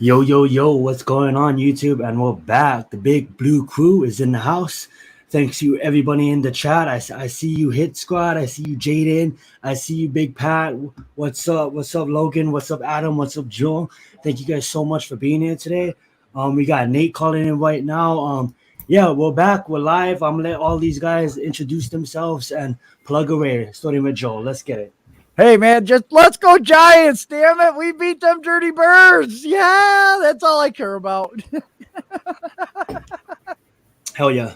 Yo, yo, yo, what's going on, YouTube? And we're back. The big blue crew is in the house. Thanks to everybody in the chat. I see you, Hit Squad. I see you, Jaden. I see you, Big Pat. What's up? What's up, Logan? What's up, Adam? What's up, Joel? Thank you guys so much for being here today. We got Nate calling in right now. Yeah, we're back. We're live. I'm gonna let all these guys introduce themselves and plug away. Starting with Joel. Let's get it. Hey, man, just let's go Giants, damn it. We beat them dirty birds. Yeah, that's all I care about. Hell yeah.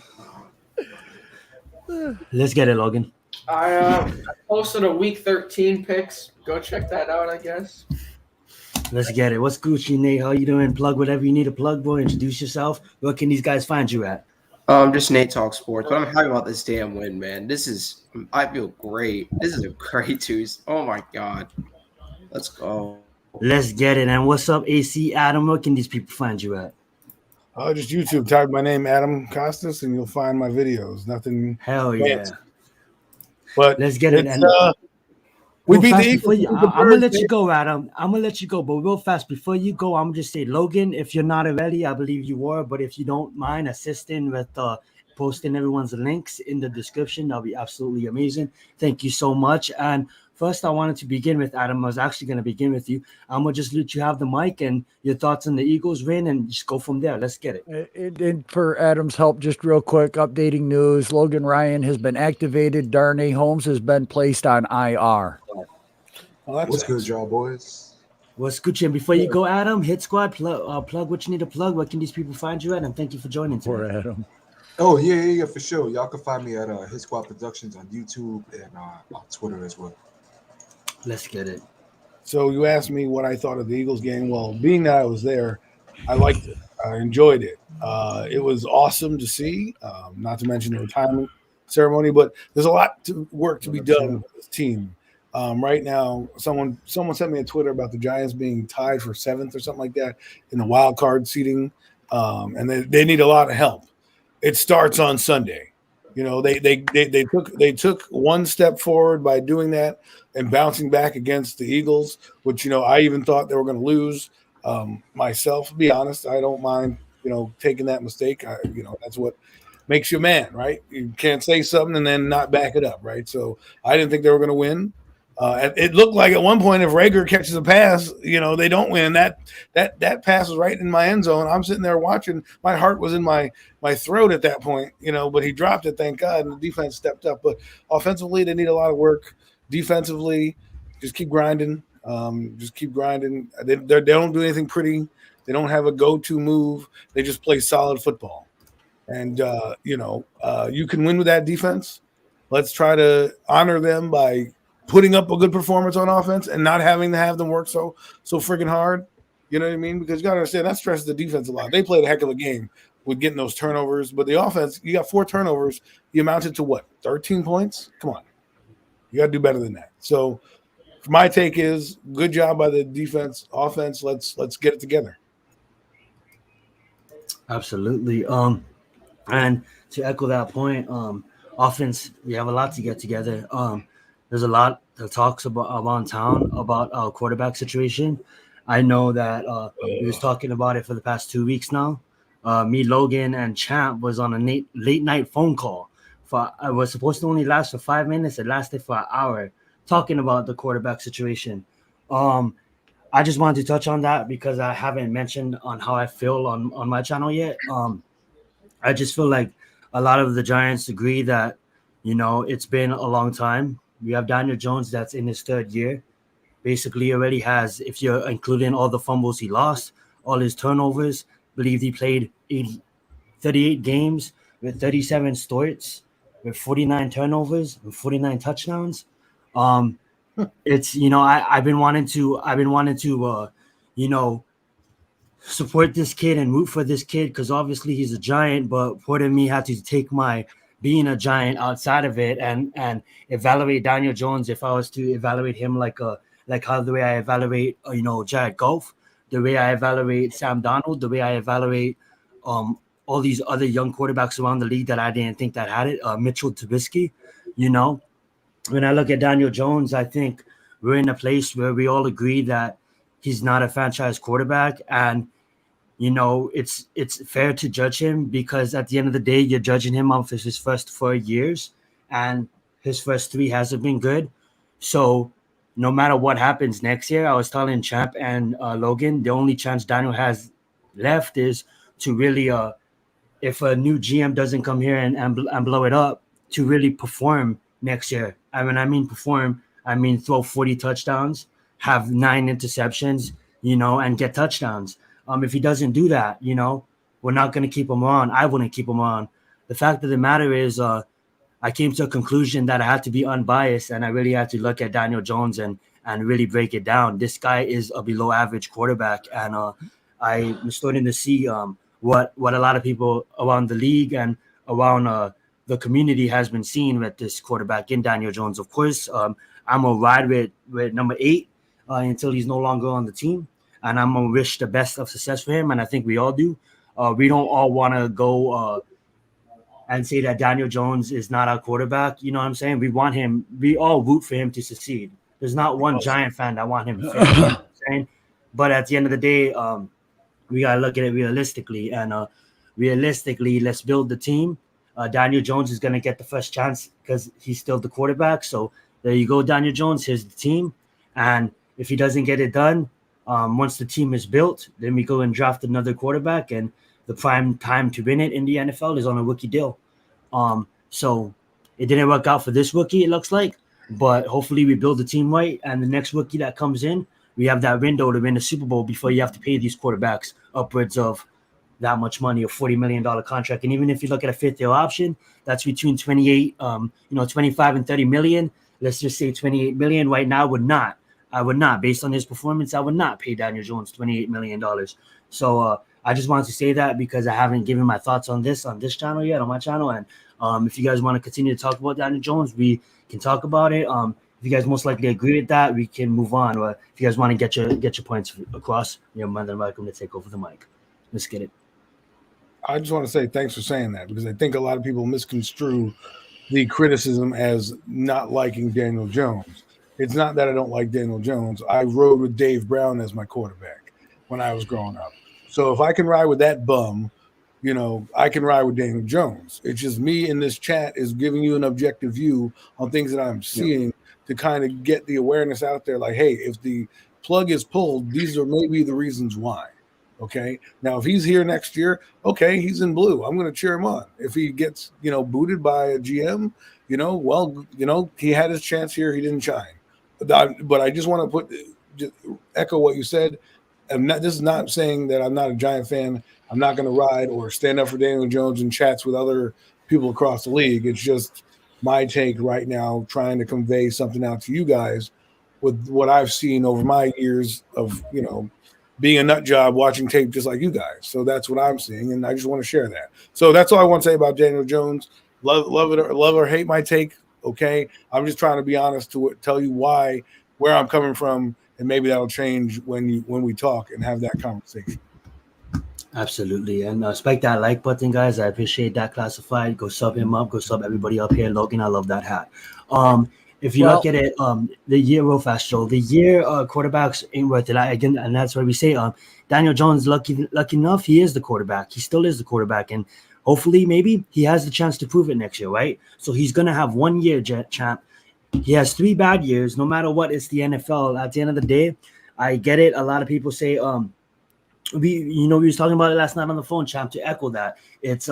Let's get it, Logan. I posted a week 13 picks. Go check that out, I guess. Let's get it. What's Gucci, Nate? How you doing? Plug whatever you need to plug, bro. Introduce yourself. Where can these guys find you at? Just Nate Talk Sports, but I'm happy about this damn win, man. I feel great. This is a great Tuesday. Oh my God. Let's go. Let's get it. And what's up, AC Adam? Where can these people find you at? Just YouTube. Type my name, Adam Costas, and you'll find my videos. Nothing. Hell yeah. Fancy. But let's get it. And we beat the Eagles. I'm gonna let you go, Adam. I'm gonna let you go, but real fast before you go, I'm gonna just say, Logan, if you're not already, I believe you were, but if you don't mind assisting with posting everyone's links in the description, that'll be absolutely amazing. Thank you so much. And first, I wanted to begin with Adam. I was actually gonna begin with you. I'm gonna just let you have the mic and your thoughts on the Eagles win, and just go from there. Let's get it. And for Adam's help, just real quick, updating news: Logan Ryan has been activated. Darnay Holmes has been placed on IR. What's good, y'all boys? What's good, and before you go, Adam, Hit Squad, plug what you need to plug. Where can these people find you at? And thank you for joining today. Poor Adam. Oh, yeah, for sure. Y'all can find me at Hit Squad Productions on YouTube and on Twitter as well. Let's get it. So you asked me what I thought of the Eagles game. Well, being that I was there, I liked it. I enjoyed it. It was awesome to see, not to mention the retirement ceremony, but there's a lot to work to be done with this team. Right now, someone sent me a Twitter about the Giants being tied for 7th or something like that in the wild card seating, and they need a lot of help. It starts on Sunday. You know, they took one step forward by doing that and bouncing back against the Eagles, which, you know, I even thought they were going to lose. Myself, to be honest, I don't mind, you know, taking that mistake. That's what makes you a man, right? You can't say something and then not back it up, right? So I didn't think they were going to win. It looked like at one point if Rager catches a pass, you know, they don't win. That pass was right in my end zone. I'm sitting there watching. My heart was in my throat at that point, you know, but he dropped it, thank God, and the defense stepped up. But offensively, they need a lot of work. Defensively, just keep grinding. Just keep grinding. They don't do anything pretty. They don't have a go-to move. They just play solid football. And, you can win with that defense. Let's try to honor them by putting up a good performance on offense and not having to have them work so freaking hard. You know what I mean? Because you got to understand that stresses the defense a lot. They played a heck of a game with getting those turnovers, but the offense, you got 4 turnovers. You amounted to what? 13 points? Come on. You got to do better than that. So my take is good job by the defense, offense. Let's get it together. Absolutely. And to echo that point, offense, we have a lot to get together. There's a lot that talks about town about our quarterback situation. I know that we was talking about it for the past 2 weeks now. Me, Logan, and Champ was on a late night phone call. It was supposed to only last for 5 minutes. It lasted for an hour, talking about the quarterback situation. I just wanted to touch on that because I haven't mentioned on how I feel on my channel yet. I just feel like a lot of the Giants agree that, you know, it's been a long time. We have Daniel Jones that's in his 3rd year. Basically already has, if you're including all the fumbles he lost, all his turnovers, believe he played 38 games with 37 starts, with 49 turnovers, with 49 touchdowns. It's, you know, I've been wanting to, support this kid and root for this kid because obviously he's a Giant, but part of me had to take my being a Giant outside of it and evaluate Daniel Jones. If I was to evaluate him like the way I evaluate, Jared Goff, the way I evaluate Sam Darnold, the way I evaluate all these other young quarterbacks around the league that I didn't think that had it, Mitchell Trubisky, you know. When I look at Daniel Jones, I think we're in a place where we all agree that he's not a franchise quarterback, and you know, it's fair to judge him because at the end of the day, you're judging him off of his first 4 years, and his first 3 hasn't been good. So no matter what happens next year, I was telling Champ and Logan, the only chance Daniel has left is to really, if a new GM doesn't come here and blow it up, to really perform next year. And when I mean perform, I mean throw 40 touchdowns, have 9 interceptions, you know, and get touchdowns. If he doesn't do that, you know, we're not going to keep him on. I wouldn't keep him on. The fact of the matter is, I came to a conclusion that I had to be unbiased, and I really had to look at Daniel Jones and really break it down. This guy is a below average quarterback, and I'm starting to see what a lot of people around the league and around the community has been seeing with this quarterback in Daniel Jones. Of course, I'm gonna ride with number 8 until he's no longer on the team, and I'm gonna wish the best of success for him. And I think we all do. We don't all want to go and say that Daniel Jones is not our quarterback. You know what I'm saying? We want him. We all root for him to succeed. There's not one Giant fan that want him to fail. You know what I'm saying? But at the end of the day, we gotta look at it realistically. And realistically, let's build the team. Daniel Jones is gonna get the first chance because he's still the quarterback. So there you go, Daniel Jones. Here's the team. And if he doesn't get it done, once the team is built, then we go and draft another quarterback. And the prime time to win it in the NFL is on a rookie deal. So it didn't work out for this rookie, it looks like. But hopefully we build the team right, and the next rookie that comes in, we have that window to win the Super Bowl before you have to pay these quarterbacks upwards of that much money, a $40 million contract. And even if you look at a 5th-year option, that's between 25 and 30 million. Let's just say 28 million right now. I would not, based on his performance, I would not pay Daniel Jones $28 million. So I just wanted to say that because I haven't given my thoughts on this channel yet, on my channel. And if you guys want to continue to talk about Daniel Jones, we can talk about it. If you guys most likely agree with that, we can move on. Or if you guys want to get your points across, you're more than welcome to take over the mic. Let's get it. I just want to say thanks for saying that, because I think a lot of people misconstrue the criticism as not liking Daniel Jones. It's not that I don't like Daniel Jones. I rode with Dave Brown as my quarterback when I was growing up. So if I can ride with that bum, you know, I can ride with Daniel Jones. It's just me in this chat is giving you an objective view on things that I'm seeing to kind of get the awareness out there. Like, hey, if the plug is pulled, these are maybe the reasons why. Okay. Now, if he's here next year, okay, he's in blue. I'm going to cheer him on. If he gets, you know, booted by a GM, you know, well, you know, he had his chance here. He didn't shine. But I just want to echo what you said. This is not saying that I'm not a Giant fan. I'm not going to ride or stand up for Daniel Jones in chats with other people across the league. It's just my take right now, trying to convey something out to you guys with what I've seen over my years of, you know, being a nut job, watching tape just like you guys. So that's what I'm seeing, and I just want to share that. So that's all I want to say about Daniel Jones. Love it or hate my take, okay? I'm just trying to be honest to tell you where I'm coming from, and maybe that'll change when we talk and have that conversation. Absolutely. And spike that like button, guys. I appreciate that. Classified. Go sub him up. Go sub everybody up here. Logan, I love that hat. If you look at it, the year real fast, Joe, the year quarterbacks ain't worth it. Again, and that's why we say Daniel Jones, lucky enough, he is the quarterback. He still is the quarterback. And hopefully maybe he has the chance to prove it next year, right? So he's going to have 1 year, champ. He has 3 bad years. No matter what, it's the NFL. At the end of the day, I get it. A lot of people say, we was talking about it last night on the phone, champ, to echo that. It's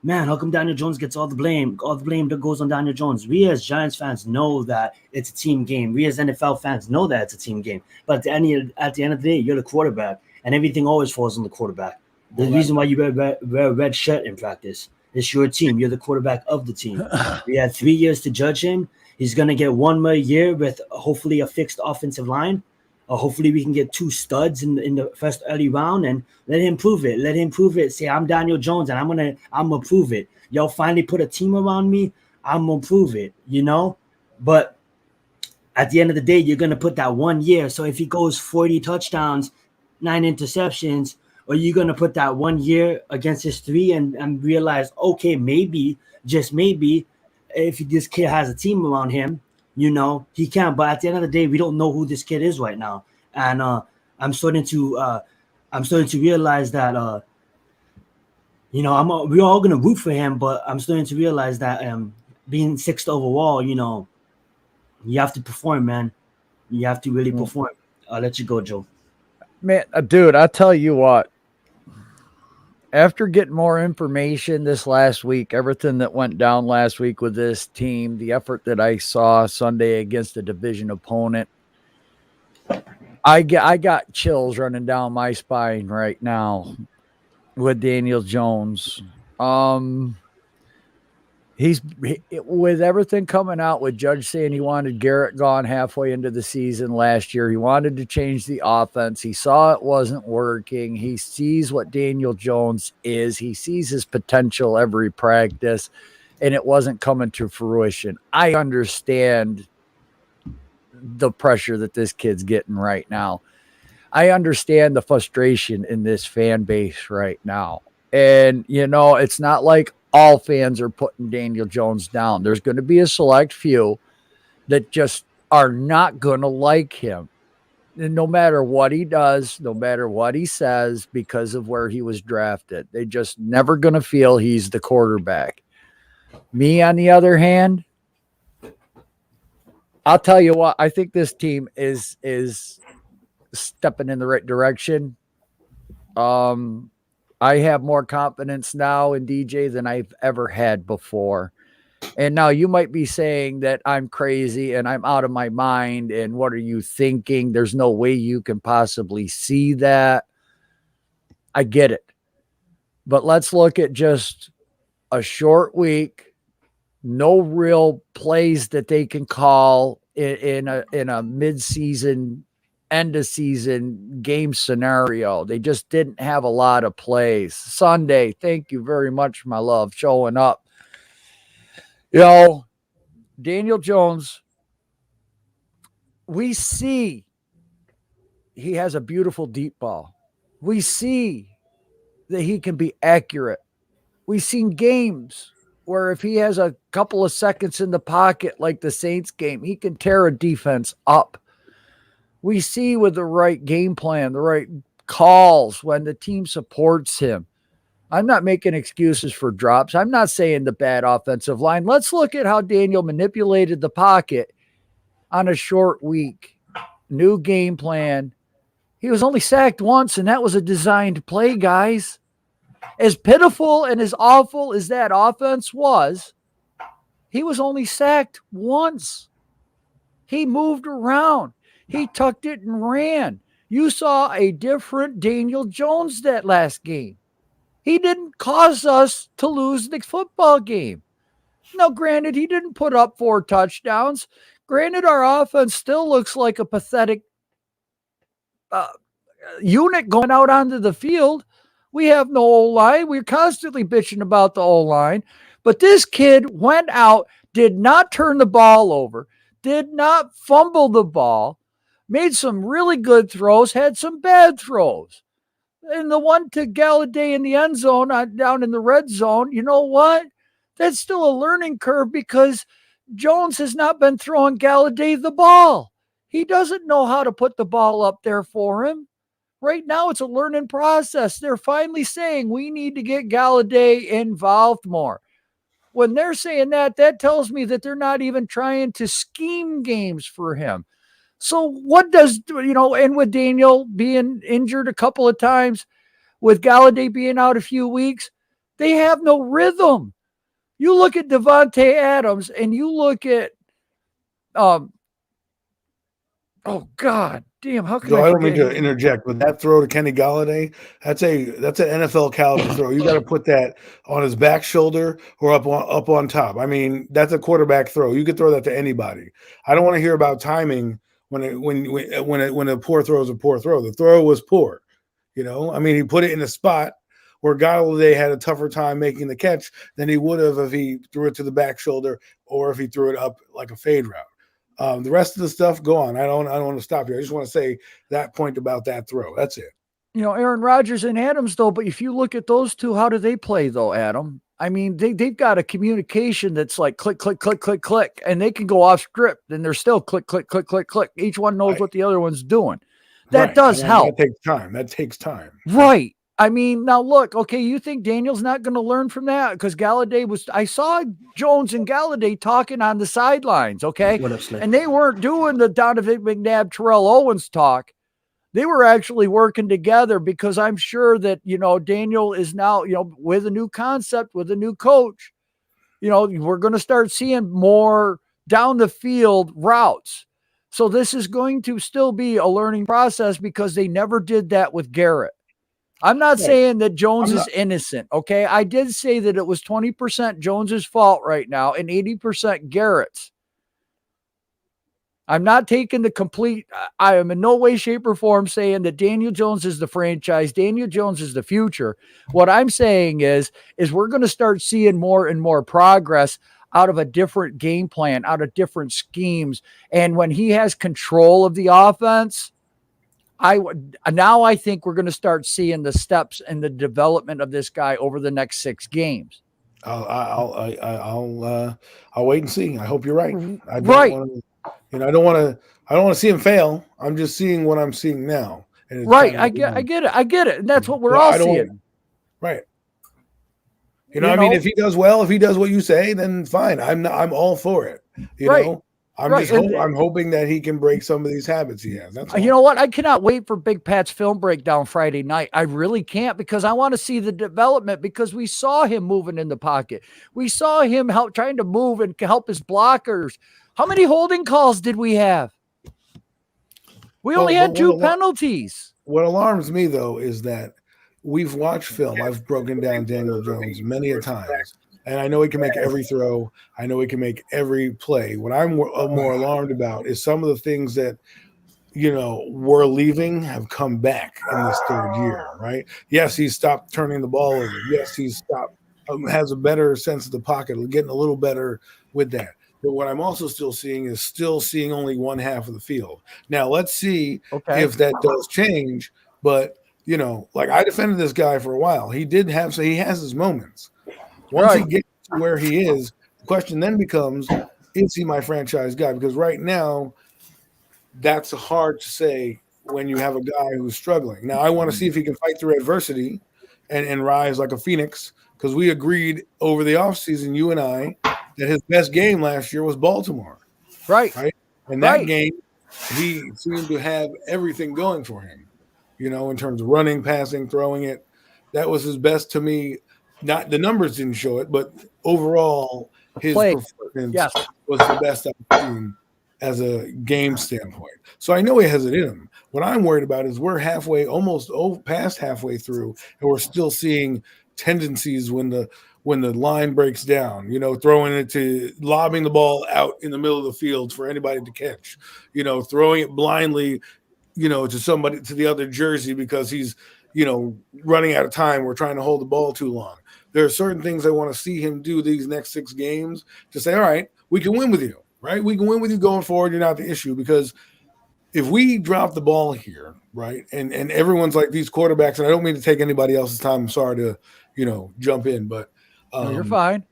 man, how come Daniel Jones gets all the blame? All the blame that goes on Daniel Jones. We as Giants fans know that it's a team game. We as NFL fans know that it's a team game. But at the end of the day, you're the quarterback, and everything always falls on the quarterback. The reason why you wear a red shirt in practice, it's your team. You're the quarterback of the team. We had 3 years to judge him. He's gonna get 1 more year with hopefully a fixed offensive line. Hopefully we can get 2 studs in the first early round and let him prove it. Let him prove it. Say, I'm Daniel Jones and I'm gonna prove it. Y'all finally put a team around me. I'm gonna prove it, you know? But at the end of the day, you're gonna put that 1 year. So if he goes 40 touchdowns, 9 interceptions, or you're gonna put that 1 year against his 3 and realize, okay, maybe, just maybe, if this kid has a team around him, you know, he can. But at the end of the day, we don't know who this kid is right now. And I'm starting to I'm starting to realize that we're all gonna root for him, but I'm starting to realize that being sixth overall, you have to perform, man. You have to really perform. I'll let you go, Joe. Man, dude, I tell you what. After getting more information this last week, everything that went down last week with this team, the effort that I saw Sunday against a division opponent, I got chills running down my spine right now with Daniel Jones. With everything coming out with Judge saying he wanted Garrett gone halfway into the season last year. He wanted to change the offense. He saw it wasn't working. He sees what Daniel Jones is. He sees his potential every practice, and it wasn't coming to fruition. I understand the pressure that this kid's getting right now. I understand the frustration in this fan base right now. And, it's not like all fans are putting Daniel Jones down. There's going to be a select few that just are not going to like him. And no matter what he does, no matter what he says, because of where he was drafted, they just never going to feel he's the quarterback. Me, on the other hand, I'll tell you what, I think this team is stepping in the right direction. I have more confidence now in DJ than I've ever had before. And now you might be saying that I'm crazy and I'm out of my mind. And what are you thinking? There's no way you can possibly see that. I get it. But let's look at just a short week, no real plays that they can call in a mid-season end of season game scenario. They just didn't have a lot of plays. Sunday, thank you very much, my love, showing up. Daniel Jones, we see he has a beautiful deep ball. We see that he can be accurate. We've seen games where if he has a couple of seconds in the pocket, like the Saints game, he can tear a defense up. We see with the right game plan, the right calls, when the team supports him. I'm not making excuses for drops. I'm not saying the bad offensive line. Let's look at how Daniel manipulated the pocket on a short week. New game plan. He was only sacked once, and that was a designed play, guys. As pitiful and as awful as that offense was, he was only sacked once. He moved around. He tucked it and ran. You saw a different Daniel Jones that last game. He didn't cause us to lose the football game. Now, granted, he didn't put up 4 touchdowns. Granted, our offense still looks like a pathetic unit going out onto the field. We have no O-line. We're constantly bitching about the O-line. But this kid went out, did not turn the ball over, did not fumble the ball, made some really good throws, had some bad throws. And the one to Galladay in the end zone, down in the red zone, you know what? That's still a learning curve because Jones has not been throwing Galladay the ball. He doesn't know how to put the ball up there for him. Right now, it's a learning process. They're finally saying we need to get Galladay involved more. When they're saying that, that tells me that they're not even trying to scheme games for him. So what does, and with Daniel being injured a couple of times, with Galladay being out a few weeks, they have no rhythm. You look at Devontae Adams and you look at, oh God, damn, how can So I don't mean forget? to interject, but that throw to Kenny Galladay, that's an NFL caliber throw. You got to put that on his back shoulder or up on top. I mean, that's a quarterback throw. You could throw that to anybody. I don't want to hear about timing when a poor throw is a poor throw. The throw was poor. I mean, he put it in a spot where Galladay had a tougher time making the catch than he would have if he threw it to the back shoulder or if he threw it up like a fade route. The rest of the stuff, go on. I don't want to stop you. I just want to say that point about that throw. That's it. Aaron Rodgers and Adams, though, but if you look at those two, how do they play, though, Adam? I mean, they've got a communication that's like click, click, click, click, click, and they can go off script, and they're still click, click, click, click, click. Each one knows what the other one's doing. That does help. That takes time. Right. I mean, now look, okay, you think Daniel's not going to learn from that? Because I saw Jones and Galladay talking on the sidelines, okay? What up, Slick? And they weren't doing the Donovan McNabb, Terrell Owens talk. They were actually working together because I'm sure that, Daniel is now, with a new concept, with a new coach, we're going to start seeing more down the field routes. So this is going to still be a learning process because they never did that with Garrett. I'm not saying that Jones is innocent, okay? I did say that it was 20% Jones's fault right now and 80% Garrett's. I'm not taking I am in no way, shape, or form saying that Daniel Jones is the franchise. Daniel Jones is the future. What I'm saying is we're going to start seeing more and more progress out of a different game plan, out of different schemes. And when he has control of the offense, I think we're going to start seeing the steps and the development of this guy over the next 6 games. I'll wait and see. I hope you're right. I don't want to see him fail. I'm just seeing what I'm seeing now. And right. I get it. And that's what we're all seeing. Right. I mean, if he does well, if he does what you say, then fine. I'm all for it. You know? I'm hoping that he can break some of these habits he has. That's all. You know what? I cannot wait for Big Pat's film breakdown Friday night. I really can't, because I want to see the development, because we saw him moving in the pocket. We saw him trying to move and help his blockers. How many holding calls did we have? We only had 2 penalties. What alarms me, though, is that we've watched film. I've broken down Daniel Jones many a times. And I know he can make every throw. I know he can make every play. What I'm more alarmed about is some of the things that, were leaving have come back in this 3rd year, right? Yes, he's stopped turning the ball over. Yes, he's stopped, has a better sense of the pocket, getting a little better with that. But what I'm also still seeing only one half of the field. Now, let's see if that does change. But, I defended this guy for a while. He has his moments. Once he gets to where he is, the question then becomes, is he my franchise guy? Because right now, that's hard to say when you have a guy who's struggling. Now, I want to see if he can fight through adversity and rise like a phoenix, because we agreed over the offseason, you and I, that his best game last year was Baltimore. Right? And that game, he seemed to have everything going for him, in terms of running, passing, throwing it. That was his best to me. Not the numbers didn't show it, but overall, his performance was the best I've seen as a game standpoint. So I know he has it in him. What I'm worried about is we're almost past halfway through, and we're still seeing tendencies when the line breaks down. Throwing it lobbing the ball out in the middle of the field for anybody to catch. Throwing it blindly, to somebody, to the other jersey, because he's running out of time. We're trying to hold the ball too long. There are certain things I want to see him do these next 6 games to say, all right, we can win with you, right? We can win with you going forward. You're not the issue, because if we drop the ball here, right, and everyone's like these quarterbacks, and I don't mean to take anybody else's time. I'm sorry to, jump in, but no, you're fine.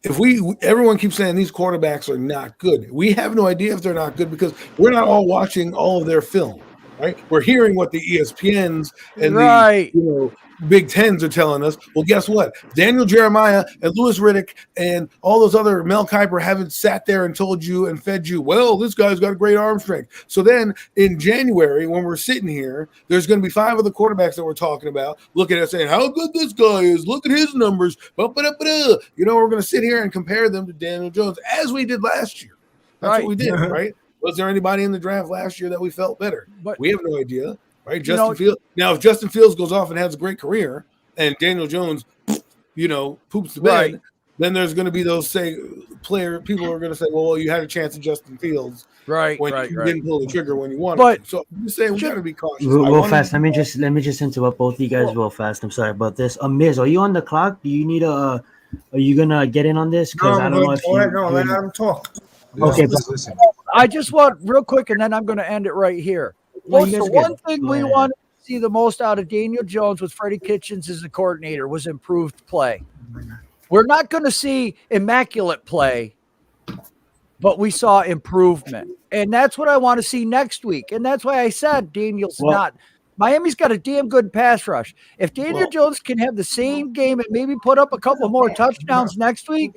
If everyone keeps saying these quarterbacks are not good, we have no idea if they're not good, because we're not all watching all of their film, right? We're hearing what the ESPNs and the Big Tens are telling us. Well, guess what? Daniel Jeremiah and Louis Riddick and all those other Mel Kiper haven't sat there and told you and fed you, well, this guy's got a great arm strength. So then in January, when we're sitting here, there's going to be 5 of the quarterbacks that we're talking about looking at saying how good this guy is. Look at his numbers. We're going to sit here and compare them to Daniel Jones, as we did last year. That's what we did, right? Was there anybody in the draft last year that we felt better? But we have no idea. Right, Justin Fields. Now, if Justin Fields goes off and has a great career, and Daniel Jones, poops the bed, then there's going to be those people are going to say, "Well, you had a chance at Justin Fields, when you didn't pull the trigger when you wanted." But so I'm just saying we got to be cautious. Real fast. Let me just interrupt both of you guys real fast. I'm sorry about this. Miz, are you on the clock? Do you need Are you gonna get in on this? Because I don't know if you. No, let him talk. Okay, listen. I just want real quick, and then I'm going to end it right here. The one thing we wanted to see the most out of Daniel Jones with Freddie Kitchens as the coordinator was improved play. We're not going to see immaculate play but we saw improvement. And that's what I want to see next week. And that's why I said Daniel's not. Miami's got a damn good pass rush. If Daniel Jones can have the same game and maybe put up a couple more touchdowns next week,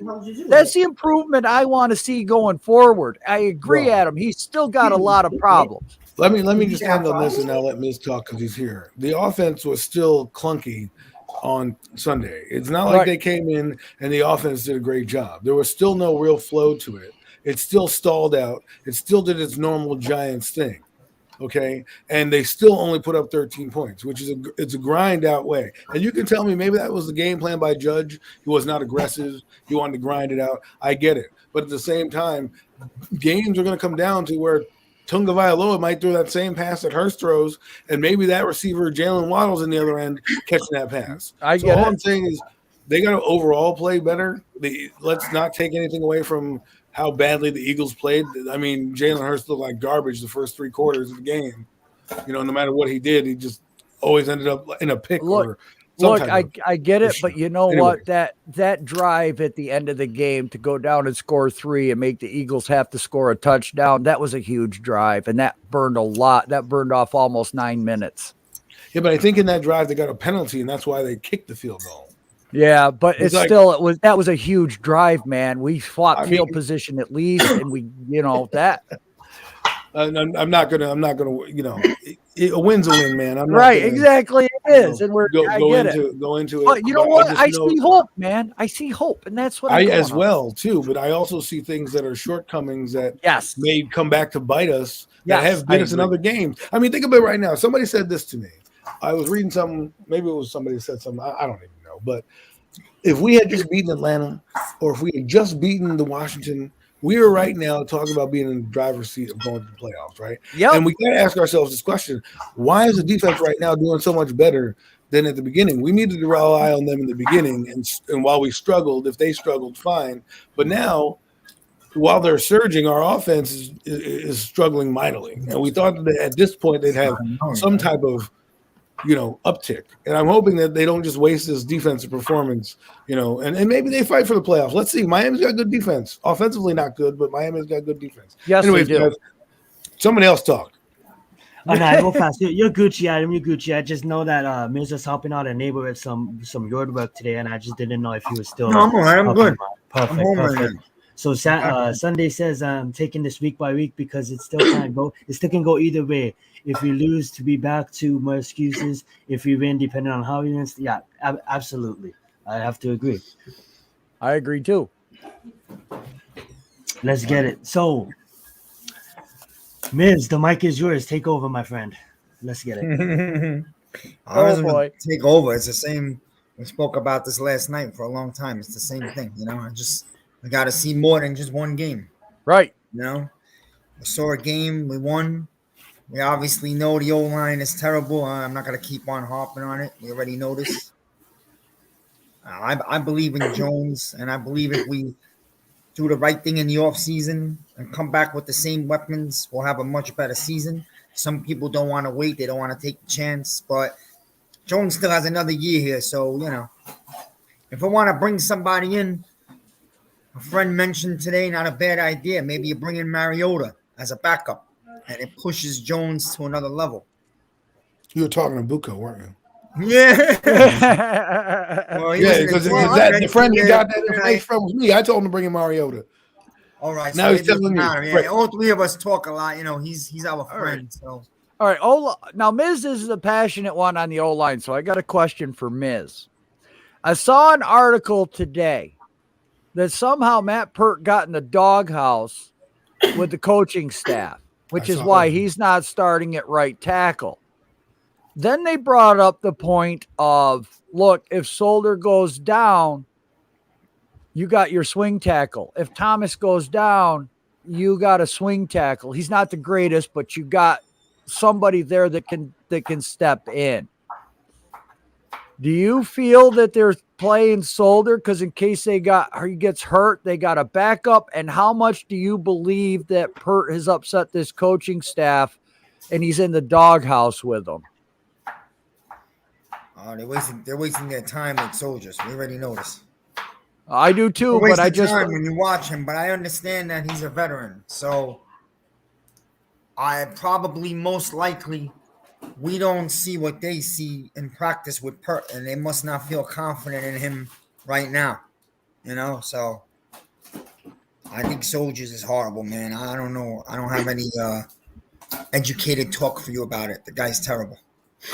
that's the improvement I want to see going forward. I agree, Adam. He's still got a lot of problems. Let me just end on this, and I'll let Miz talk because he's here. The offense was still clunky on Sunday. It's not like they came in and the offense did a great job. There was still no real flow to it. It still stalled out. It still did its normal Giants thing. Okay, and they still only put up 13 points, which is it's a grind out way. And you can tell me maybe that was the game plan by Judge. He was not aggressive. He wanted to grind it out. I get it, but at the same time, games are going to come down to where Tunga Vailoa might throw that same pass that Hurst throws, and maybe that receiver Jalen Waddle's in the other end catching that pass. All I'm saying is they got to overall play better. Let's not take anything away from how badly the Eagles played. I mean, Jalen Hurst looked like garbage the first 3 quarters of the game. You know, no matter what he did, he just always ended up in a pick. I get it, but you know what? That drive at the end of the game to go down and score 3 and make the Eagles have to score a touchdown, that was a huge drive, and that burned a lot. That burned off almost 9 minutes. Yeah, but I think in that drive they got a penalty, and that's why they kicked the field goal. Yeah, but that was a huge drive, man. We fought field position at least, and we, that. I'm not gonna. A win's a win, man. I'm not right, exactly. It is, and we're go into it. But you know what? I see hope, man. I see hope, and that's what I as well too. But I also see things that are shortcomings that may come back to bite us. That have bit us in other games. I mean, think about it right now. Somebody said this to me. I was reading something. Maybe it was somebody who said something. I don't even know. But if we had just beaten Atlanta, or if we had just beaten the Washington, we are right now talking about being in the driver's seat of going to the playoffs, right? Yeah. And we got to ask ourselves this question: why is the defense right now doing so much better than at the beginning? We needed to rely on them in the beginning, and while we struggled, if they struggled, fine. But now, while they're surging, our offense is struggling mightily, and we thought that at this point they'd have some type of uptick. And I'm hoping that they don't just waste this defensive performance, and maybe they fight for the playoffs. Let's see. Miami's got good defense. Offensively, not good, but Miami's got good defense. Yes, anyways, they do. Somebody else talk. Oh, no, I go fast. You're Gucci, Adam. You're Gucci. I just know that Miz is helping out a neighbor with some yard work today, and I just didn't know if he was still. No, I'm all right. I'm good. Perfect. So Sunday says I'm taking this week by week because it still can go. It still can go either way. If we lose, to be back to more excuses. If we win, depending on how we win, absolutely. I have to agree. I agree too. Let's get it. So, Miz, the mic is yours. Take over, my friend. Let's get it. Boy. Take over. It's the same. We spoke about this last night for a long time. It's the same thing. I got to see more than just one game. Right. We saw a game. We won. We obviously know the O-line is terrible. I'm not going to keep on harping on it. We already know this. I believe in Jones, and I believe if we do the right thing in the offseason and come back with the same weapons, we'll have a much better season. Some people don't want to wait. They don't want to take the chance. But Jones still has another year here. So, if I want to bring somebody in, a friend mentioned today, not a bad idea. Maybe you bring in Mariota as a backup, and it pushes Jones to another level. You were talking to Buko, weren't you? Yeah. Because the friend you got that information from was me. I told him to bring in Mariota. All right. Now he's telling me. Right. All three of us talk a lot. He's our friend. So. All right. Now, Miz is the passionate one on the O-line, so I got a question for Miz. I saw an article today that somehow Matt Pert got in the doghouse with the coaching staff, which is why he's not starting at right tackle. Then they brought up the point of, look, if Solder goes down, you got your swing tackle. If Thomas goes down, you got a swing tackle. He's not the greatest, but you got somebody there that can step in. Do you feel that they're playing Solder because in case he gets hurt, they got a backup? And how much do you believe that Pert has upset this coaching staff and he's in the doghouse with them? They're wasting their time with soldiers. We already know this. I do too, Waste but I of just time when you watch him, but I understand that he's a veteran. So I probably most likely we don't see what they see in practice with Pert, and they must not feel confident in him right now. So I think Soldiers is horrible, man. I don't know. I don't have any educated talk for you about it. The guy's terrible.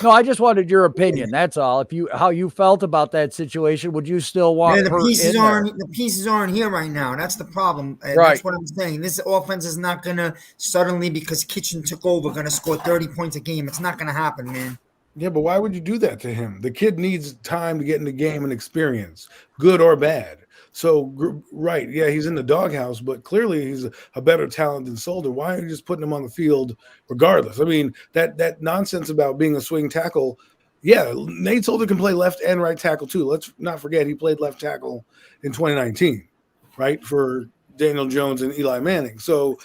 no, I just wanted your opinion. That's all. If you how you felt about that situation, would you still want Yeah, Pert in there? the pieces aren't here right now. That's the problem. And Right. that's what I'm saying. This offense is not gonna suddenly, because Kitchen took over, gonna score 30 points a game. It's not gonna happen, man. Yeah, but why would you do that to him? The kid needs time to get in the game and experience, good or bad. So, right, yeah, he's in the doghouse, but clearly he's a better talent than Solder. Why are you just putting him on the field regardless? I mean, that nonsense about being a swing tackle, yeah, Nate Solder can play left and right tackle too. Let's not forget he played left tackle in 2019, right, for Daniel Jones and Eli Manning. So,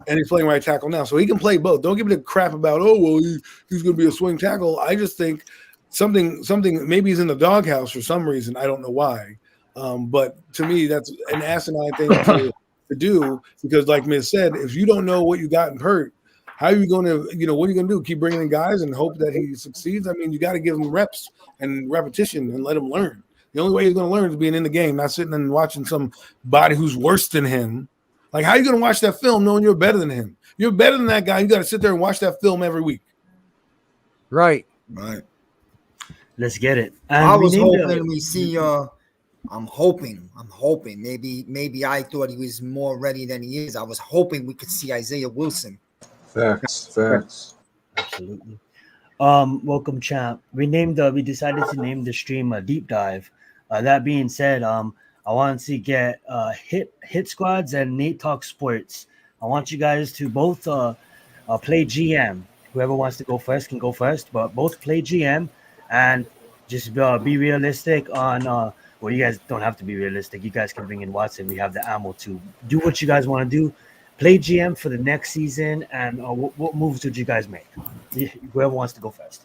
and he's playing right tackle now. So he can play both. Don't give me the crap about, he's going to be a swing tackle. I just think something, maybe he's in the doghouse for some reason. I don't know why. But to me, that's an asinine thing to do, because like Miz said, if you don't know what you got in Hurt, how are you going to, what are you going to do? Keep bringing in guys and hope that he succeeds? I mean, you got to give him reps and repetition and let him learn. The only way he's going to learn is being in the game, not sitting and watching somebody who's worse than him. Like, how are you going to watch that film knowing you're better than him? You're better than that guy. You got to sit there and watch that film every week. Right. Let's get it. I was hoping we see. I'm hoping. Maybe I thought he was more ready than he is. I was hoping we could see Isaiah Wilson. Facts. Absolutely. Welcome, champ. We decided to name the stream a deep dive. That being said, I want to get Hit Squads and Nate Talk Sports. I want you guys to both play GM. Whoever wants to go first can go first, but both play GM and just be realistic on. Well, you guys don't have to be realistic. You guys can bring in Watson. We have the ammo to do what you guys want to do. Play GM for the next season, and what moves would you guys make? Whoever wants to go first.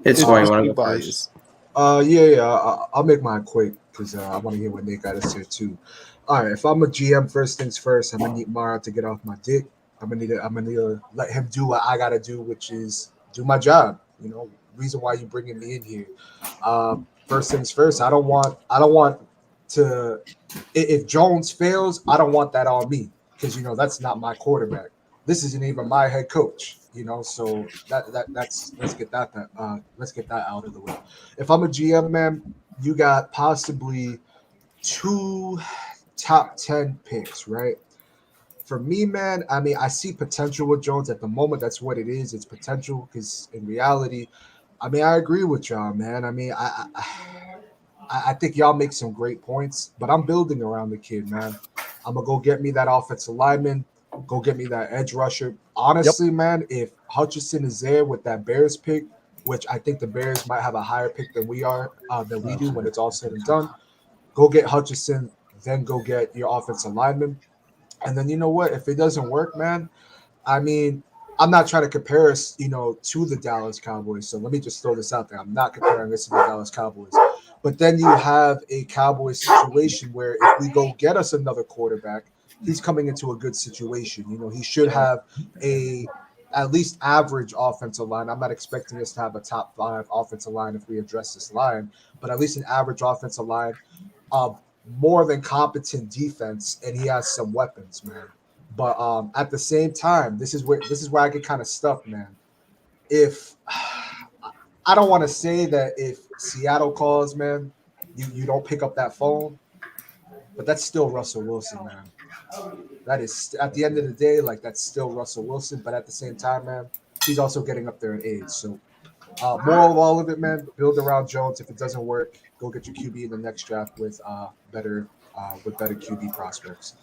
It's going to go first. I'll make mine quick because I want to hear what Nick got to say too. All right, if I'm a GM, first things first, I'm gonna need Mara to get off my dick. I'm gonna need to let him do what I gotta do, which is do my job. Reason why you bringing me in here. First things first, I don't want to. If Jones fails, I don't want that on me, because that's not my quarterback. This isn't even my head coach. So that's let's get that out of the way. If I'm a GM, man, you got possibly 2 top 10 picks, right? For me, man, I mean, I see potential with Jones at the moment. That's what it is. It's potential, because in reality, I mean, I agree with y'all, man. I mean, I think y'all make some great points, but I'm building around the kid, man. I'm gonna go get me that offensive lineman. Go get me that edge rusher. Honestly, man, if Hutchinson is there with that Bears pick, which I think the Bears might have a higher pick than we do when it's all said and done, go get Hutchinson, then go get your offensive lineman. And then you know what? If it doesn't work, man, I mean, I'm not trying to compare us, to the Dallas Cowboys. So let me just throw this out there. I'm not comparing us to the Dallas Cowboys. But then you have a Cowboys situation where if we go get us another quarterback, he's coming into a good situation. He should have at least average offensive line. I'm not expecting us to have a top 5 offensive line if we address this line, but at least an average offensive line, more than competent defense, and he has some weapons, man. But at the same time, this is where I get kind of stuck, man. If I don't want to say that if Seattle calls, man, you don't pick up that phone, but that's still Russell Wilson, man. That is, at the end of the day, like, that's still Russell Wilson. But at the same time, man, he's also getting up there in age. So moral of all of it, man, build around Jones. If it doesn't work, go get your QB in the next draft with better QB prospects.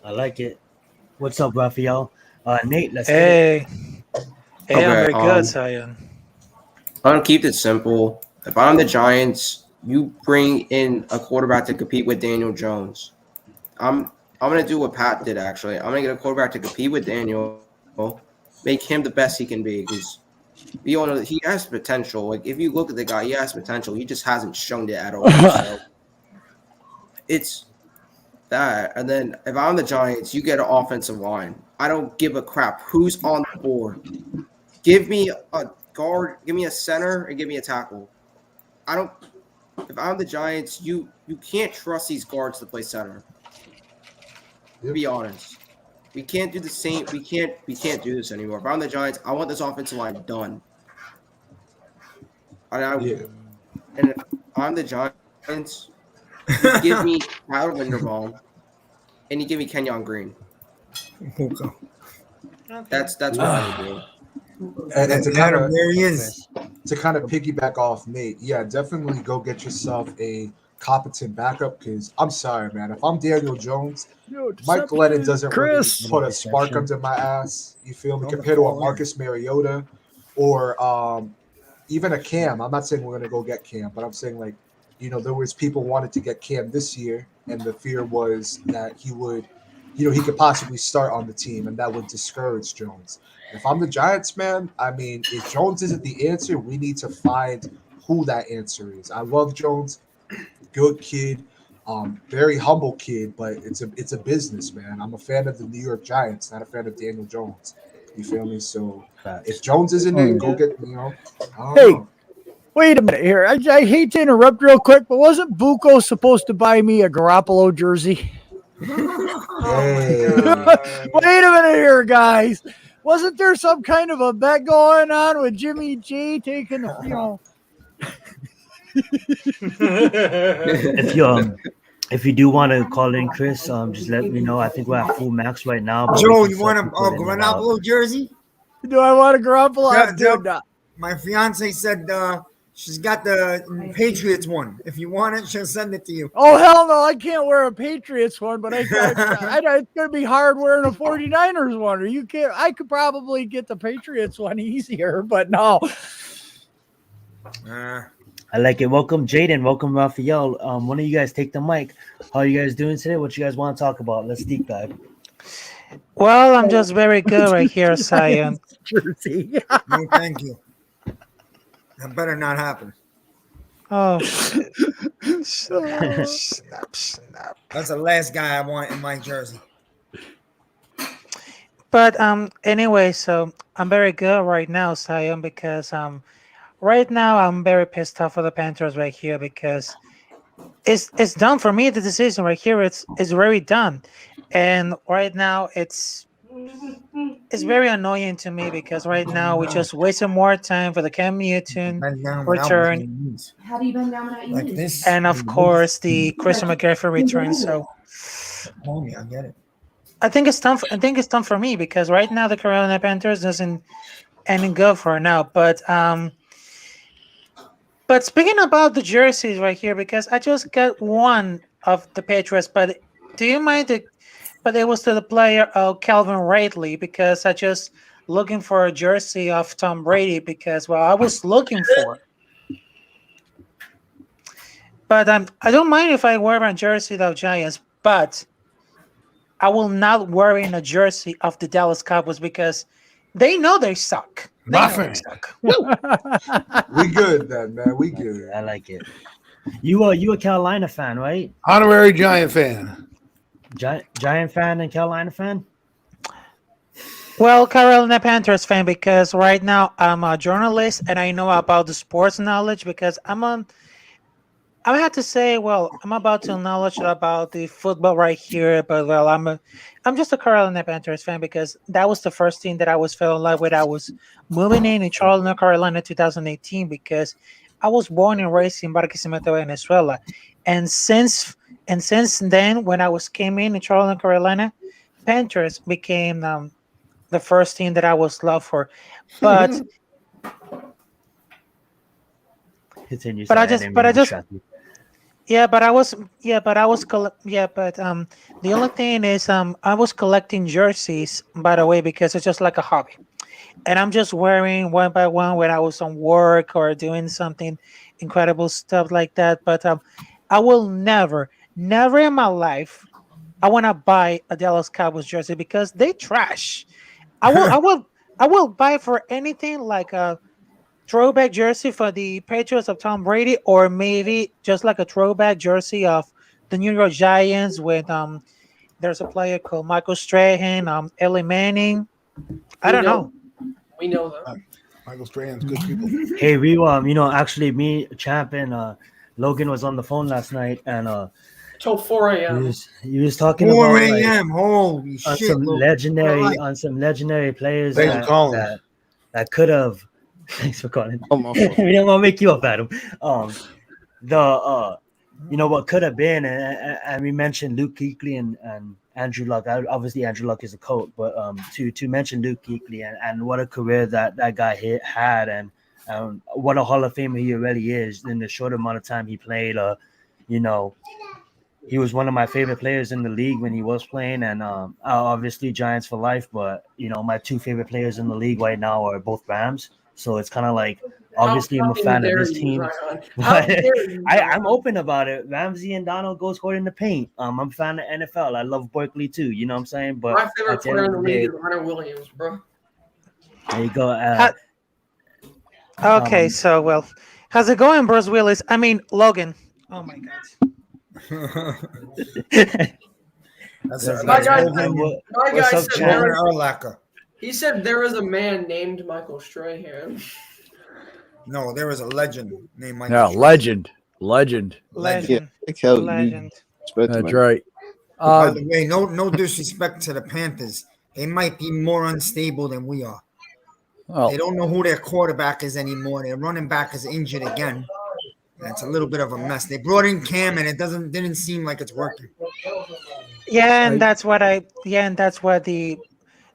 I like it. What's up, Raphael? Nate, let's Hey, Okay, I'm very good, Sayan. I'm gonna keep it simple. If I'm the Giants, you bring in a quarterback to compete with Daniel Jones. I'm gonna do what Pat did, actually. I'm gonna get a quarterback to compete with Daniel, make him the best he can be, because Be honest, he has potential. Like if you look at the guy, he has potential. He just hasn't shown it at all. So it's that. And then if I'm the Giants, you get an offensive line. I don't give a crap who's on the board. Give me a guard, give me a center, and give me a tackle. I don't. If I'm the Giants, you can't trust these guards to play center. To be honest, we can't do the same. We can't do this anymore. If I'm the Giants, I want this offensive line done. And if I'm the Giants, you give me Tyler Linderbaum, and you give me Kenyon Green. Okay. That's what I would do. And to kind of there he is. piggyback off Nate, yeah, definitely go get yourself a competent backup. Because I'm sorry, man, if I'm Daniel Jones, Mike Glennon doesn't really put a spark under my ass. You feel me? Compared to a Marcus Mariota or even a Cam. I'm not saying we're gonna go get Cam, but I'm saying like, there was people wanted to get Cam this year, and the fear was that he would, he could possibly start on the team, and that would discourage Jones. If I'm the Giants, man, I mean, if Jones isn't the answer, we need to find who that answer is. I love Jones, good kid, very humble kid, but it's a business, man. I'm a fan of the New York Giants, not a fan of Daniel Jones. You feel me? So if Jones isn't it, go get I don't know. Wait a minute here. I hate to interrupt real quick, but wasn't Buko supposed to buy me a Garoppolo jersey? Hey. Wait a minute here, guys. Wasn't there some kind of a bet going on with Jimmy G taking the, If you do want to call in, Chris, just let me know. I think we're at full max right now. Joe, you want a Garoppolo jersey? Do I want a Garoppolo? Yeah, my fiance said she's got the Patriots one. If you want it, she'll send it to you. Oh, hell no. I can't wear a Patriots one, but it's going to be hard wearing a 49ers one. Or you can't. I could probably get the Patriots one easier, but no. I like it. Welcome, Jaden. Welcome, Raphael. One of you guys take the mic. How are you guys doing today? What you guys want to talk about? Let's deep dive. Well, I'm just very good right here, Sion. Jersey. No, thank you. That better not happen. Oh, Snap. That's the last guy I want in my jersey. but anyway, so I'm very good right now, Sion, because right now I'm very pissed off for the Panthers right here because it's done for me. The decision right here, it's very done, and right now it's very annoying to me because right now we just wasting more time for the Cam Newton return. How do you bend down without like your knees? this? And of course the Christian McCaffrey return. So Homie, I get it. I think it's time. I think it's time for me because right now the Carolina Panthers doesn't any good for now. But speaking about the jerseys right here, because I just got one of the Patriots, but do you mind the? But it was to the player Calvin Ridley because I just looking for a jersey of Tom Brady because I was looking for. But I don't mind if I wear a jersey of Giants, but I will not wear in a jersey of the Dallas Cowboys because they know they suck. They suck. We good then, man. We good. I like it. You a Carolina fan, right? Honorary Giant fan. Giant fan and Carolina fan? Well, Carolina Panthers fan because right now I'm a journalist and I know about the sports knowledge because I have to say, I'm about to knowledge about the football right here, but I'm just a Carolina Panthers fan because that was the first team that I was fell in love with. I was moving in Charlotte, North Carolina, 2018 because I was born and raised in Barquisimeto, Venezuela, and since then, when I came in Charlotte, North Carolina, Panthers became the first team that I was loved for, but. The only thing is I was collecting jerseys, by the way, because it's just like a hobby, and I'm just wearing one by one when I was on work or doing something incredible stuff like that. But I will never in my life I want to buy a Dallas Cowboys jersey because they trash. I will buy for anything like throwback jersey for the Patriots of Tom Brady, or maybe just like a throwback jersey of the New York Giants with there's a player called Michael Strahan, Eli Manning. I don't know. We know that. Michael Strahan's good people. Hey, we actually me, Champ, and Logan was on the phone last night, and Till 4 a.m. he was talking 4 about a.m. Holy on shit. some Look. legendary players Thanks for calling. that could have. Thanks for calling. Oh, my fault. We don't want to make you up, Adam. What could have been, and we mentioned Luke Kuechly and Andrew Luck. Obviously, Andrew Luck is a coach, but to mention Luke Kuechly and what a career that guy had, and what a Hall of Famer he really is in the short amount of time he played. He was one of my favorite players in the league when he was playing, and obviously Giants for life. But my two favorite players in the league right now are both Rams. So it's kind of like, obviously I'm a fan of this team. But I'm open about it. Ramsey and Donald go scored in the paint. I'm a fan of NFL. I love Berkeley too. You know what I'm saying? But My favorite player in the league is Hunter Williams, bro. There you go. Okay, so well, how's it going, Bruce Willis? I mean, Logan. Oh my God. My guy what's up, said Chad? he said there was a man named Michael Strahan. No, there was a legend named Michael. Yeah, Strahan. legend. Legend. Legend. That's right. By the way, no disrespect to the Panthers. They might be more unstable than we are. Oh, They don't know who their quarterback is anymore. Their running back is injured again. That's a little bit of a mess. They brought in Cam, and it didn't seem like it's working. Yeah, and that's what the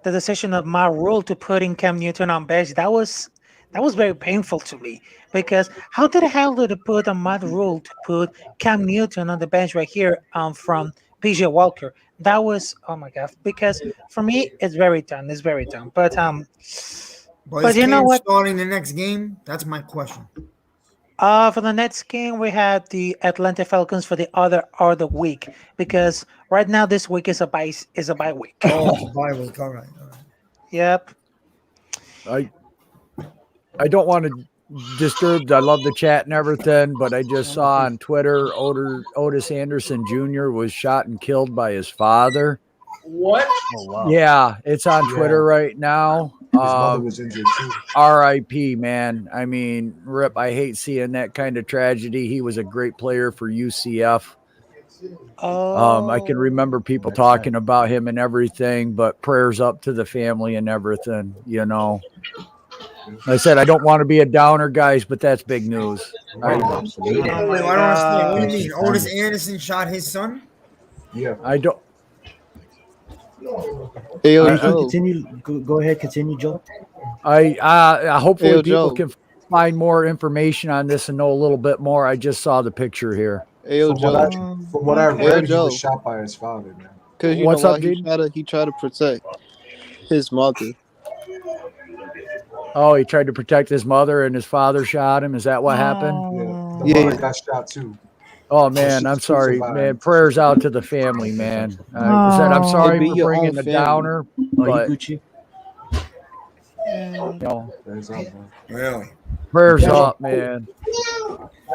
decision of my rule to put in Cam Newton on bench, that was very painful to me, because how the hell did they put on my rule to put Cam Newton on the bench right here from PJ Walker? That was, oh my God, because for me it's very dumb. It's very dumb. But is you know Cam what? starting the next game? That's my question. For the next game, we have the Atlanta Falcons for the other week, because right now this week is a bye week. Oh, bye week. All right. Yep. I don't want to disturb. I love the chat and everything, but I just saw on Twitter Otis Anderson Jr. was shot and killed by his father. What? Oh, wow. Yeah, it's on Twitter right now. His mother was injured too. R.I.P. man. I mean, rip. I hate seeing that kind of tragedy. He was a great player for UCF. I can remember people talking about him and everything, but prayers up to the family and everything. I said I don't want to be a downer, guys, but that's big news. Wait, I don't understand. What do you mean? Otis Anderson shot his son? Yeah. I don't. Hey, yo, Joe. Joe. Continue. Go ahead. Continue, Joe. Hopefully Hey, yo, people Joe. can find more information on this and know a little bit more. I just saw the picture here. Hey, yo, Joe. From what I read, he Joe. was shot by his father, man. Because What's up, he tried to protect his mother. Oh, he tried to protect his mother and his father shot him. Is that what happened? Yeah. The mother got shot too. Oh man, I'm sorry, man. Prayers out to the family, man. I said I'm sorry It'd be for your bringing own the family. downer, but Gucci. Prayers out, man. Really? prayers up, man.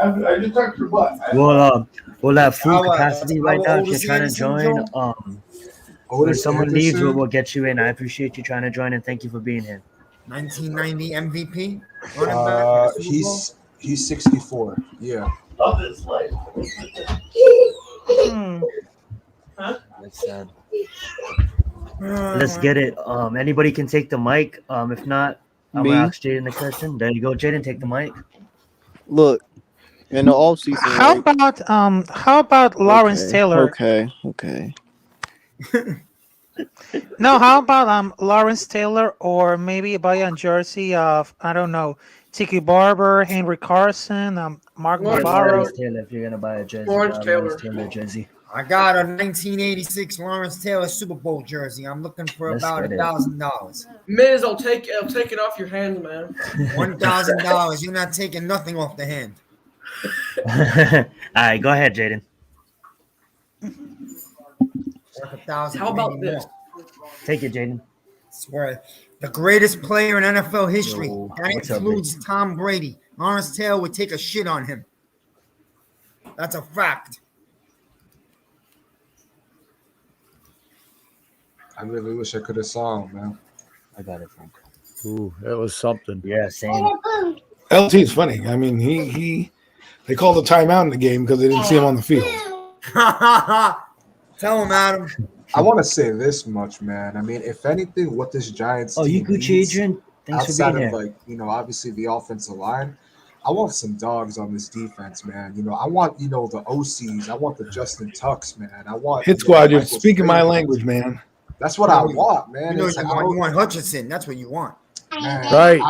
I just touched your butt. We'll have full How, capacity right how now. If old you're is trying to Anderson, join, Joe? when Otis someone leaves, Anderson, we'll get you in. I appreciate you trying to join, and thank you for being here. 1990 MVP. Running back. he's 64. Yeah. That's sad. Let's get it. Anybody can take the mic. If not, I'm Me? gonna ask Jaden the question. There you go, Jaden. Take the mic. Look, in the offseason. How about Lawrence Taylor? Okay. No, how about Lawrence Taylor, or maybe buy a jersey of, I don't know, Tiki Barber, Henry Carson, Mark Lawrence Navarro. Lawrence Taylor, if you're gonna buy a jersey. Lawrence Taylor. Taylor jersey. I got a 1986 Lawrence Taylor Super Bowl jersey. I'm looking for Let's about get it. $1,000. Miz, I'll take it off your hands, man. $1,000. You're not taking nothing off the hand. All right, go ahead, Jaden. Worth $1,000. How about maybe this? more. Take it, Jaden. It's worth The greatest player in NFL history. Yo, That what's up, includes Tom Brady. Lawrence Taylor would take a shit on him. That's a fact. I really wish I could have saw him, man. I got it, Frank. Ooh, that was something. Yeah, same. LT is funny. I mean, they called a timeout in the game because they didn't see him on the field. Tell him, Adam. I want to say this much, man. I mean, if anything, what this Giants Oh, you team Gucci, needs, Adrian? Thanks for outside being of here. like, obviously the offensive line, I want some dogs on this defense, man. I want, the OCs. I want the Justin Tucks, man. I want Hit squad, you're Michael speaking my Strahan. language, man. That's what I want, man. You know It's you like, want Hutchinson. That's what you want. man, Right.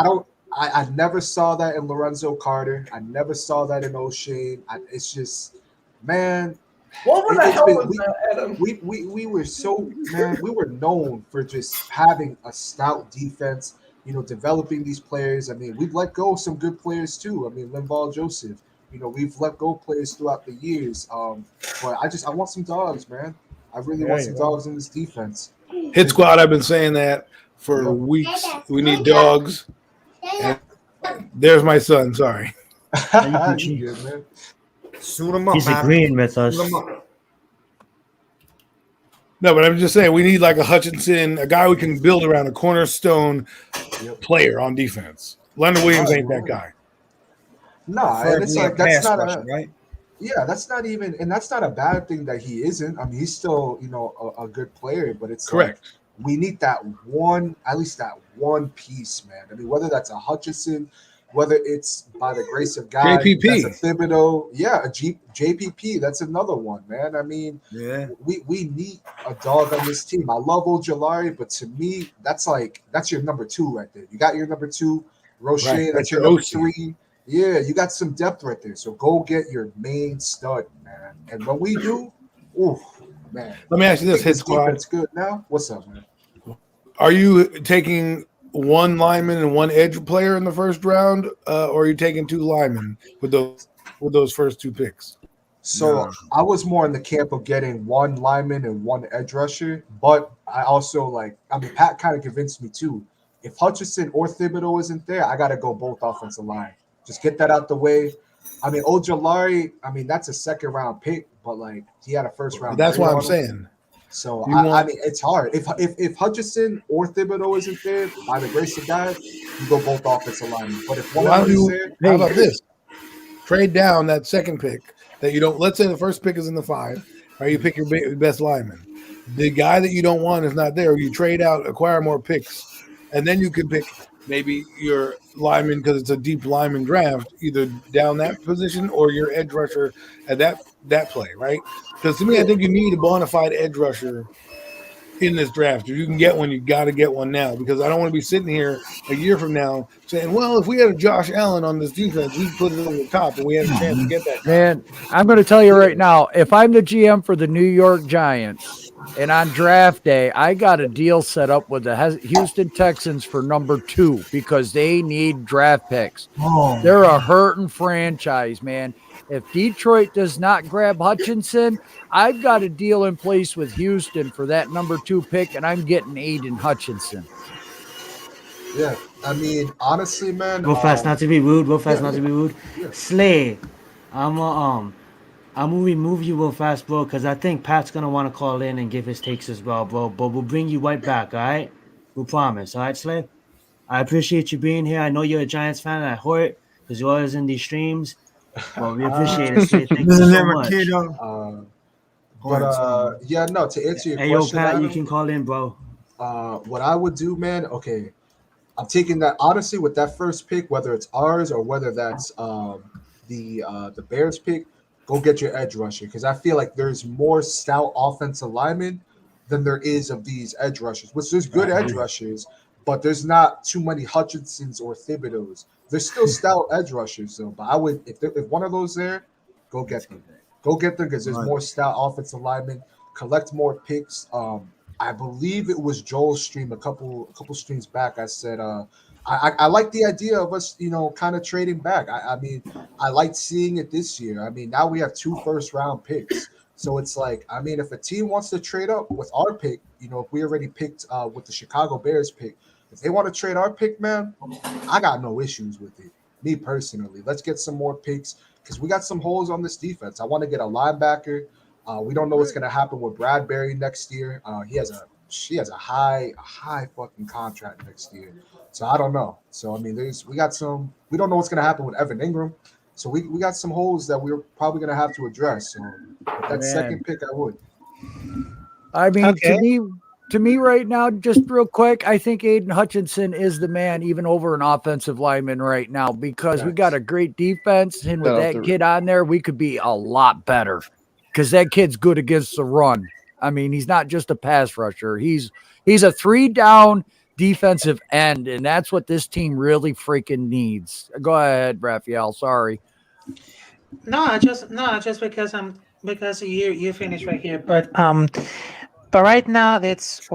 I never saw that in Lorenzo Carter. I never saw that in O'Shea. It's just, man. What the hell was that, Adam? We were so, man, we were known for just having a stout defense, developing these players. I mean, we've let go of some good players too. I mean, Linval Joseph, we've let go of players throughout the years. But I want some dogs, man. I really want some dogs in this defense. Hit squad, I've been saying that for weeks. We need dogs. And there's my son. Sorry. You good, man. Suit him up, He's Adam. agreeing with us. Suit him up. No, but I'm just saying we need like a Hutchinson, a guy we can build around, a cornerstone player on defense. Leonard Williams ain't that guy. No, and it's like that's not right. Yeah, that's not even, and that's not a bad thing that he isn't. I mean, he's still, a good player, but it's Correct. Like, we need that one, at least that one piece, man. I mean, whether that's a Hutchinson, whether it's by the grace of God, JPP. that's a Thibodeau, JPP, that's another one, man. I mean, Yeah. we need a dog on this team. I love Ojulari, but to me, that's your number 2 right there. You got your number 2, Roche, Right, that's that's your your number OC. 3. Yeah, you got some depth right there. So go get your main stud, man. And when we do, ooh, man. Let me ask you this, Hit This squad. defense good now. What's up, man? Are you taking one lineman and one edge player in the first round, or are you taking 2 linemen with those first 2 picks? So I was more in the camp of getting one lineman and one edge rusher, but I also Pat kind of convinced me too. If Hutchinson or Thibodeau isn't there, I got to go both offensive line. Just get that out the way. I mean, Ojulari, that's a second round pick, but he had a first round. That's grade what I'm on him. saying. So I mean, it's hard. If Hutchinson or Thibodeau isn't there, by the grace of God, you go both offensive linemen. But if one of them is there, How about this? Trade down that second pick that you don't. Let's say the first pick is in the 5, or you pick your best lineman. The guy that you don't want is not there. You trade out, acquire more picks, and then you can pick maybe your lineman because it's a deep lineman draft, either down that position or your edge rusher at that play, right? Because to me, I think you need a bona fide edge rusher in this draft. If you can get one, you got to get one now, because I don't want to be sitting here a year from now saying, well, if we had a Josh Allen on this defense, we'd put it over the top and we had a chance to get that guy. Man, I'm going to tell you right now, if I'm the GM for the New York Giants and on draft day, I got a deal set up with the Houston Texans for number 2 because they need draft picks. They're a hurting franchise, man. If Detroit does not grab Hutchinson, I've got a deal in place with Houston for that number 2 pick, and I'm getting Aiden Hutchinson. yeah. I mean, honestly, man. Real fast, not to be rude. Yeah. Slay, I'm gonna remove you real fast, bro, because I think Pat's gonna want to call in and give his takes as well, bro. But we'll bring you right back, all right? We promise, all right, Slay? I appreciate you being here. I know you're a Giants fan, and I heard it because you're always in these streams. Well, we appreciate it, Slay. Thank you so much. Yeah, no, to answer your Hey, yo, question, Pat, you Adam, can call in, bro. what I would do, man, okay, I'm taking that, honestly, with that first pick, whether it's ours or whether that's the Bears pick, go get your edge rusher, because I feel like there's more stout offensive linemen than there is of these edge rushers, which there's good edge rushers, but there's not too many Hutchinsons or Thibodeaus. There's still stout edge rushers, though. But I would, if one of those there, go get them. Go get them because there's more stout offensive linemen. Collect more picks. I believe it was Joel's stream a couple streams back. I said, I like the idea of us, kind of trading back. I mean, I liked seeing it this year. I mean, now we have 2 first-round picks. So it's like, I mean, if a team wants to trade up with our pick, if we already picked with the Chicago Bears pick, If they want to trade our pick, man, I got no issues with it. Me personally, let's get some more picks because we got some holes on this defense. I want to get a linebacker. We don't know what's gonna happen with Bradbury next year. She has a high fucking contract next year. So I don't know. So I mean, we don't know what's gonna happen with Evan Ingram. So we got some holes that we're probably gonna have to address. So with that second pick, I would. I mean, Okay. to me right now, just real quick, I think Aiden Hutchinson is the man, even over an offensive lineman right now, because we got a great defense, and with that kid on there, we could be a lot better. Because that kid's good against the run. I mean, he's not just a pass rusher. He's a 3-down defensive end, and that's what this team really freaking needs. Go ahead, Raphael. Sorry. No, just because you finished right here, but right now it's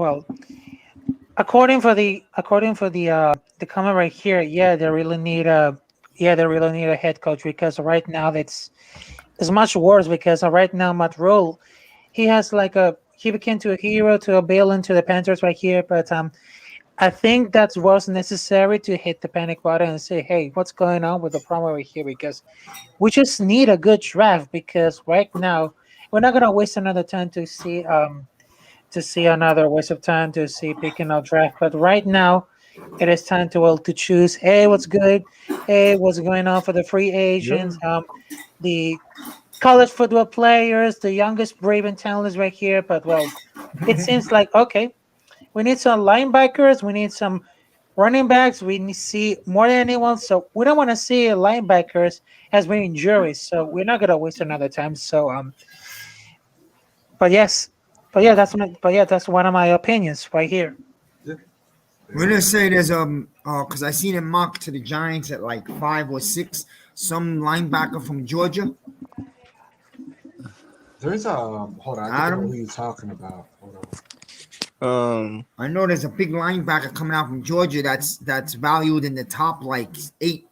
according for the comment right here, they really need a head coach, because right now it's much worse, because right now Matt Rule, he became to a hero, to a villain to the Panthers right here, but I think that was necessary to hit the panic button and say, hey, what's going on with the problem right here? Because we just need a good draft, because right now we're not gonna waste another time to see another waste of time to see picking our draft. But right now it is time to choose, hey, what's good, hey, what's going on for the free agents, the college football players, the youngest Braven talents right here. But it seems like, okay, we need some linebackers, we need some running backs, we need to see more than anyone. So we don't want to see linebackers as many injuries. So we're not gonna waste another time. So that's one of my opinions right here. We're gonna say there's because I seen him mock to the Giants at like 5 or 6. Some linebacker from Georgia. There's hold on, I don't know who you're talking about. Hold on. I know there's a big linebacker coming out from Georgia that's valued in the top like 8.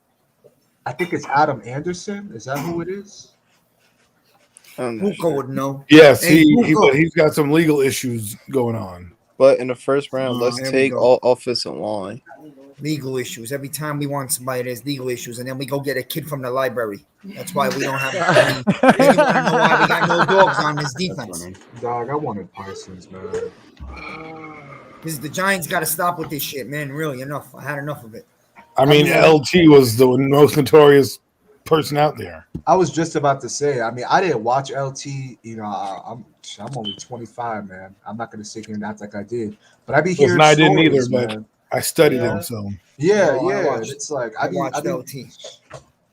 I think it's Adam Anderson. Is that who it is? Buko would know. Yes, Hey, he's got some legal issues going on. But in the first round, let's take all offensive line. Legal issues. Every time we want somebody, there's legal issues, and then we go get a kid from the library. That's why we don't have any. Then you want to know why we got no dogs on this defense. Dog, I wanted Parsons, man. The Giants got to stop with this shit, man. Really, enough. I had enough of it. I mean, LT was the most notorious person out there. I was just about to say. I mean, I didn't watch LT. You know, I'm only 25, man. I'm not gonna sit here and act like I did. But I be hearing. I didn't either, man. but I studied him. So yeah. It's like I watched LT.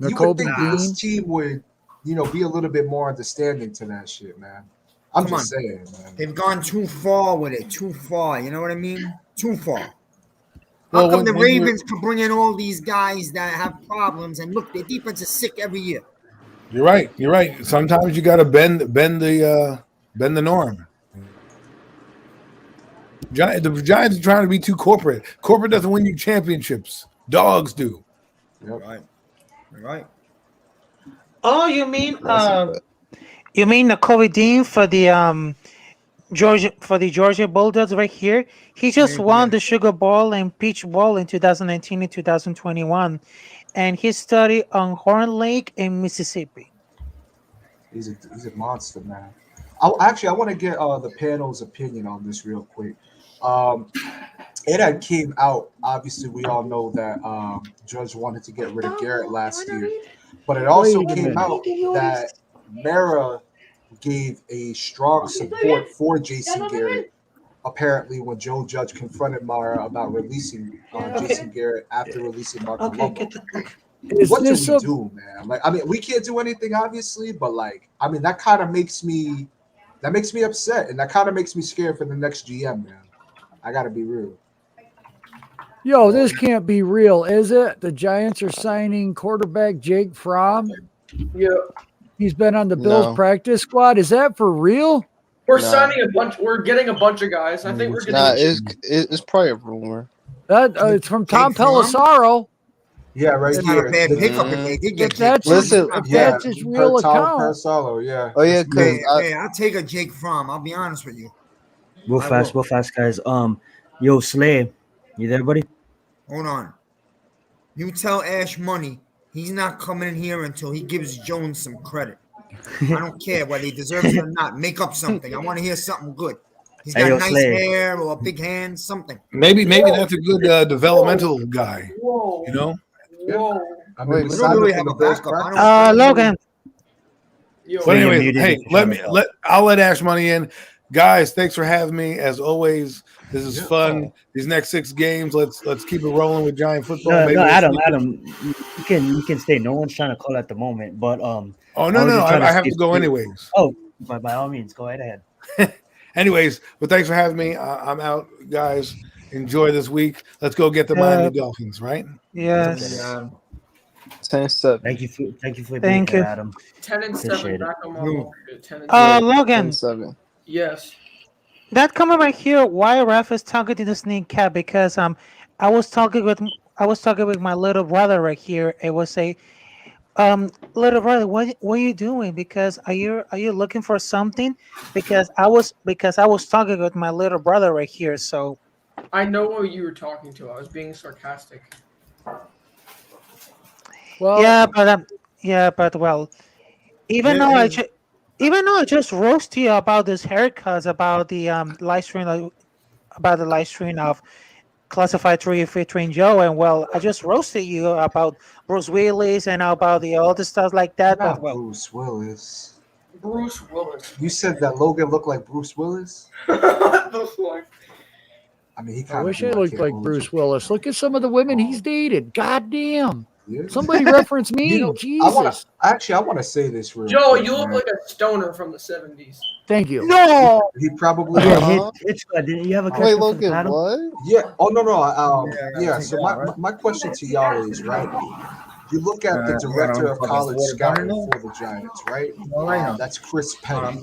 You would think this team would, be a little bit more understanding to that shit, man. I'm just saying, man. They've gone too far with it. Too far. You know what I mean? Too far. How come the Ravens can bring in all these guys that have problems, and look, their defense is sick every year? You're right. Sometimes you got to bend the norm. The Giants are trying to be too corporate. Corporate doesn't win you championships. Dogs do. Yep. Right. Oh, you mean Kobe Dean for the Georgia Bulldogs right here? He just won the Sugar Bowl and Peach Bowl in 2019 and 2021, and he studied on Horn Lake in Mississippi. He's a monster, man. I want to get the panel's opinion on this real quick. It had came out. Obviously, we all know that Judge wanted to get rid of Garrett last year, but it also came out that Mara gave a strong support for Jason Garrett. Apparently, when Joe Judge confronted Mara about releasing Jason Garrett after releasing Mark Colombo. What do we do, man? Like, I mean, we can't do anything, obviously, but that kind of makes me upset, and that kind of makes me scared for the next GM, man. I gotta be real. Yo, this can't be real, is it? The Giants are signing quarterback Jake Fromm. Yeah. He's been on the Bills practice squad. Is that for real? We're signing a bunch. We're getting a bunch of guys. I think we're getting. It's probably a rumor. That it's from Tom Pelissaro. Yeah, right it's here. Not a bad pickup if they did get that's his real account. Pelissaro, yeah. Oh yeah, hey, I'll take a Jake Fromm. I'll be honest with you. Real fast, guys. Yo, Slay, you there, buddy? Hold on. You tell Ash Money he's not coming in here until he gives Jones some credit. I don't care whether he deserves it or not. Make up something. I want to hear something good. He's got nice hair or big hands, something. Maybe that's a good developmental guy. Whoa. You know? Whoa. I mean, We don't really have a backup. Logan. But anyways, hey, I'll let Ash Money in. Guys, thanks for having me. As always, this is fun. These next 6 games, let's keep it rolling with Giant football. No, Adam, you can stay. No one's trying to call at the moment, but no, I have to go anyways. Oh, but by all means, go right ahead. Anyways, but thanks for having me. I'm out, guys. Enjoy this week. Let's go get the Miami Dolphins, right? Yes. 10-7. Thank you for being here, Adam. 10-7. Back on my wall. 10-7. Logan. 10-7. Yes. That comment right here. Why ref is talking to the sneak cat? Because I was talking with my little brother right here. It was a little brother, what are you doing? Because are you looking for something? Because I was talking with my little brother right here. So I know who you were talking to. I was being sarcastic. Well, even though I just roast you about this haircuts, about the live stream of Classified 3 featuring Joe, and I just roasted you about Bruce Willis and about all the stuff like that. Not Bruce Willis. Bruce Willis. You said that Logan looked like Bruce Willis? What the fuck? I mean, I wish I looked like Bruce Willis. Look at some of the women he's dated. God damn. Yeah. Somebody reference me. Jesus. I want to say this real Joe, quick, you look like a stoner from the 70s. Thank you. No. He probably. Didn't you have a question? Wait, Logan, what? Yeah. Oh, no. So my question to y'all is, right? You look at the director of college scouting for the Giants, right? That's Chris Penny.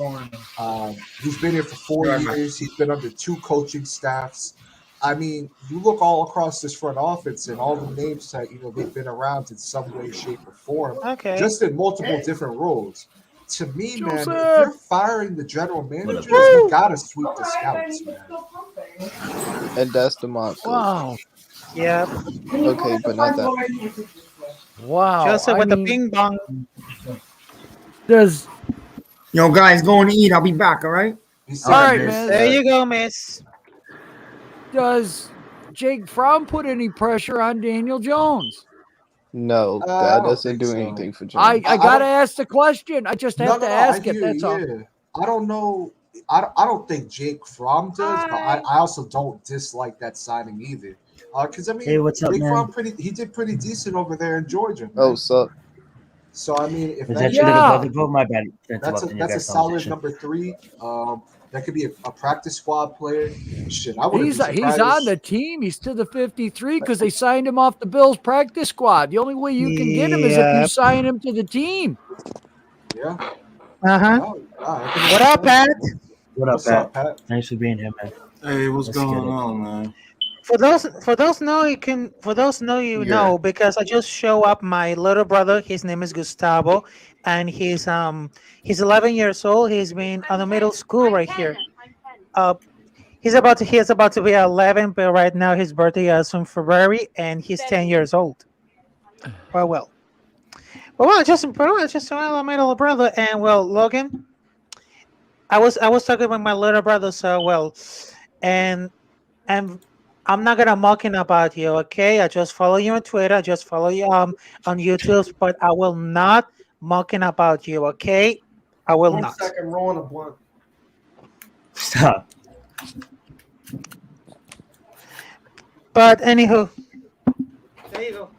He's been here for 4 years. He's been under 2 coaching staffs. I mean, you look all across this front office and all the names that they've been around in some way, shape, or form, just in multiple different roles. To me, man, if you're firing the general managers, you gotta sweep the scouts, man. And that's the motto. Wow. Yeah. Okay, but not that. Wow. Just with the ping pong. Does guys, going to eat. I'll be back. All right. All right, man. There you go, miss. Does Jake Fromm put any pressure on Daniel Jones? No, that doesn't do anything for Jones. I gotta ask the question. I just have to ask it. That's all. I don't know. I don't think Jake Fromm does, but I also don't dislike that signing either. Because I mean, hey, what's up, Jake man? Fromm he did pretty decent over there in Georgia. Man. Oh, so. So I mean, if my bad. That's a solid number 3. That could be a practice squad player. Shit, I would. He's on the team. He's to the 53 because they signed him off the Bills practice squad. The only way you can get him is if you sign him to the team. Yeah. What up, Pat? What up, Pat? Thanks for being here, man. Hey, what's going on, man? For those know, because I just show up my little brother. His name is Gustavo, and he's 11 years old. He's been on the middle school right here. He's about to be 11, but right now his birthday is in February, and he's 10 years old. Just my little brother, and Logan. I was talking with my little brother, and I'm not gonna mocking about you, okay? I just follow you on Twitter, I just follow you on YouTube, but I will not mocking about you, okay? I will not. 1 second, rolling a blunt. Stop. But anywho, there you go.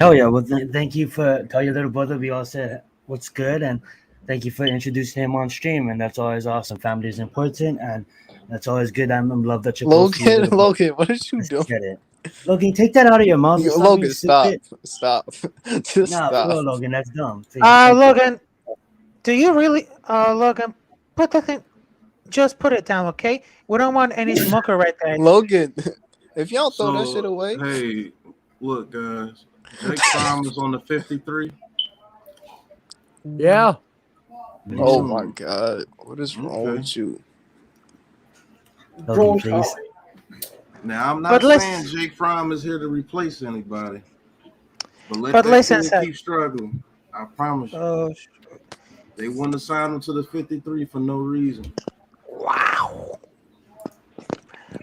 Hell yeah! Well, thank you for tell your little brother we all said what's good, and thank you for introducing him on stream. And that's always awesome. Family is important, and that's always good. I love that you're Logan, what are you doing? Get it, Logan. Take that out of your mouth. Logan, stop. Just stop. Bro, Logan, that's dumb. Logan, do you really, Logan? Put the thing. Just put it down, okay? We don't want any smoker right there. Logan, if y'all throw that shit away. Hey, look, guys. Jake Fromm is on the 53. Yeah. Oh my God, what is wrong with you? Logan, please. Now, I'm But not saying Jake Fromm is here to replace anybody, but let that listen, kid sir. keep struggling. I promise you. Oh, They wouldn't have signed him to the 53 for no reason. wow.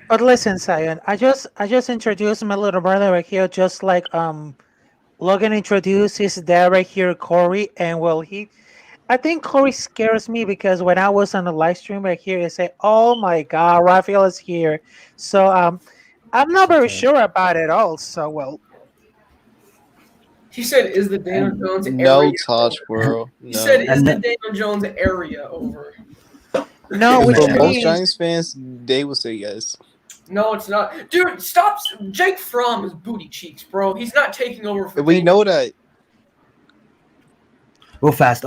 But listen, Zion, I just introduced my little brother right here, just like Logan introduced his dad right here, Corey, and well, I think Corey scares me because when I was on the live stream right here, he said, "Oh my God, Raphael is here." So I'm not very sure about it all. So well, He said, "Is the Daniel Jones No, area Tosh, over?" bro. He said, No. "Is the Daniel Jones area over?" no, which For most means Giants fans, they will say yes. No, it's not. Dude, stop. Jake Fromm is booty cheeks, bro. He's not taking over for We Daniel. know that. Real fast.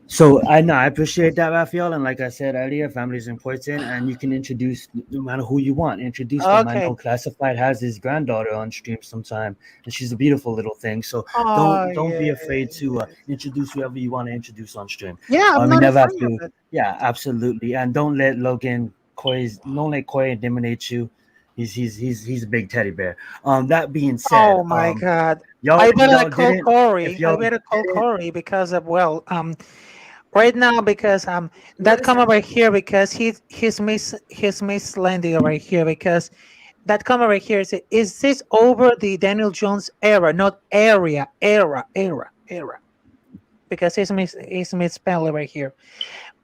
So I know I appreciate that, Raphael, and like I said earlier, family is important, and you can introduce no matter who you want. Introduce them. I okay. know Classified has his granddaughter on stream sometime, and she's a beautiful little thing. So Oh don't be yeah, afraid to introduce whoever you want to introduce on stream. yeah. I'm You not never have afraid of to. it. Yeah, absolutely, and don't let don't let Corey intimidate you. He's a big teddy bear. That being said, Oh my God. y'all I better y'all call didn't. If Corey. I y'all better call didn't, Corey because of right now because that comment right here because he's mislanding right here because that comment right here is this over the Daniel Jones era, not era because he's misspelling right here.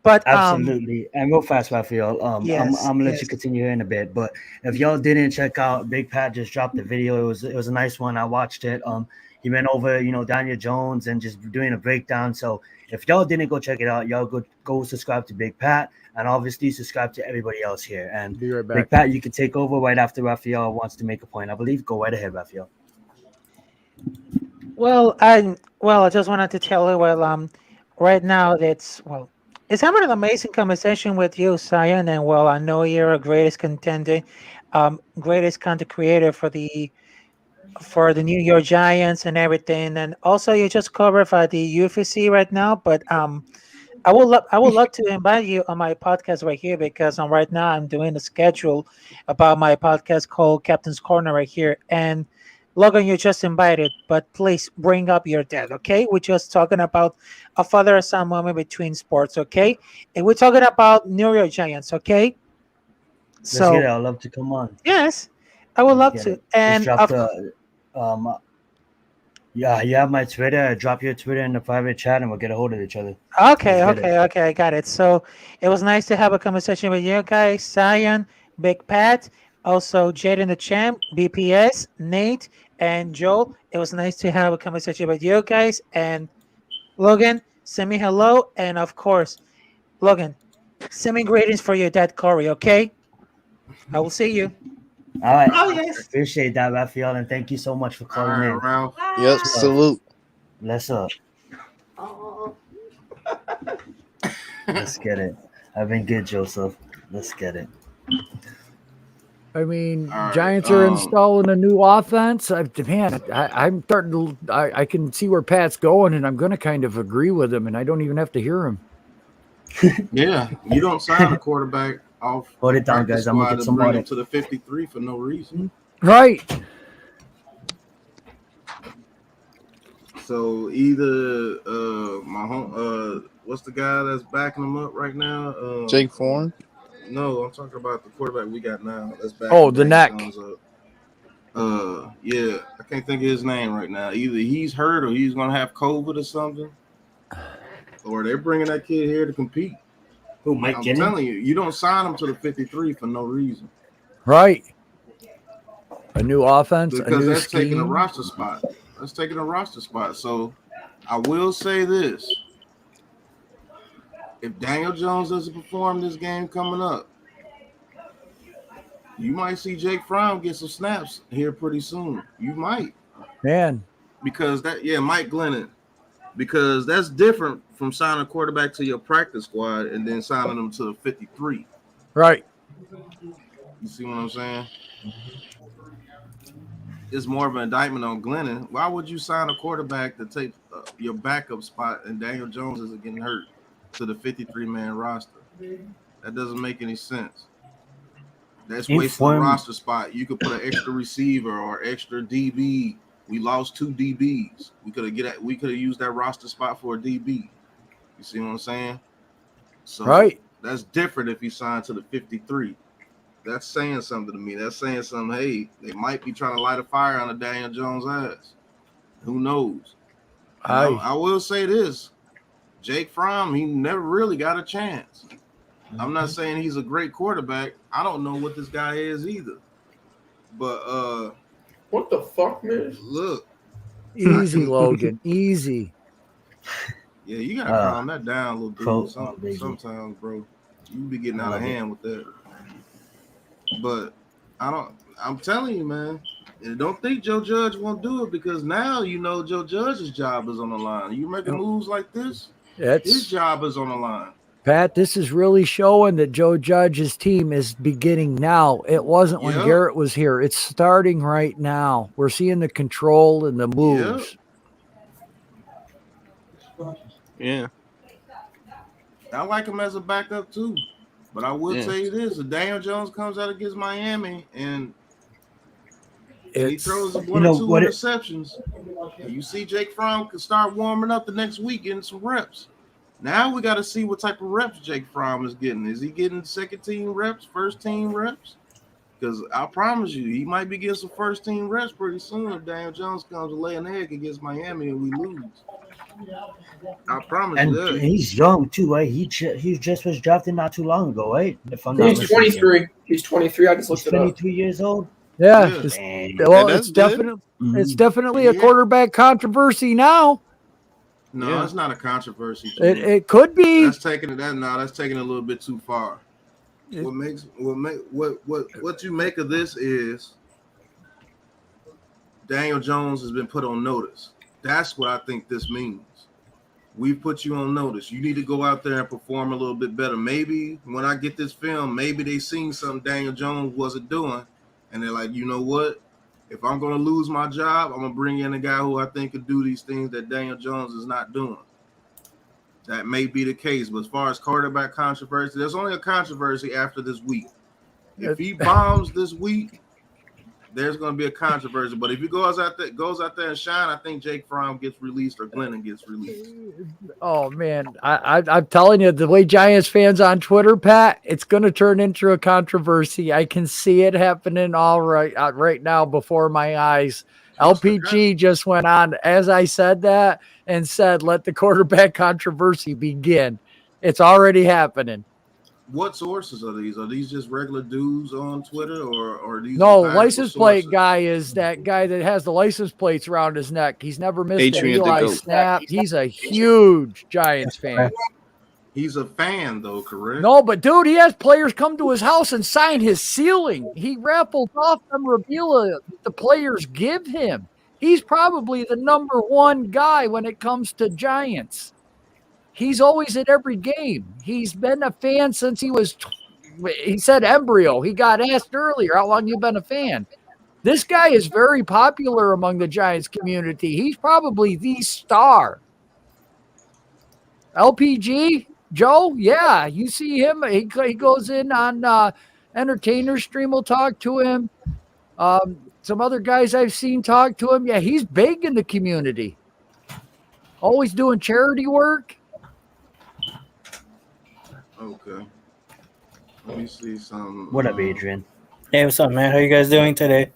But absolutely. And real fast, Raphael. yes, I'm gonna let yes. you continue here in a bit. But if y'all didn't check out Big Pat just dropped the video. It was a nice one. I watched it. He went over, Daniel Jones and just doing a breakdown. So if y'all didn't go check it out, y'all go subscribe to Big Pat and obviously subscribe to everybody else here. And Be right back. Big Pat, you can take over right after Raphael wants to make a point. I believe. Go right ahead, Raphael. I just wanted to tell you right now it's having an amazing conversation with you, Sion, and well, I know you're a greatest contender, greatest content creator for the New York Giants and everything, and also you just cover for the UFC right now. But I would love to invite you on my podcast right here because right now I'm doing a schedule about my podcast called Captain's Corner right here. And Logan, you just invited, but please bring up your dad, okay? We're just talking about a father and son moment between sports, okay? And we're talking about New York Giants, okay? Let's get it. So I'd love to come on. yes, I would Let's love get to. it. Just And drop of the Yeah, you have my Twitter. Drop your Twitter in the private chat, and we'll get a hold of each other. Okay, Let's get it. okay, I got it. So it was nice to have a conversation with you guys, Sion, Big Pat, also Jade and the Champ, BPS, Nate, and Joel. It was nice to have a conversation with you guys. And Logan, send me hello. And of course, Logan, send me greetings for your dad, Corey, okay? I will see you. All right. Oh yes. Appreciate that, Raphael, and thank you so much for All calling right, in. Ralph. Yep, Much love. salute. Let's Let's get it. I've been good, Joseph. Let's get it. I mean, All right, Giants are installing a new offense. I'm starting to. I can see where Pat's going, and I'm going to kind of agree with him, and I don't even have to hear him. Yeah, you don't sign a quarterback off Hold a it down, practice guys. I'm gonna squad get to some bring water. him to the 53 for no reason. Right. So either my home what's the guy that's backing him up right now? Jake Fromm. No, I'm talking about the quarterback we got now. That's backing Oh, the Daniel neck. Jones up. Yeah, I can't think of his name right now. Either he's hurt or he's gonna have COVID or something, or they're bringing that kid here to compete. Who, Mike I'm Jennings? telling you, you don't sign him to the 53 for no reason. Right. A new offense, a Because new that's taking a scheme. roster spot. That's taking a roster spot. So I will say this. If Daniel Jones doesn't perform this game coming up, you might see Jake Fromm get some snaps here pretty soon. You might. Man. Because Mike Glennon. Because that's different from signing a quarterback to your practice squad and then signing them to the 53. Right. You see what I'm saying? It's more of an indictment on Glennon. Why would you sign a quarterback to take your backup spot and Daniel Jones isn't getting hurt to the 53-man roster? That doesn't make any sense. That's wasting a roster spot. You could put an extra receiver or extra DB. We lost 2 DBs. We could have used that roster spot for a DB. You see what I'm saying? So that's different if you sign to the 53. That's saying something to me. That's saying something. Hey, they might be trying to light a fire on the Daniel Jones' ass. Who knows? I will say this: Jake Fromm, he never really got a chance. I'm not saying he's a great quarterback. I don't know what this guy is either. But what the fuck, man? Look, easy, Logan, easy. Yeah, you gotta calm that down a little bit. Sometimes, bro, you be getting out of hand with that. But I'm telling you, man, and don't think Joe Judge won't do it, because now you know Joe Judge's job is on the line. You making moves like this, his job is on the line. Pat, this is really showing that Joe Judge's team is beginning now. It wasn't when Garrett was here. It's starting right now. We're seeing the control and the moves. Yeah. I like him as a backup too. But I will tell you this: if Daniel Jones comes out against Miami and he throws one or two interceptions, and you see Jake Fromm can start warming up the next week, getting some reps. Now we got to see what type of reps Jake Fromm is getting. Is he getting second team reps, first team reps? Because I promise you, he might be getting some first team reps pretty soon if Daniel Jones comes to lay an egg against Miami and we lose. I promise you that. And he's young too, right? He just was drafted not too long ago, right? If I'm He's 23. He's 23. I just looked it up. 23 years old. Yeah. It's definitely a quarterback controversy now. No, it's not a controversy. It could be. That's taking it a little bit too far. What you make of this is Daniel Jones has been put on notice. That's what I think this means. We put you on notice. You need to go out there and perform a little bit better. Maybe when I get this film, maybe they seen something Daniel Jones wasn't doing, and they're like, you know what? If I'm going to lose my job, I'm going to bring in a guy who I think could do these things that Daniel Jones is not doing. That may be the case. But as far as quarterback controversy, there's only a controversy after this week. If he bombs this week, there's going to be a controversy. But if he goes out there and shine, I think Jake Fromm gets released or Glennon gets released. Oh, man. I'm telling you, the way Giants fans on Twitter, Pat, it's going to turn into a controversy. I can see it happening right now before my eyes. LPG just went on as I said that and said, let the quarterback controversy begin. It's already happening. What sources are these? Are these just regular dudes on Twitter, or are these? No, license plate guy is that guy that has the license plates around his neck. He's never missed an Eli snap. He's a huge Giants fan. He's a fan, though, correct? No, but dude, he has players come to his house and sign his ceiling. He raffles off memorabilia the players give him. He's probably the number one guy when it comes to Giants. He's always at every game. He's been a fan since he said embryo. He got asked earlier, how long you been a fan? This guy is very popular among the Giants community. He's probably the star. LPG, Joe, yeah, you see him. He goes in on Entertainer Stream will talk to him. Some other guys I've seen talk to him. Yeah, he's big in the community. Always doing charity work. Okay. Let me see some. What up, Adrian? Hey, what's up, man? How you guys doing today?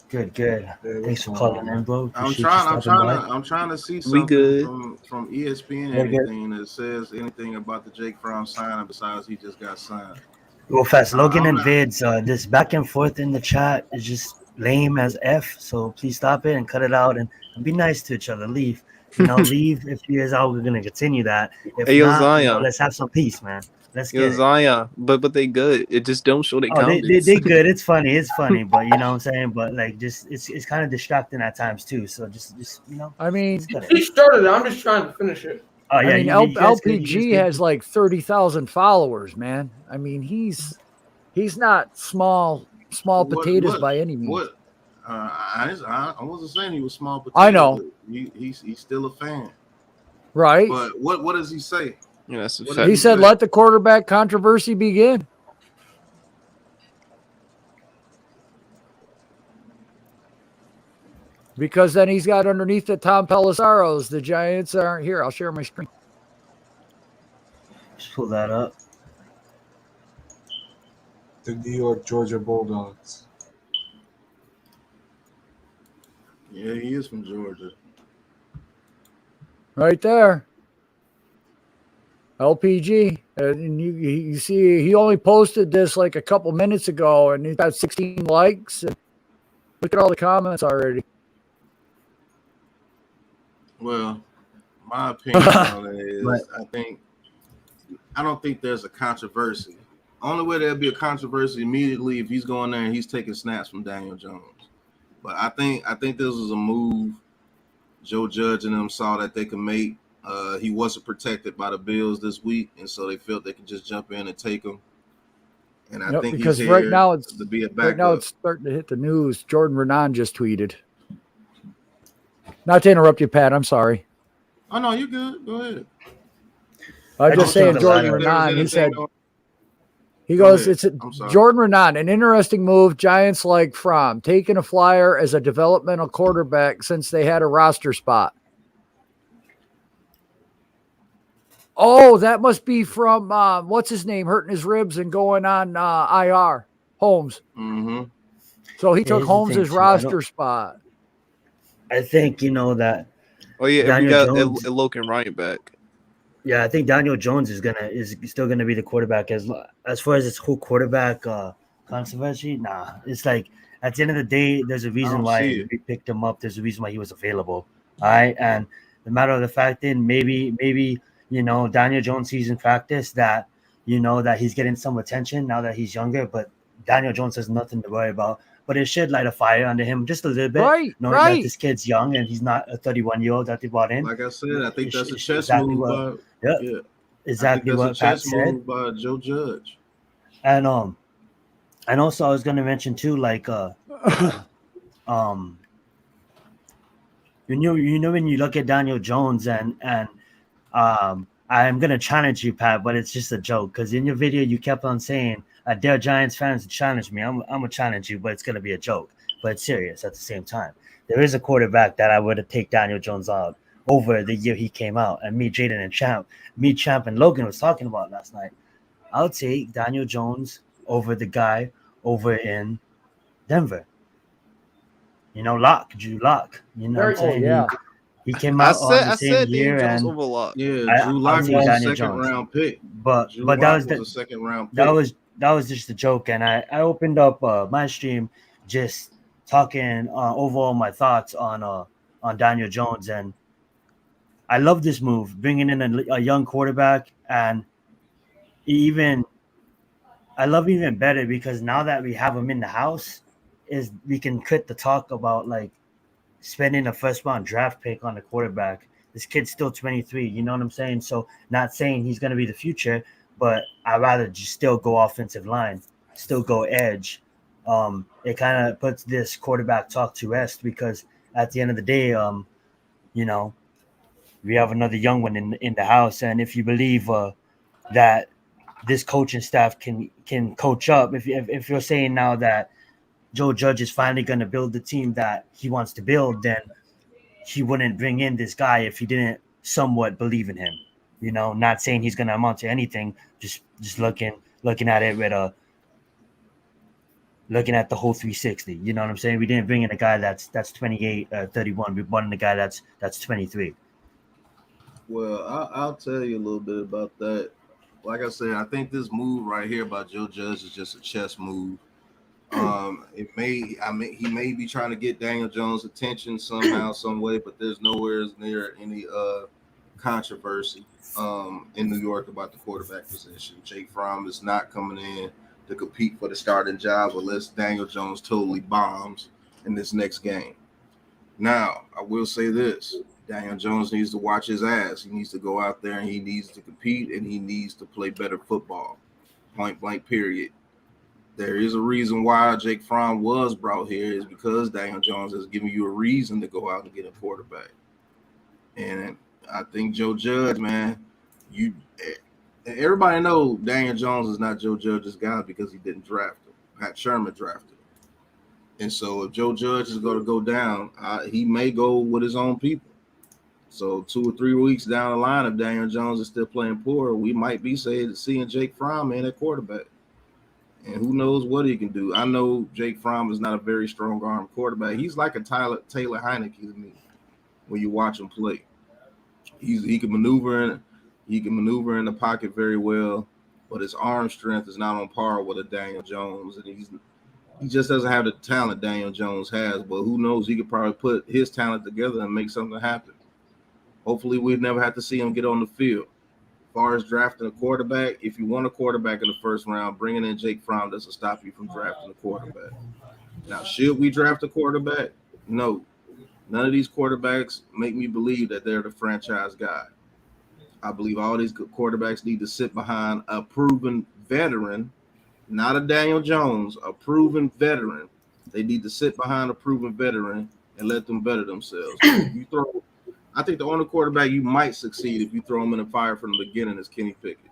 Good. Thanks for calling in, bro. I'm trying to see something from ESPN, anything that says anything about the Jake Fromm signing besides he just got signed. Well, fast, Logan and Vids, this back and forth in the chat is just lame as F. So please stop it and cut it out and be nice to each other. Leave. Leave. If he is out, we're gonna continue that. If not, Zion, let's have some peace, man. Let's get Zion, but they good. It just don't show they confidence. They good. It's funny, but you know what I'm saying. But like, just it's kind of distracting at times too. So just I mean, he started it. I'm just trying to finish it. Oh yeah, I mean, LPG has like 30,000 followers, man. I mean, he's not small potatoes by any means. I wasn't saying he was small potatoes. I know. He's still a fan, right? But what does he say? He said, "Let the quarterback controversy begin." because then he's got underneath it Tom Pelisaro's. The Giants aren't here. I'll share my screen. Just pull that up. The New York Georgia Bulldogs. Yeah, he is from Georgia. Right there. LPG. And you see, he only posted this like a couple minutes ago, and he's got 16 likes. And look at all the comments already. Well, my opinion on it is I don't think there's a controversy. Only way there'll be a controversy immediately if he's going there and he's taking snaps from Daniel Jones. But I think this was a move Joe Judge and them saw that they could make. He wasn't protected by the Bills this week, and so they felt they could just jump in and take him. And I think because he's right here now it's to be a backup. right now it's starting to hit the news. Jordan Renan just tweeted. Not to interrupt you, Pat. I'm sorry. Oh no, you're good. Go ahead. I'm just saying, Jordan Renan. He said. He goes, it's Jordan Renan, an interesting move. Giants like Fromm, taking a flyer as a developmental quarterback since they had a roster spot. Oh, that must be from, what's his name, hurting his ribs and going on IR, Holmes. Mm-hmm. So he took Holmes' roster spot. I think, that. Oh, yeah, Daniel we got Jones, Logan Ryan back. Yeah, I think Daniel Jones is still gonna be the quarterback as far as this whole quarterback controversy. Nah, it's like at the end of the day, there's a reason why we picked him up. There's a reason why he was available. All right, and the matter of the fact is, maybe Daniel Jones sees in practice that that he's getting some attention now that he's younger, but Daniel Jones has nothing to worry about. But it should light a fire under him just a little bit, knowing that this kid's young and he's not a 31-year-old that they brought in. Like I said, I think that's a chess move. Exactly what Pat said by Joe Judge. And also I was going to mention too, like when you look at Daniel Jones and I'm going to challenge you, Pat, but it's just a joke because in your video you kept on saying I dare Giants fans to challenge me. I'm gonna challenge you, but it's gonna be a joke. But it's serious at the same time. There is a quarterback that I would have taken Daniel Jones out over the year he came out, and Champ and Logan was talking about last night. I'll take Daniel Jones over the guy over in Denver. Drew Lock. You know what I'm saying? Yeah. He came out on the same year, and Drew Lock was a second-round pick. But that was a second-round pick. That was just a joke, and I opened up my stream just talking overall my thoughts on Daniel Jones, and I love this move, bringing in a young quarterback, and I love even better because now that we have him in the house, we can quit the talk about like spending a first-round draft pick on a quarterback. This kid's still 23, you know what I'm saying? So not saying he's going to be the future, but I'd rather just still go offensive line, still go edge. It kind of puts this quarterback talk to rest because at the end of the day, we have another young one in the house. And if you believe that this coaching staff can coach up, if you're saying now that Joe Judge is finally going to build the team that he wants to build, then he wouldn't bring in this guy if he didn't somewhat believe in him. Not saying he's going to amount to anything, just looking at it with looking at the whole 360. You know what I'm saying? We didn't bring in a guy that's 28, 31. We brought in a guy that's 23. Well, I'll tell you a little bit about that. Like I said, I think this move right here by Joe Judge is just a chess move. He may be trying to get Daniel Jones' attention somehow, some way, but there's nowhere near any controversy in New York about the quarterback position. Jake Fromm is not coming in to compete for the starting job unless Daniel Jones totally bombs in this next game. Now, I will say this. Daniel Jones needs to watch his ass. He needs to go out there and he needs to compete and he needs to play better football. Point blank, period. There is a reason why Jake Fromm was brought here is because Daniel Jones has given you a reason to go out and get a quarterback. And I think Joe Judge, man, everybody know Daniel Jones is not Joe Judge's guy because he didn't draft him. Pat Sherman drafted him. And so if Joe Judge is going to go down, he may go with his own people. So 2 or 3 weeks down the line, if Daniel Jones is still playing poor, we might be seeing Jake Fromm in at quarterback. And who knows what he can do. I know Jake Fromm is not a very strong arm quarterback. He's like a Taylor Heineke to me when you watch him play. He can maneuver in the pocket very well, but his arm strength is not on par with a Daniel Jones, and he just doesn't have the talent Daniel Jones has. But who knows? He could probably put his talent together and make something happen. Hopefully, we'd never have to see him get on the field. As far as drafting a quarterback, if you want a quarterback in the first round, bringing in Jake Fromm doesn't stop you from drafting a quarterback. Now, should we draft a quarterback? No. None of these quarterbacks make me believe that they're the franchise guy. I believe all these quarterbacks need to sit behind a proven veteran, not a Daniel Jones, a proven veteran. They need to sit behind a proven veteran and let them better themselves. I think the only quarterback you might succeed if you throw him in the fire from the beginning is Kenny Pickett.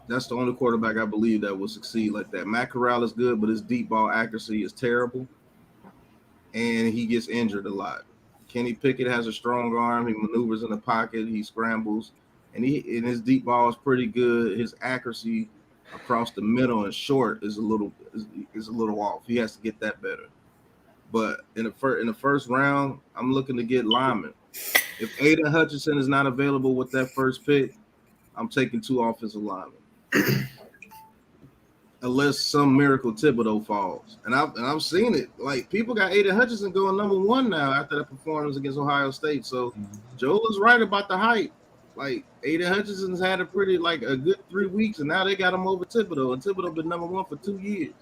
That's the only quarterback I believe that will succeed like that. Matt Corral is good, but his deep ball accuracy is terrible, and he gets injured a lot. Kenny Pickett has a strong arm. He maneuvers in the pocket. He scrambles, and his deep ball is pretty good. His accuracy across the middle and short is a little off. He has to get that better. But in the first round, I'm looking to get linemen. If Aiden Hutchinson is not available with that first pick, I'm taking 2 offensive linemen. Unless some miracle Thibodeau falls. And I've seen it. Like, people got Aiden Hutchinson going number 1 now after that performance against Ohio State. So Joel is right about the hype. Like, Aiden Hutchinson's had a good 3 weeks, and now they got him over Thibodeau. And Thibodeau been number 1 for 2 years.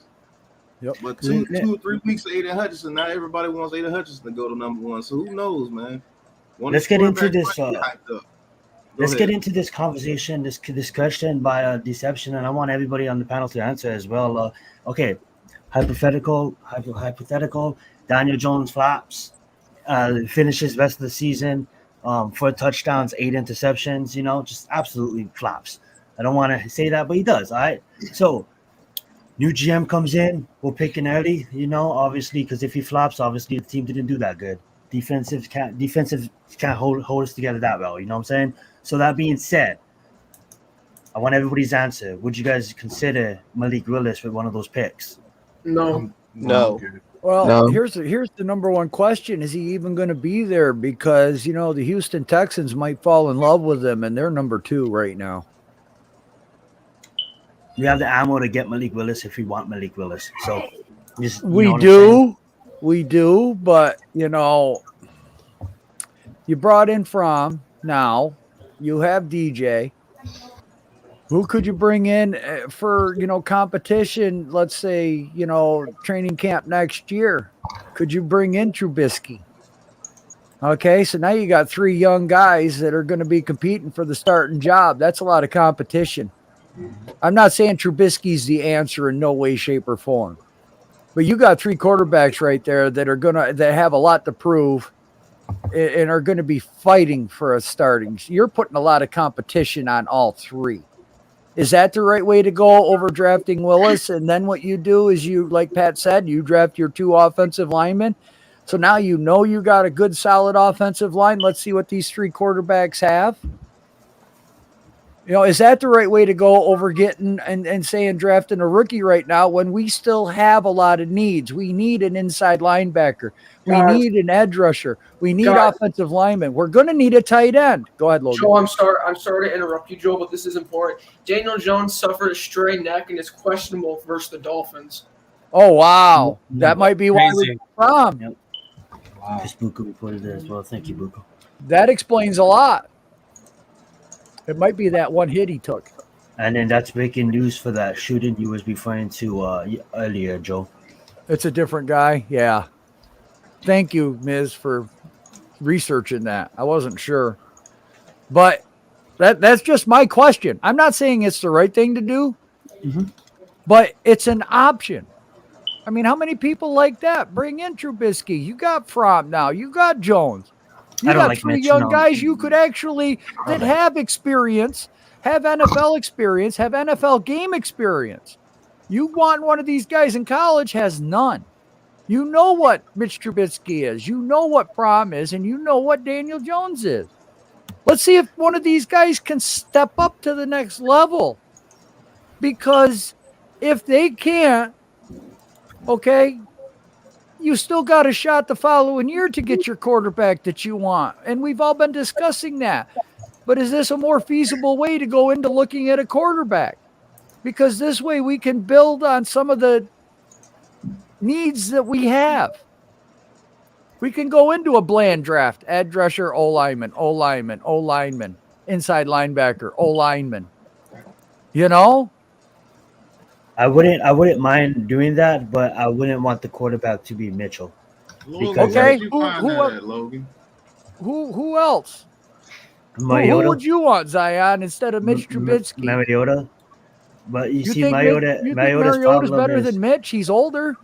Yep. But 2 or 3 weeks of Aiden Hutchinson, now everybody wants Aiden Hutchinson to go to number 1. So who knows, man? Let's get into this. Let's get into this conversation, this discussion by deception, and I want everybody on the panel to answer as well. Okay, hypothetical. Daniel Jones flops, finishes rest of the season, 4 touchdowns, 8 interceptions. Just absolutely flops. I don't want to say that, but he does. All right, so. New GM comes in, we'll pick an early, obviously, because if he flops, obviously the team didn't do that good. Defensive can't hold us together that well, you know what I'm saying? So that being said, I want everybody's answer. Would you guys consider Malik Willis with one of those picks? No. No. Well, No. here's the number one question. Is he even going to be there? Because, the Houston Texans might fall in love with him, and they're number 2 right now. We have the ammo to get Malik Willis if we want Malik Willis. So we do, but you brought in Fromm now. You have DJ. Who could you bring in for competition? Let's say training camp next year. Could you bring in Trubisky? Okay, so now you got 3 young guys that are going to be competing for the starting job. That's a lot of competition. I'm not saying Trubisky's the answer in no way, shape, or form, but you got 3 quarterbacks right there that have a lot to prove and are going to be fighting for a starting. You're putting a lot of competition on all 3. Is that the right way to go over drafting Willis? And then what you do is like Pat said, you draft your 2 offensive linemen. So now you got a good, solid offensive line. Let's see what these 3 quarterbacks have. Is that the right way to go over getting and saying drafting a rookie right now when we still have a lot of needs? We need an inside linebacker. We need an edge rusher. We need offensive linemen. We're going to need a tight end. Go ahead, Logan. Joe, I'm sorry to interrupt you, Joe, but this is important. Daniel Jones suffered a stray neck and is questionable versus the Dolphins. Oh, wow. That might be why we're from. Yep. Wow. Just Buku reported that as well. Thank you, Buku. That explains a lot. It might be that one hit he took. And then that's breaking news for that shooting you was referring to earlier, Joe. It's a different guy. Yeah. Thank you, Ms., for researching that. I wasn't sure. But that's just my question. I'm not saying it's the right thing to do, but it's an option. I mean, how many people like that? Bring in Trubisky. You got Fromm now. You got Jones. You got 3 young guys you could actually that have experience, have NFL experience, have NFL game experience. You want one of these guys in college, has none. You know what Mitch Trubisky is. You know what Fromm is, and you know what Daniel Jones is. Let's see if one of these guys can step up to the next level. Because if they can't, okay, you still got a shot the following year to get your quarterback that you want. And we've all been discussing that. But is this a more feasible way to go into looking at a quarterback? Because this way we can build on some of the needs that we have. We can go into a bland draft, edge rusher, O-lineman, O-lineman, O-lineman, inside linebacker, O-lineman. You know? I wouldn't mind doing that, but I wouldn't want the quarterback to be Mitchell. Logan, where did you find that at, Logan? Who else? Mariota. Who would you want, Zion, instead of Mitch Trubisky? Mariota. But you see, think Mariota's Mariota's better than Mitch? He's older.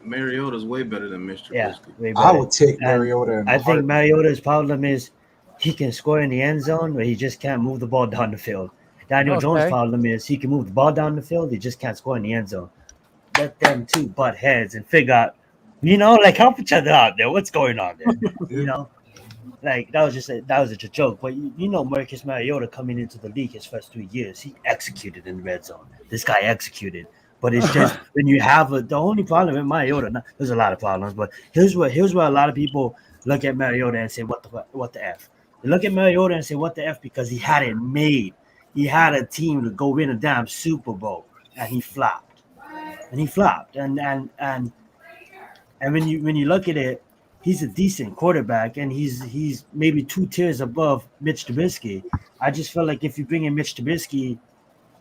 Mariota's way better than Mr. Yeah, Trubisky. I would take Mariota. I think Mariota's problem is he can score in the end zone, but he just can't move the ball down the field. Daniel Jones' problem is he can move the ball down the field, he just can't score in the end zone. Let them two butt heads and figure out, help each other out there. What's going on there? That was just a joke. But Marcus Mariota coming into the league his first 3 years, he executed in the red zone. This guy executed. But it's just when you have the only problem with Mariota, there's a lot of problems, but here's where a lot of people look at Mariota and say, what the F? They look at Mariota and say, what the F? Because he had it made. He had a team to go win a damn Super Bowl, and he flopped. And when you look at it, he's a decent quarterback, and he's maybe 2 tiers above Mitch Trubisky. I just feel like if you bring in Mitch Trubisky,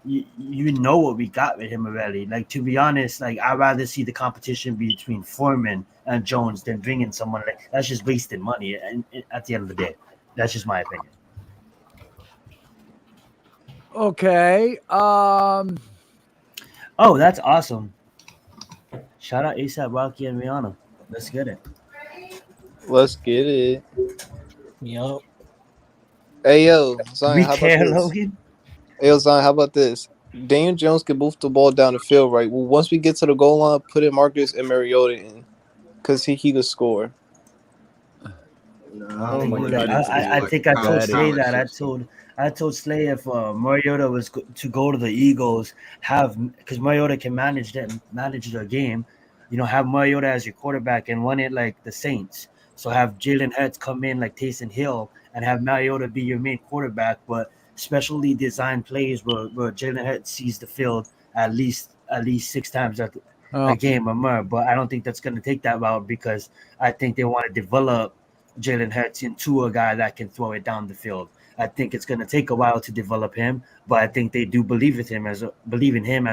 you know what we got with him already. To be honest, I'd rather see the competition between Foreman and Jones than bringing someone that's just wasting money. And at the end of the day, that's just my opinion. Okay. Oh, that's awesome. Shout out ASAP Rocky and Rihanna. Let's get it. Let's get it. Yup. Hey yo, Zion, how about this? Logan? Hey yo, Zion, how about this? Daniel Jones can move the ball down the field, right? Well, once we get to the goal line, put in Marcus and Mariota in, because he could score. I think I told Slay that. I told Slay if Mariota was to go to the Eagles, because Mariota can manage their game, have Mariota as your quarterback and run it like the Saints. So have Jalen Hurts come in like Taysom Hill and have Mariota be your main quarterback, but specially designed plays where Jalen Hurts sees the field at least 6 times a game or more. But I don't think that's going to take that route, because I think they want to develop Jalen Hurts into a guy that can throw it down the field. I think it's going to take a while to develop him, but I think they do believe in him as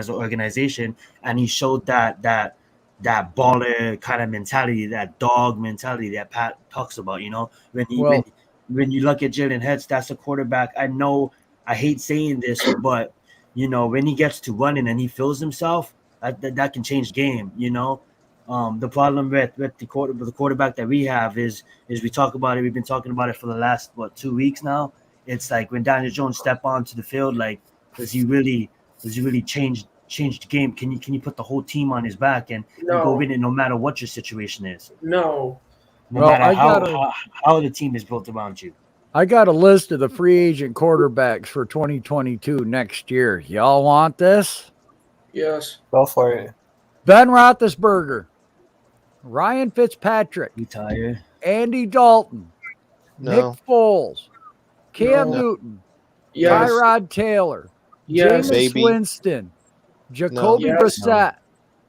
an organization, and he showed that baller kind of mentality, that dog mentality that Pat talks about. When you look at Jalen Hurts, that's a quarterback. I know I hate saying this, but when he gets to running and he feels himself, that can change the game. The problem with the quarterback that we have is we talk about it. We've been talking about it for the last 2 weeks now. It's like when Daniel Jones step onto the field, does he really change the game? Can you put the whole team on his back and go win it no matter what your situation is? No. No matter how the team is built around you. I got a list of the free agent quarterbacks for 2022 next year. Y'all want this? Yes. Go for it. Ben Roethlisberger, Ryan Fitzpatrick, retire, Andy Dalton, Nick Foles, Cam Newton, Tyrod Taylor, Jameis Winston, Jacoby Brissett,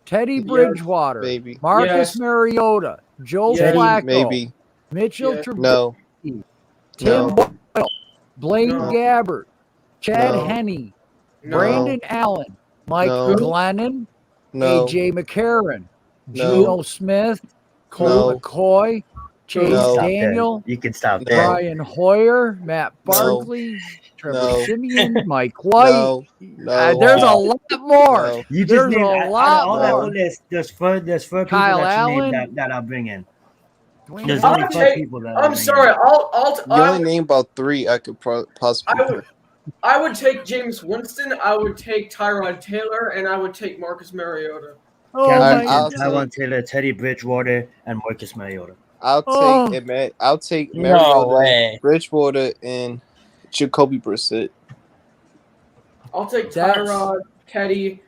Teddy Bridgewater, Marcus Mariota, Joe Flacco, Mitchell Trubisky, Tim Boyle, Blaine Gabbert, Chad Henne, Brandon Allen, Mike Glennon, AJ McCarron, Geno Smith, Colt McCoy, Chase Daniel, you can stop there. Brian Hoyer, Matt Barkley, Trevor Siemian, Mike White. There's a lot more. There's a lot more. There's four people Kyle that you Allen. named that I'll bring in. There's only 4 people that I'm sorry. You only name about 3 I could possibly. I would take James Winston. I would take Tyrod Taylor, and I would take Marcus Mariota. Oh Cam my Newton, I'll God. take Tyron Taylor, Teddy Bridgewater, and Marcus Mariota. Oh, I'll take No Mariota, way. Bridgewater, and Jacoby Brissett. I'll take That's- Tyrod, Teddy,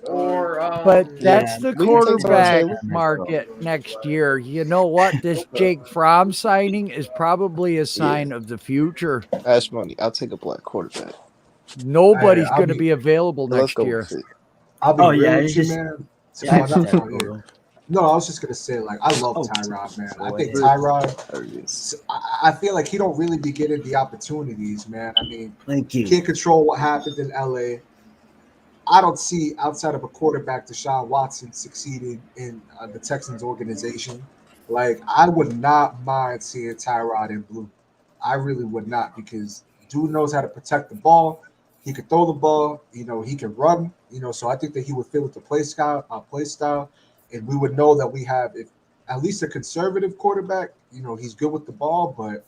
or but Yeah, that's the we can take Tyrod quarterback Taylor. market next year. You know what? This Jake Fromm signing is probably a sign of the future. Ash money. I'll take a black quarterback. Nobody's I'll going to be- be available Let's next go year. with it. I'll be Oh, real yeah, with it's you, just- man. Yeah, Oh, not hypothetical, Tyrod. bro. No, I was just gonna say, like, I love Oh, Tyrod, man. I go think ahead. Tyrod. There it is. I feel like he don't really be getting the opportunities, man. I mean, Thank he you. can't control what happened in LA. I don't see outside of a quarterback, Deshaun Watson, succeeding in the Texans organization. Like, I would not mind seeing Tyrod in blue. I really would not, because dude knows how to protect the ball. He could throw the ball. You know, he can run. You know, so I think that he would fit with the play style, and we would know that we have, if at least a conservative quarterback. You know, he's good with the ball, but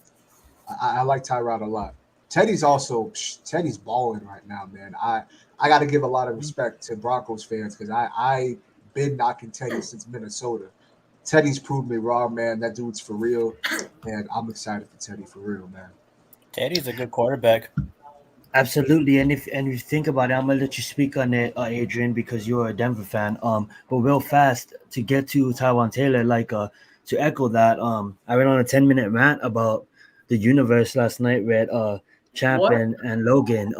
I like Tyrod a lot. Teddy's balling right now, man. I got to give a lot of respect to Broncos fans, because I been knocking Teddy since Minnesota. Teddy's proved me wrong, man. That dude's for real, and I'm excited for Teddy for real, man. Teddy's a good quarterback. Absolutely, and if you think about it, I'm gonna let you speak on it, Adrian, because you're a Denver fan. But real fast to get to Tyron Taylor, to echo that, I went on a 10-minute rant about the universe last night with Champ What? and Logan.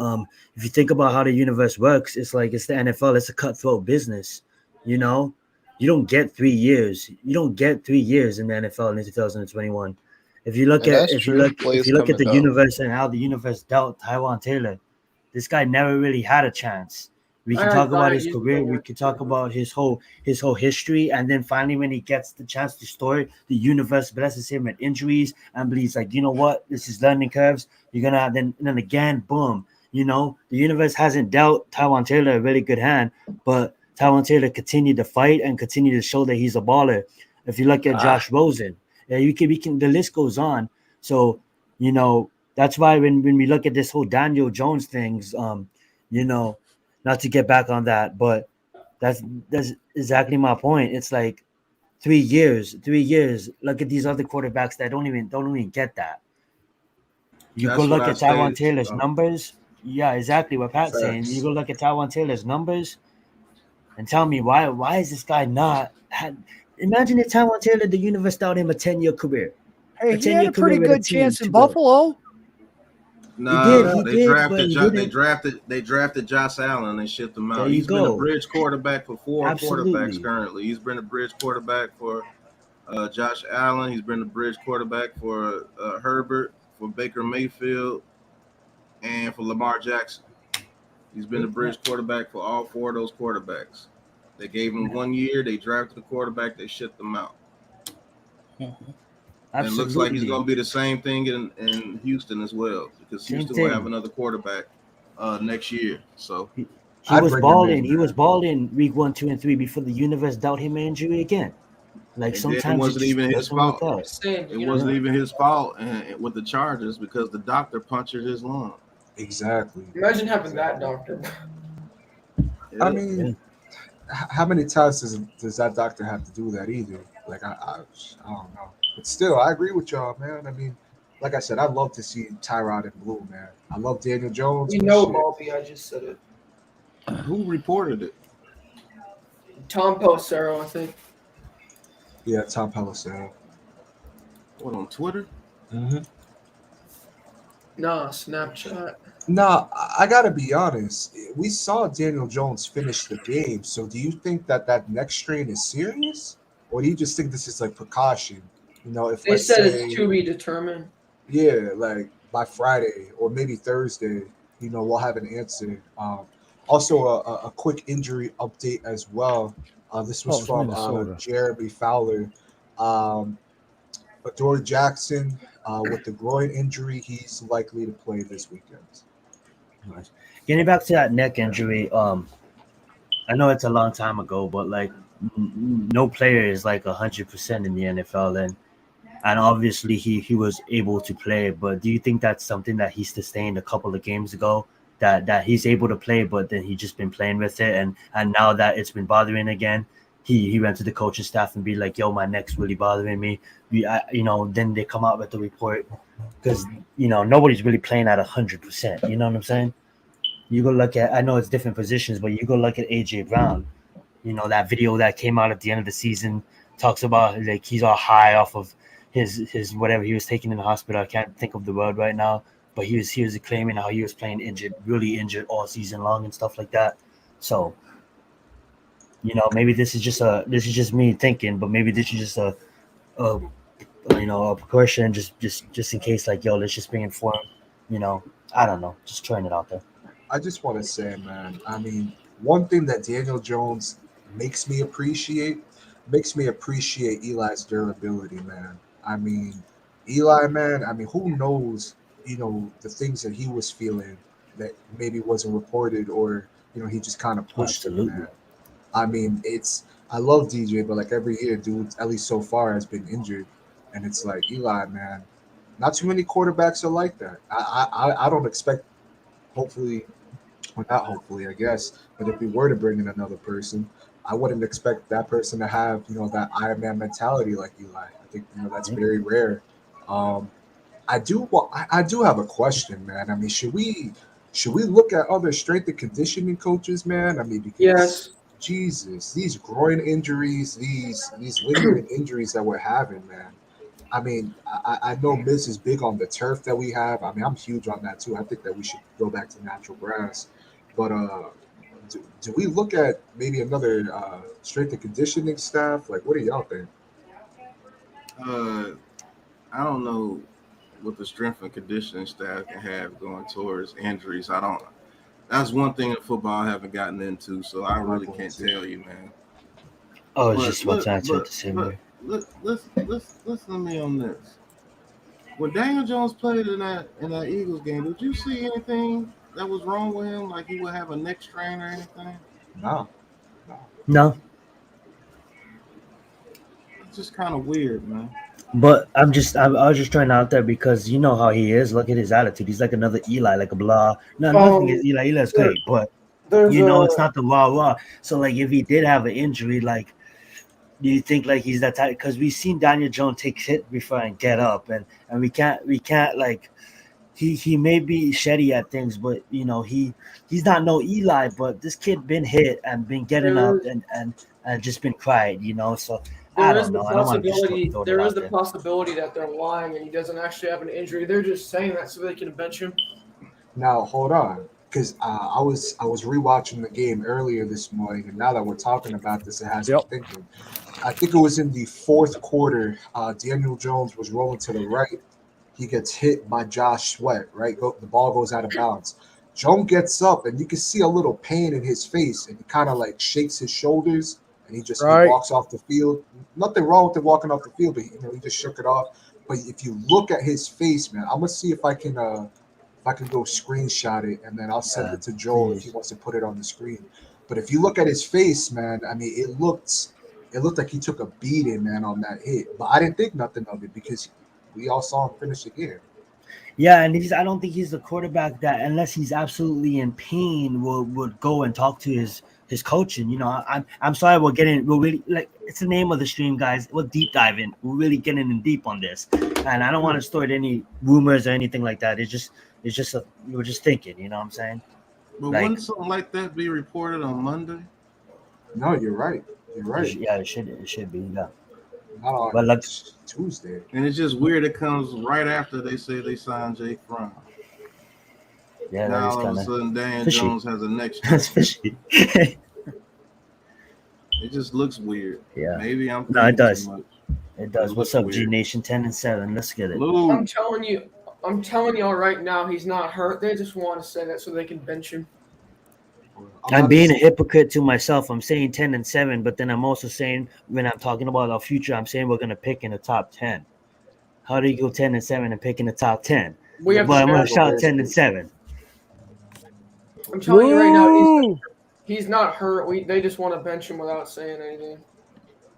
If you think about how the universe works, it's like it's the NFL. It's a cutthroat business. You know, you don't get 3 years. You don't get 3 years in the NFL in 2021. If you look And at that's if you true. look if Players you look come at the and go. universe and how the universe dealt Tyron Taylor, this guy never really had a chance. We can I talk thought about I his used career. the We word can talk about his whole history, and then finally, when he gets the chance to story, the universe blesses him with injuries and believes like, you know what, this is learning curves. You're gonna then again, boom. You know, the universe hasn't dealt Tyron Taylor a really good hand, but Tyron Taylor continued to fight and continue to show that he's a baller. If you look at Josh Rosen, yeah, we can. The list goes on. So, you know, that's why when we look at this whole Daniel Jones things, you know, not to get back on that, but that's exactly my point. It's like 3 years. Look at these other quarterbacks that don't even get that. You go That's what look I at Tyron stated. Taylor's numbers. Yeah, exactly what Pat's saying. You Facts. go look at Tyron Taylor's numbers and tell me why is this guy not had imagine if Tyron Taylor, the universe out him a 10-year career. Hey, A he had 10-year a pretty career with a good team chance in to go. Buffalo. No, He did, but he didn't. they drafted Josh Allen. They shipped him out. There you He's been a go. bridge quarterback for 4 Absolutely. quarterbacks currently. He's been a bridge quarterback for Josh Allen. He's been a bridge quarterback for Herbert, for Baker Mayfield, and for Lamar Jackson. He's been a bridge quarterback for all 4 of those quarterbacks. They gave him 1 year. They drafted the quarterback. They shipped him out. And it looks like he's Absolutely. going to be the same thing in Houston as well, because Same Houston will thing. have another quarterback next year. So He I'd was bring him balling. in, He was man. balling week 1, 2, and 3 before the universe dealt him an injury again. Like and then it sometimes wasn't even his doesn't work fault. out. Saying, It you wasn't know, even his fault with the Chargers, because the doctor punctured his lung. Exactly. imagine having that doctor. I mean, how many times does that doctor have to do that either? Like, I don't know. But still, I agree with y'all, man. I mean, like I said, I'd love to see Tyrod in blue, man. I love Daniel Jones. We but know shit. Malby. I just said it. Who reported it? Tom Pelissero, I think. Yeah, Tom Pelissero. What, on Twitter? Mm-hmm. Nah, Snapchat. Nah, I gotta be honest. We saw Daniel Jones finish the game. So, do you think that next strain is serious, or do you just think this is like precaution? You know, if They let's said say, it's to be determined. yeah, like by Friday or maybe Thursday, you know, we'll have an answer. Also, a quick injury update as well. This was it's from Minnesota. Jeremy Fowler. Adoree Jackson with the groin injury, he's likely to play this weekend. Nice. Getting back to that neck injury, I know it's a long time ago, but like no player is like 100% in the NFL, and and obviously he was able to play. But do you think that's something that he sustained a couple of games ago? That he's able to play, but then he just been playing with it, and now that it's been bothering again, he went to the coaching staff and be like, "Yo, my neck's really bothering me." Then they come out with the report because nobody's really playing at 100%. You know what I'm saying? You go look at, I know it's different positions, but you go look at AJ Brown. That video that came out at the end of the season talks about like he's all high off of his whatever he was taking in the hospital. I can't think of the word right now. But he was claiming how he was playing injured, really injured all season long and stuff like that. So, maybe this is just me thinking, but maybe this is just a precaution, just in case, like, yo, let's just be informed. I don't know, just throwing it out there. I just want to say, man, I mean, one thing that Daniel Jones makes me appreciate Eli's durability, man. I mean, Eli, man, I mean, who knows, the things that he was feeling that maybe wasn't reported, or, he just kind of pushed it, man. I mean, I love DJ, but like every year, dude, at least so far, has been injured. And it's like, Eli, man, not too many quarterbacks are like that. I don't expect, hopefully, well, not hopefully, I guess, but if we were to bring in another person, I wouldn't expect that person to have, that Iron Man mentality like Eli. I think, that's very rare. I do have a question, man. I mean, should we look at other strength and conditioning coaches, man? I mean, because Yes. Jesus, these groin injuries, these lingering injuries that we're having, man. I mean, I know Miz is big on the turf that we have. I mean, I'm huge on that too. I think that we should go back to natural grass. But do we look at maybe another strength and conditioning staff? Like, what do y'all think? I don't know what the strength and conditioning staff can have going towards injuries. That's one thing in football I haven't gotten into, so I really can't tell you, man. Oh, it's just what's answered the same way. Listen to me on this. When Daniel Jones played in that Eagles game, did you see anything that was wrong with him? Like he would have a neck strain or anything? No. It's just kind of weird, man. But I was just trying out there because you know how he is. Look at his attitude. He's like another Eli, like a blah. No, nothing is Eli. Eli's great, but it's not the rah. So like, if he did have an injury, like, do you think like he's that type? Because we've seen Daniel Jones take hit before and get up, and we can't like. He may be shitty at things, but he's not no Eli. But this kid been hit and been getting up and just been quiet, So I don't know. I don't want to just throw There it is out the there. possibility that they're lying and he doesn't actually have an injury. They're just saying that so they can bench him. Now hold on, because I was rewatching the game earlier this morning, and now that we're talking about this, it has me thinking. I think it was in the fourth quarter. Daniel Jones was rolling to the right. He gets hit by Josh Sweat. Right, the ball goes out of bounds. Jones gets up, and you can see a little pain in his face, and he kind of like shakes his shoulders, and he walks off the field. Nothing wrong with him walking off the field, but he just shook it off. But if you look at his face, man, I'm gonna see if I can go screenshot it, and then I'll send it to Joel if he wants to put it on the screen. But if you look at his face, man, I mean, it looked like he took a beating, man, on that hit. But I didn't think nothing of it because we all saw him finish the game. Yeah, and I don't think he's the quarterback that, unless he's absolutely in pain, would go and talk to his coaching. I'm sorry, we're really, like, it's the name of the stream, guys. We're deep diving. We're really getting in deep on this, and I don't want to start any rumors or anything like that. We're just thinking. You know what I'm saying? But wouldn't something like that be reported on Monday? No, you're right. Yeah, it should be. Yeah. Not on Tuesday. And it's just weird. It comes right after they say they signed Jake Fromm. Yeah, now all of a sudden Daniel Jones has a neck strain. That's fishy. It just looks weird. Yeah. Maybe I'm. No, it does. Too much. It does. What's up, G Nation? 10-7. Let's get it. I'm telling y'all right now, he's not hurt. They just want to say that so they can bench him. I'm being a hypocrite to myself. I'm saying 10-7, but then I'm also saying, when I'm talking about our future, I'm saying we're gonna pick in the top 10. How do you go 10-7 and pick in the top 10? But I'm gonna shout 10-7. I'm telling you right now, he's not hurt. They just want to bench him without saying anything.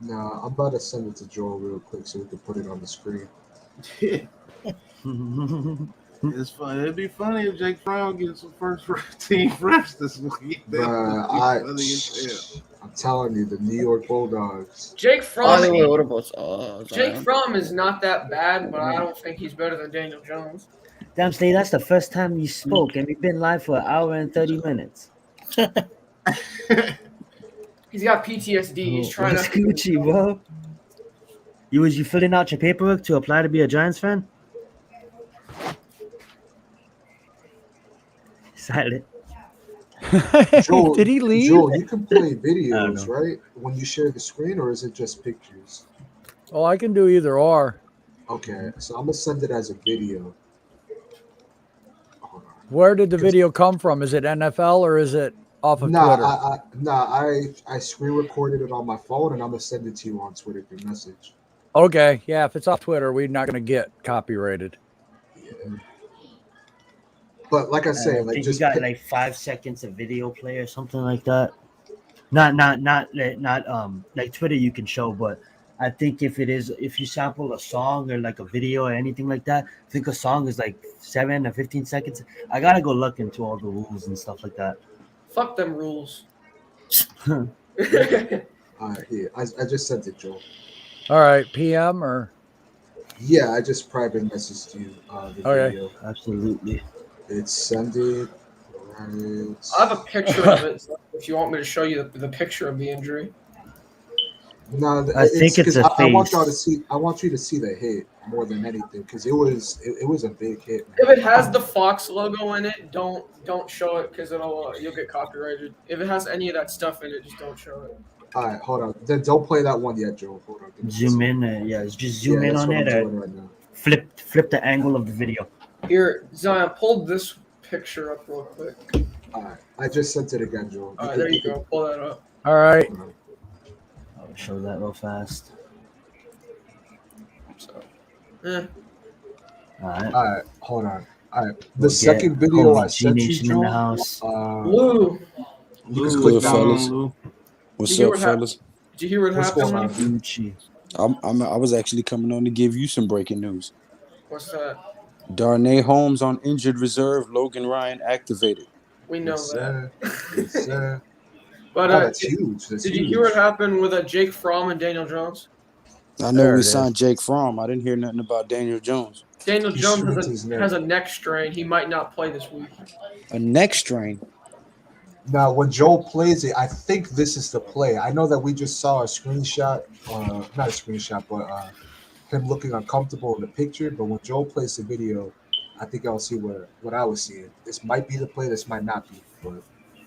Nah, I'm about to send it to Joel real quick so we can put it on the screen. It's funny. It'd be funny if Jake Fromm gets some first team reps this week. That would be funny as hell. I'm telling you, the New York Bulldogs. Jake By Fromm. the way, what about Jake Zion? Fromm is not that bad, but I don't think he's better than Daniel Jones. Damn, Slade, that's the first time you spoke, and we've been live for an hour and 30 minutes. He's got PTSD. He's trying What's to. Gucci, bro? Was you filling out your paperwork to apply to be a Giants fan? Silent. Joel, Did he leave? Joel, you can play don't videos, know. right? When you share the screen, or is it just pictures? Oh, I can do either or. Okay, so I'm gonna send it as a video. Hold on. Where did the video come from? Is it NFL or is it off of Nah, Twitter? I screen recorded it on my phone, and I'm gonna send it to you on Twitter through message. Okay, yeah. If it's off Twitter, we're not going to get copyrighted. Yeah. But like I say, I like think just you got pick- like 5 seconds of video play or something like that. Not like Twitter you can show, but I think if you sample a song or like a video or anything like that, I think a song is like 7 or 15 seconds. I gotta go look into all the rules and stuff like that. Fuck them rules. all right, here. I just sent it, Joel. All right, PM or Yeah, I just private messaged you the Okay. video. Absolutely. It's send it. Right. I have a picture of it. So if you want me to show you the picture of the injury. No, I think it's 'cause a I want y'all to face. see. I want you to see the hit more than anything because it was a big hit. Man. If it has the Fox logo in it, don't show it because you'll get copyrighted. If it has any of that stuff in it, just don't show it. All right, hold on. Then don't play that one yet, Joel. Hold on. Give me Zoom a in. Just zoom in that's on what it. I'm Or doing right now. flip the angle of the video. Here, Zion, pull this picture up real quick. All right, I just sent it again, Joel. All right, there you go. Pull that up. all right. I'll show that real fast. So, All right. All right, hold on. All right, the We'll second get video homie I sent you, G-Nation in Joel. the house. Lou, You just Lou, click what's down. going fellas? on, Lou? What's Did you up, hear what fellas? did you hear what What's happened? going on? Lou? Gucci. I was actually coming on to give you some breaking news. What's that? Darnay Holmes on injured reserve. Logan Ryan activated. We know Yes, that. sir. Yes, sir. But Oh, that's huge. That's did huge. you hear what happened with Jake Fromm and Daniel Jones? I know There we it is. signed Jake Fromm. I didn't hear nothing about Daniel Jones. Daniel He Jones strained his neck. has a neck strain. He might not play this week. A neck strain. Now, when Joel plays it, I think this is the play. I know that we just saw a screenshot, not a screenshot, but him looking uncomfortable in the picture. But when Joel plays the video, I think I'll see what I was seeing. This might be the play. This might not be. But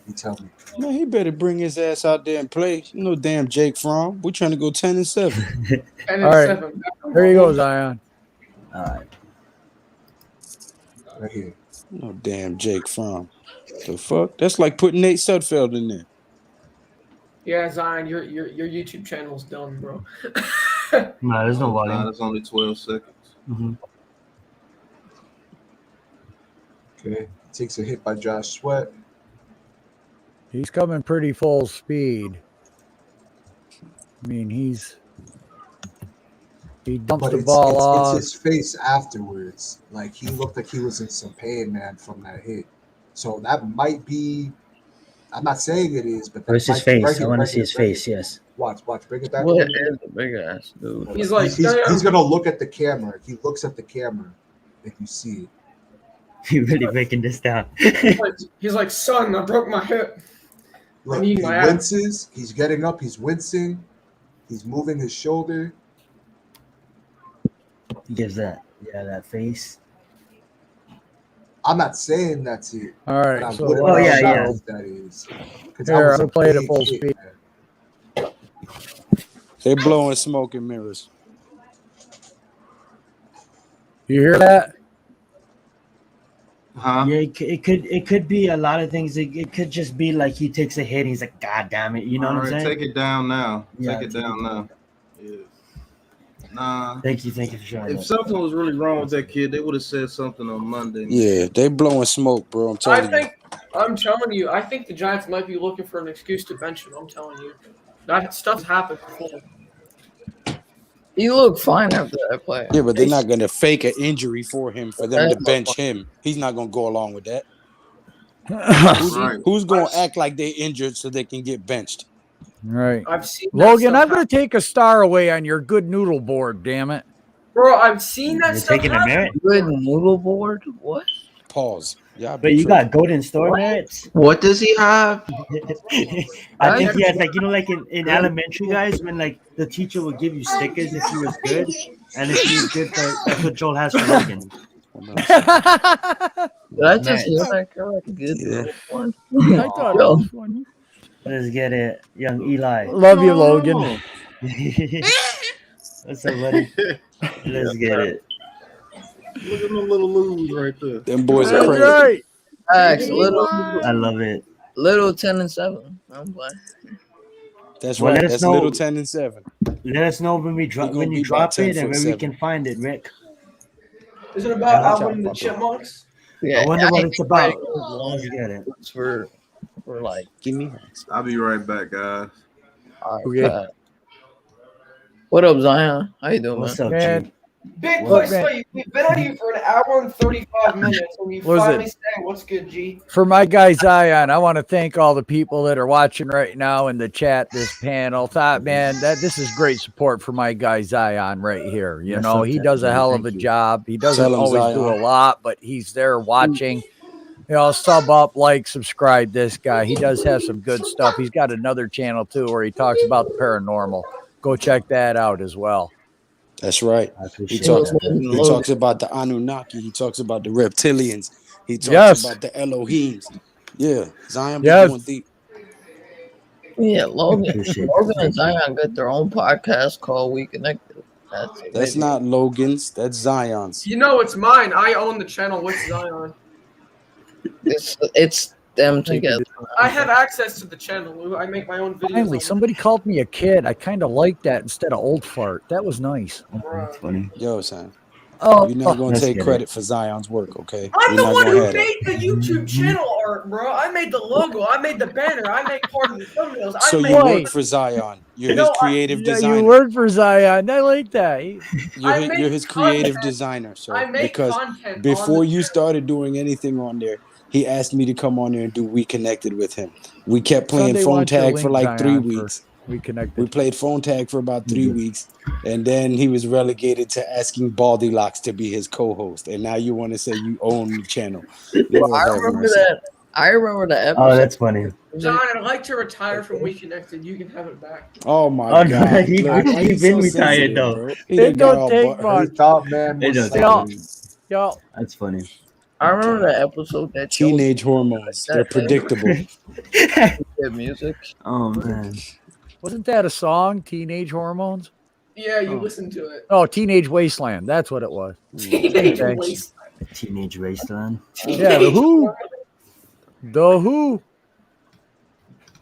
you tell me. Man, he better bring his ass out there and play. No damn Jake Fromm. We're trying to go 10-7. 10 All right. 7. There you go, Zion. All right. Right here. No damn Jake Fromm. The fuck? That's like putting Nate Sudfeld in there. Yeah, Zion, your YouTube channel's done, bro. No, there's no volume. That's only 12 seconds. Mm-hmm. Okay. Takes a hit by Josh Sweat. He's coming pretty full speed. I mean, he dumps But the ball off. it's his face afterwards. Like he looked like he was in some pain, man, from that hit. So that might be. I'm not saying it is, but that Where's his might be- face? right I want here, to see his right here. face. Yes. Watch, bring it back. What a little bit. is a big ass dude? He's like, he's gonna look at the camera. He looks at the camera. If you see it, You're really breaking this down. he's like, son, I broke my hip. look, need he my ass. winces. He's getting up. He's wincing. He's moving his shoulder. He gives that face. I'm not saying that's it. All But right. I So wouldn't Oh, be yeah, shocked yeah. if that is. 'Cause that Here, was I'll a play it at big full hit, speed. man. They blowing smoke and mirrors. You hear that? Huh? Yeah, it could be a lot of things. It could just be like he takes a hit. And he's like, God damn it! You know All what I'm right, saying? take it down now. Yeah, take it down now. Yeah. Nah. Thank you for sharing If that. something was really wrong with that kid, they would have said something on Monday. Yeah, they blowing smoke, bro. I'm I'm telling you, I think the Giants might be looking for an excuse to bench him. I'm telling you, that stuff's happened before. He looked fine after that play. Yeah, but they're not gonna fake an injury for him for them to bench him. He's not gonna go along with that. Who's gonna act like they injured so they can get benched? Right. I've seen that Logan, stuff I'm going to take a star away on your good noodle board, damn it. Bro, I've seen that stuff happen. Good noodle board? What? Pause. Yeah, But you got golden store merits. What does he have? I think he has like like in elementary guys when like the teacher would give you stickers if you was good, and if you was good, that's what Joel has for Logan. Did I just hear that correct? Good one. I thought it was funny. Let's get it, young Eli. Love you, Logan. What's up, buddy? Let's get it. Look at them little loons right there. Them boys That's are crazy. right. Facts, little I love it. little 10-7. I'm playing. That's Well, right. let us That's know. little 10-7. Let us know when we drop gonna when be you about drop 10 it and foot where we 7. can find it, Rick. Is it about Alvin and the Chipmunks? I wonder what it's about. Let's get it. For like, give me. I'll be right back, guys. Okay. What up, Zion? How you doing, What's man? up, Man, G? Big Look, push. man. We've been on here for an hour and 35 minutes, and we What is finally it? say, "What's good, G?" For my guy Zion, I want to thank all the people that are watching right now in the chat, this panel. Thought, man, that this is great support for my guy Zion right here. You That's know, so he does a touching. hell of Thank a you. job. He doesn't Tell him, always do a Zion. lot, but he's there watching. You know, sub up, like, subscribe. This guy, he does have some good stuff. He's got another channel too where he talks about the paranormal. Go check that out as well. That's right. I He appreciate talks. that. He talks about the Anunnaki. He talks about the reptilians. He talks Yes. about the Elohims. Yeah, Zion be Yes. going deep. Yeah, Logan Appreciate and that. Zion got their own podcast called We Connected. That's not Logan's. That's Zion's. You know it's mine. I own the channel with Zion. It's them together. I have access to the channel, Lou. I make my own videos. Finally, on somebody called me a kid. I kind of like that instead of old fart. That was nice. That's funny. Yo, son. Oh, You're not going Let's to take get credit for Zion's work, okay? I'm We're the not one gonna who have that. made the YouTube channel art, bro. I made the logo. I made the banner. I made part of the thumbnails. So I you made work for Zion. You're No, his creative yeah, designer. you work for Zion. I like that. You're his creative designer, sir. I make Because content on before the you started doing anything on there, he asked me to come on there and do We Connected with him. We kept playing Sunday, phone want your tag for link, like 3 Zion, for weeks. We Connected. We played phone tag for about 3 weeks, and then he was relegated to asking Baldy Locks to be his co-host. And now you want to say you own the channel? Lord I have remember mercy. that. I remember the episode. Oh, that's funny. John, I'd like to retire from We Connected. You can have it back. Oh my Oh, no, God! he- Look, he's why you been so retired, sensitive, though. bro? He It done got all don't take butthurt. much. Top man. It was does. solid. Yo, That's funny. I remember the episode that showed Teenage hormones. They're predictable. the music. Oh man. wasn't that a song? Teenage Hormones? Yeah, you Oh. listen to it. Oh, Teenage Wasteland. That's what it was. Teenage Okay. Waste. Teenage Wasteland. Yeah, the Who. The Who.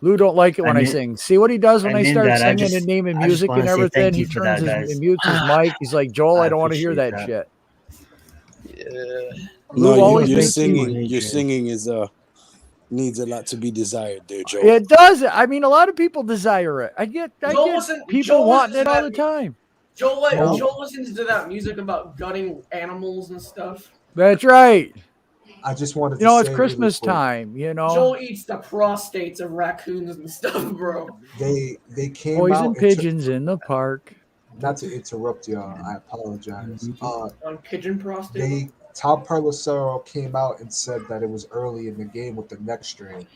Lou don't like it when I mean- sing. See what he does when I I mean start that. I singing just- and naming I just music wanna and say everything. thank He you for turns that, his guys. he mutes his mic. He's like, Joel, I I don't want to hear appreciate that, that. shit. Yeah. Lou No, always your makes me- singing. Your singing is needs a lot to be desired, there, Joe. It does. I mean, a lot of people desire it. I get Joel wasn't- people Joel wanting wasn't it all that- the time. Joel, No. Joel listens to that music about gutting animals and stuff. That's right. I just wanted to You know, it's say Christmas really quick, time, you know. Joel eats the prostates of raccoons and stuff, bro. They came Poison out and pigeons in the park. not to interrupt y'all. I apologize. On pigeon prostate. They Tom Pelissero came out and said that it was early in the game with the neck strain.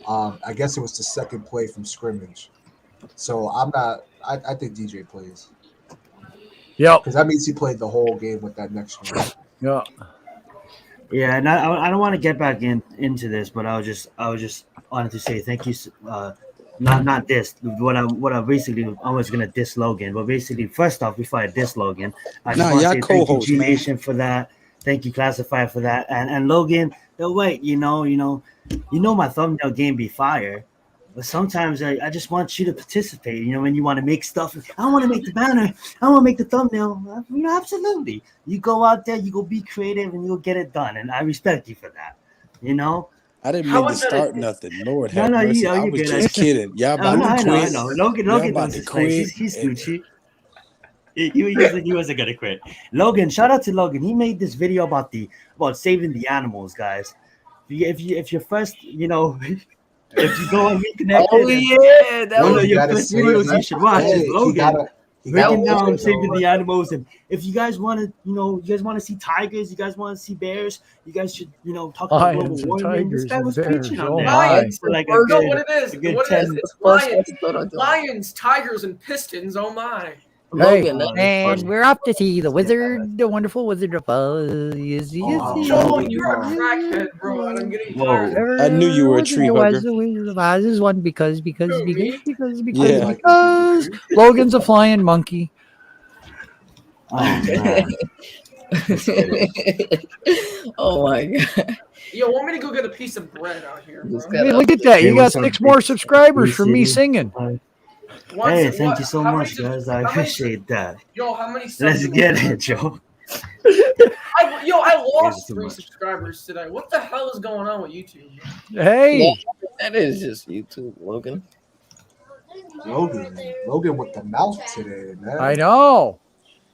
I guess it was the second play from scrimmage. So I'm not. I think DJ plays. Yep. Because that means he played the whole game with that neck strain. Yeah. Yeah, and I don't want to get back into this, but I was just wanted to say thank you. Not this. What I basically I was gonna diss Logan, but basically first off, before I diss Logan, I just Nah, want to y'all say thank you co-host, G man. Nation for that. Thank you Classified for that, and Logan. No wait, you know my thumbnail game be fire. But sometimes I just want you to participate. You know, when you want to make stuff, I want to make the banner, I want to make the thumbnail. You know, absolutely. You go out there, you go be creative, and you'll get it done. And I respect you for that. You know. I didn't How mean to was that start a- nothing. Lord No, have no, mercy. you- I you was good. just kidding. Y'all Oh, about no, to I know, I quit. know. Logan Y'all knows about to his place. quit. He's and- Gucci. he wasn't gonna quit. Logan, shout out to Logan. He made this video about saving the animals, guys. If you're first, if you go and reconnect, Oh yeah, that one was of your gotta first save videos the- you should watch is Hey, Logan he breaking gotta down let you saving know. the animals. And if you guys want to, you guys want to see tigers, you guys want to see bears, you guys should, talk about global Lions and warming. This tigers guy and was bears. preaching on Oh that my! Lions, for like or no, what it is, a good what it 10. is, it's First lions, episode I done. lions, tigers, and pistons. Oh my! Logan, Oh, that- that's And we're off to see the wizard, the wonderful Wizard of Oz. Yes, Joel, you're a crackhead, bro, and I'm getting Whoa. tired. I knew you were a tree hugger. The Wizard of Oz is one because Who, me? Yeah. Logan's a flying monkey. Oh man. Oh my god. Yo, want me to go get a piece of bread out here, bro? Just Hey, got look at that! You got what's up, 6 more big- subscribers big from me city? singing. Hey, thank you so how many much, guys. I how many- appreciate that. Yo, how many subs? Let's get it, Joe. I lost too 3 much. subscribers today. What the hell is going on with YouTube? Hey, That is just YouTube, Logan. Logan with the mouth today, man. I know.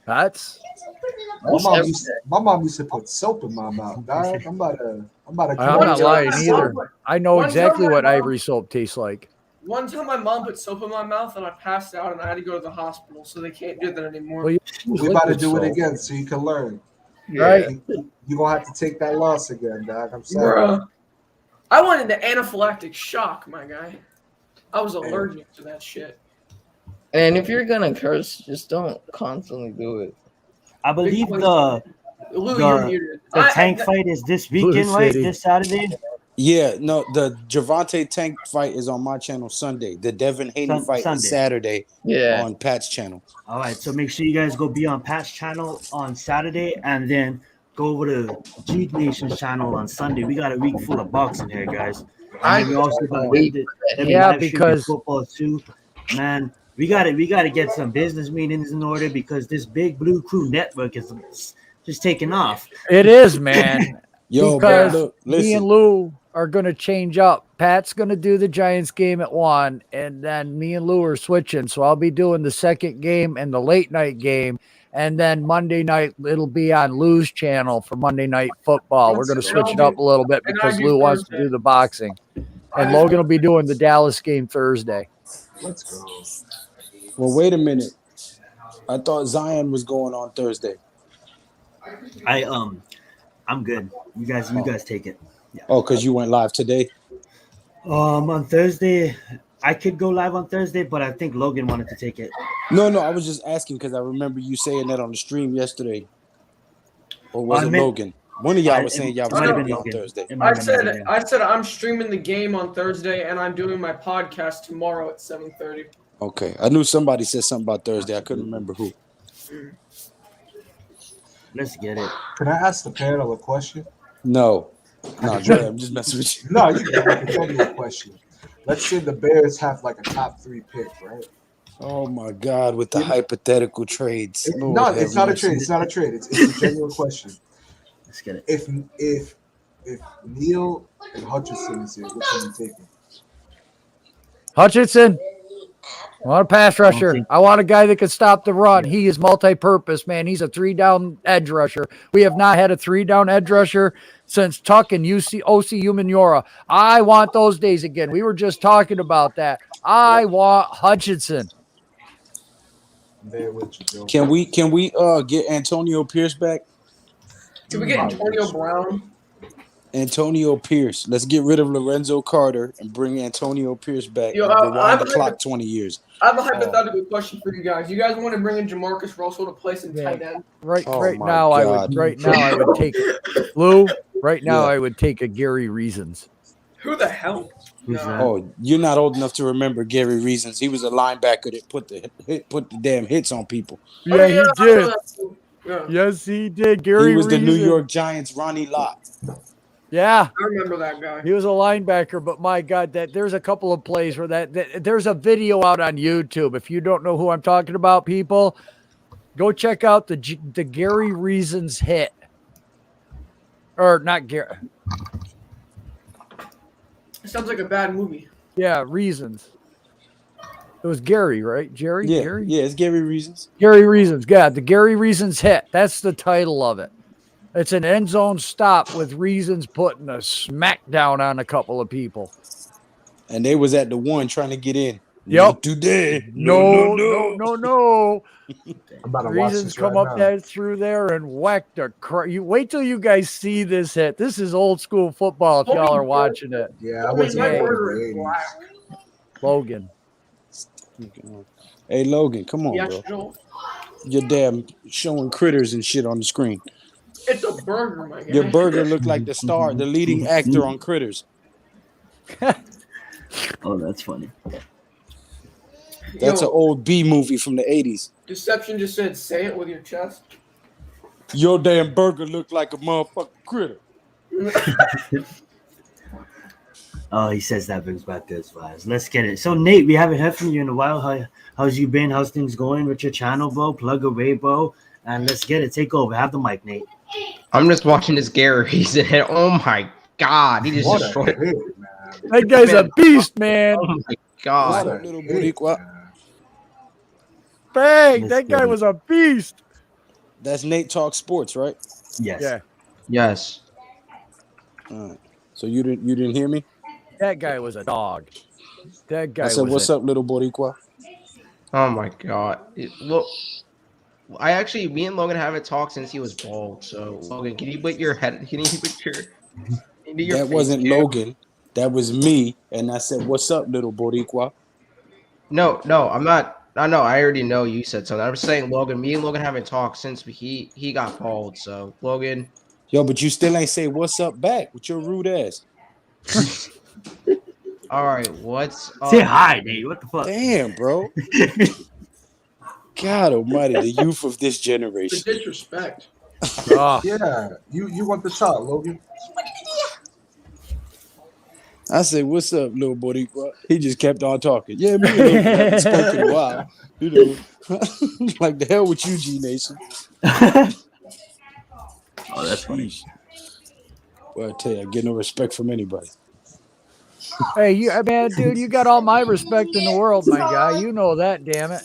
That's My mom used to put soap in my mouth, dog. I'm about to I'm come not up lying with either. soap. I know One exactly time what my mom- ivory soap tastes like. One time my mom put soap in my mouth and I passed out and I had to go to the hospital, so they can't do that anymore. Well, you We about to liquid do it soap. again so you can learn. Right. You gonna have to take that loss again, dog. I'm sorry. Bruh. I went into anaphylactic shock, my guy. I was allergic to that shit. And if you're gonna curse, just don't constantly do it. I believe Big the Lou, The- you're muted. tank fight is this weekend, right? City. This Saturday. Yeah, no, the Javante Tank fight is on my channel Sunday. The Devin Haney fight Sunday. is Saturday Yeah. on Pat's channel. All right, so make sure you guys go be on Pat's channel on Saturday, and then go over to G Nation's channel on Sunday. We got a week full of boxing here, guys. And then we also got Yeah, live streaming because- football too. Man, we gotta get some business meetings in order because this Big Blue Crew network is just taking off. It is, man. Yo, because bro, look, me listen. and Lou are going to change up. Pat's going to do the Giants game at 1, and then me and Lou are switching. So I'll be doing the second game and the late night game. And then Monday night, it'll be on Lou's channel for Monday Night Football. We're going to switch it up a little bit And because I do Lou wants to Thursday. do the boxing. And Logan will be doing the Dallas game Thursday. Let's go. Well, wait a minute. I thought Zion was going on Thursday. I'm good. You guys take it. Oh, because you went live today. On Thursday, I could go live on Thursday, but I think Logan wanted to take it. No, I was just asking because I remember you saying that on the stream yesterday. Or was I it meant- Logan? One of y'all was saying y'all was might have going to been be on Logan. Thursday. It might I have been Logan, yeah. said I'm streaming the game on Thursday and I'm doing my podcast tomorrow at 7:30. Okay. I knew somebody said something about Thursday. I couldn't remember who. Let's get it. Can I ask the panel a question? No, Dre, I'm just messing with you. No, you can tell me a question. Let's say the Bears have like a top 3 pick, right? Oh my God, with the hypothetical trades. Lord No, have it's not a mercy. trade. It's not a trade. It's a genuine question. Let's get it. If Neil and Hutchinson is here, which one are you taking? Hutchinson. I want a pass rusher. think- I want a guy that can stop the run. He is multi-purpose, man. He's a 3-down edge rusher. We have not had a 3-down edge rusher since Tuck and OC Umenyiora. I want those days again. We were just talking about that. I want Hutchinson. I'm there with you, Joe. Can we get Antonio Pierce back? Can we get Antonio Brown? Antonio Pierce. Let's get rid of Lorenzo Carter and bring Antonio Pierce back. Yo, and rewind I'm- the clock 20 years. I have a hypothetical question for you guys. You guys want to bring in Jamarcus Russell to play some tight end? Right, Oh right my now, I God. would take Lou. Right now, Yeah. I would take a Gary Reasons. Who the hell? Who's No. that? Oh, you're not old enough to remember Gary Reasons. He was a linebacker that put the damn hits on people. Yeah, Oh, he I know did. that. Yeah, Yes, he did. Gary He was the New Reasons. York Giants' Ronnie Lott. Yeah. I remember that guy. He was a linebacker, but my God, that there's a couple of plays where that there's a video out on YouTube. If you don't know who I'm talking about, people, go check out the Gary Reasons hit, or not Gary. It sounds like a bad movie. Yeah, Reasons. It was Gary, right? Jerry? Yeah, Gary? yeah, it's Gary Reasons. Gary Reasons. Yeah, the Gary Reasons hit. That's the title of it. It's an end zone stop with Reasons putting a smackdown on a couple of people. And they was at the one trying to get in. Yep. Not today. No. I'm about to watch Reasons this come right up now. that through there and whack the you wait till you guys see this hit. This is old school football if y'all are watching it. Yeah, I wasn't Hey, born in the 80s. Logan. Hey Logan, come on, Yes, bro. Joel. You're damn showing critters and shit on the screen. It's a burger, my guy. Your burger looked like the star, the leading actor on Critters. Oh, that's funny. That's Yo, an old B movie from the 80s. Deception just said, say it with your chest. Your damn burger looked like a motherfucking critter. Oh, he says that brings back those vibes. Let's get it. So, Nate, we haven't heard from you in a while. How's you been? How's things going with your channel, bro? Plug away, bro. And let's get it. Take over. Have the mic, Nate. I'm just watching this Gary Reason hit. Oh my god, he just What a destroyed. hit, man. That guy's a beast, man. Oh my god. What a Little hit, Boricua. man. Bang! Let's That get guy it. was a beast. That's Nate Talk Sports, right? Yes. Yeah, Yes. All right. So you didn't hear me? that guy was a dog. That guy I said, was "What's up, little Boricua?" Oh my god. Look, me and Logan haven't talked since he was bald. So Logan, can you put your head? Can you put your? That wasn't Logan. That was me. And I said, "What's up, little Boricua?" No, I'm not. I know. I already know you said something. I was saying Logan. Me and Logan haven't talked since he got bald. So Logan. Yo, but you still ain't say what's up back with your rude ass. All right. What's up? Say hi, Nate. What the fuck? Damn, bro. God Almighty, the youth of this The generation. disrespect. Oh, Yeah, you want the shot, Logan? I said, "What's up, little Boricua?" He just kept on talking. Yeah, me and Logan haven't spoken in a while. You know, like the hell with you, G Nation. Oh, that's funny. Well, I tell you, I get no respect from anybody. hey, man, dude, you got all my respect in the world, my guy. You know that, damn it.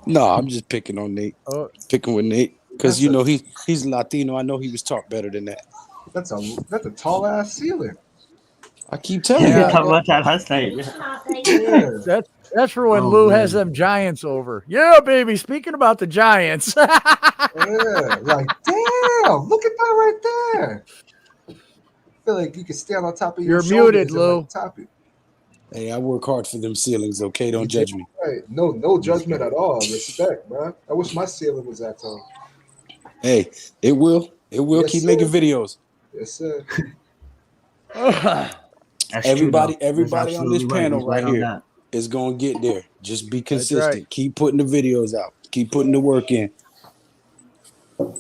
No, I'm just picking on Nate. Oh, Picking with Nate. Because you know he's Latino. I know he was taught better than that. That's a tall ass ceiling. I keep telling We you. talked about that last night. Yeah. that's for when Oh, Lou man. has them Giants over. Yeah, baby. Speaking about the Giants. Yeah, like damn, look at that right there. I feel like you can stand on top of your You're shoulders muted, and, Lou. like, top it. Hey, I work hard for them ceilings, okay? Don't judge me. Right. No judgment at all. Respect, man. I wish my ceiling was that tall. Hey, it will. It will Yes, keep sir. making videos. Yes, sir. That's Everybody true, though. everybody That's on this absolutely panel He's right on here that. is going to get there. Just be That's consistent. right. Keep putting the videos out. Keep putting the work in.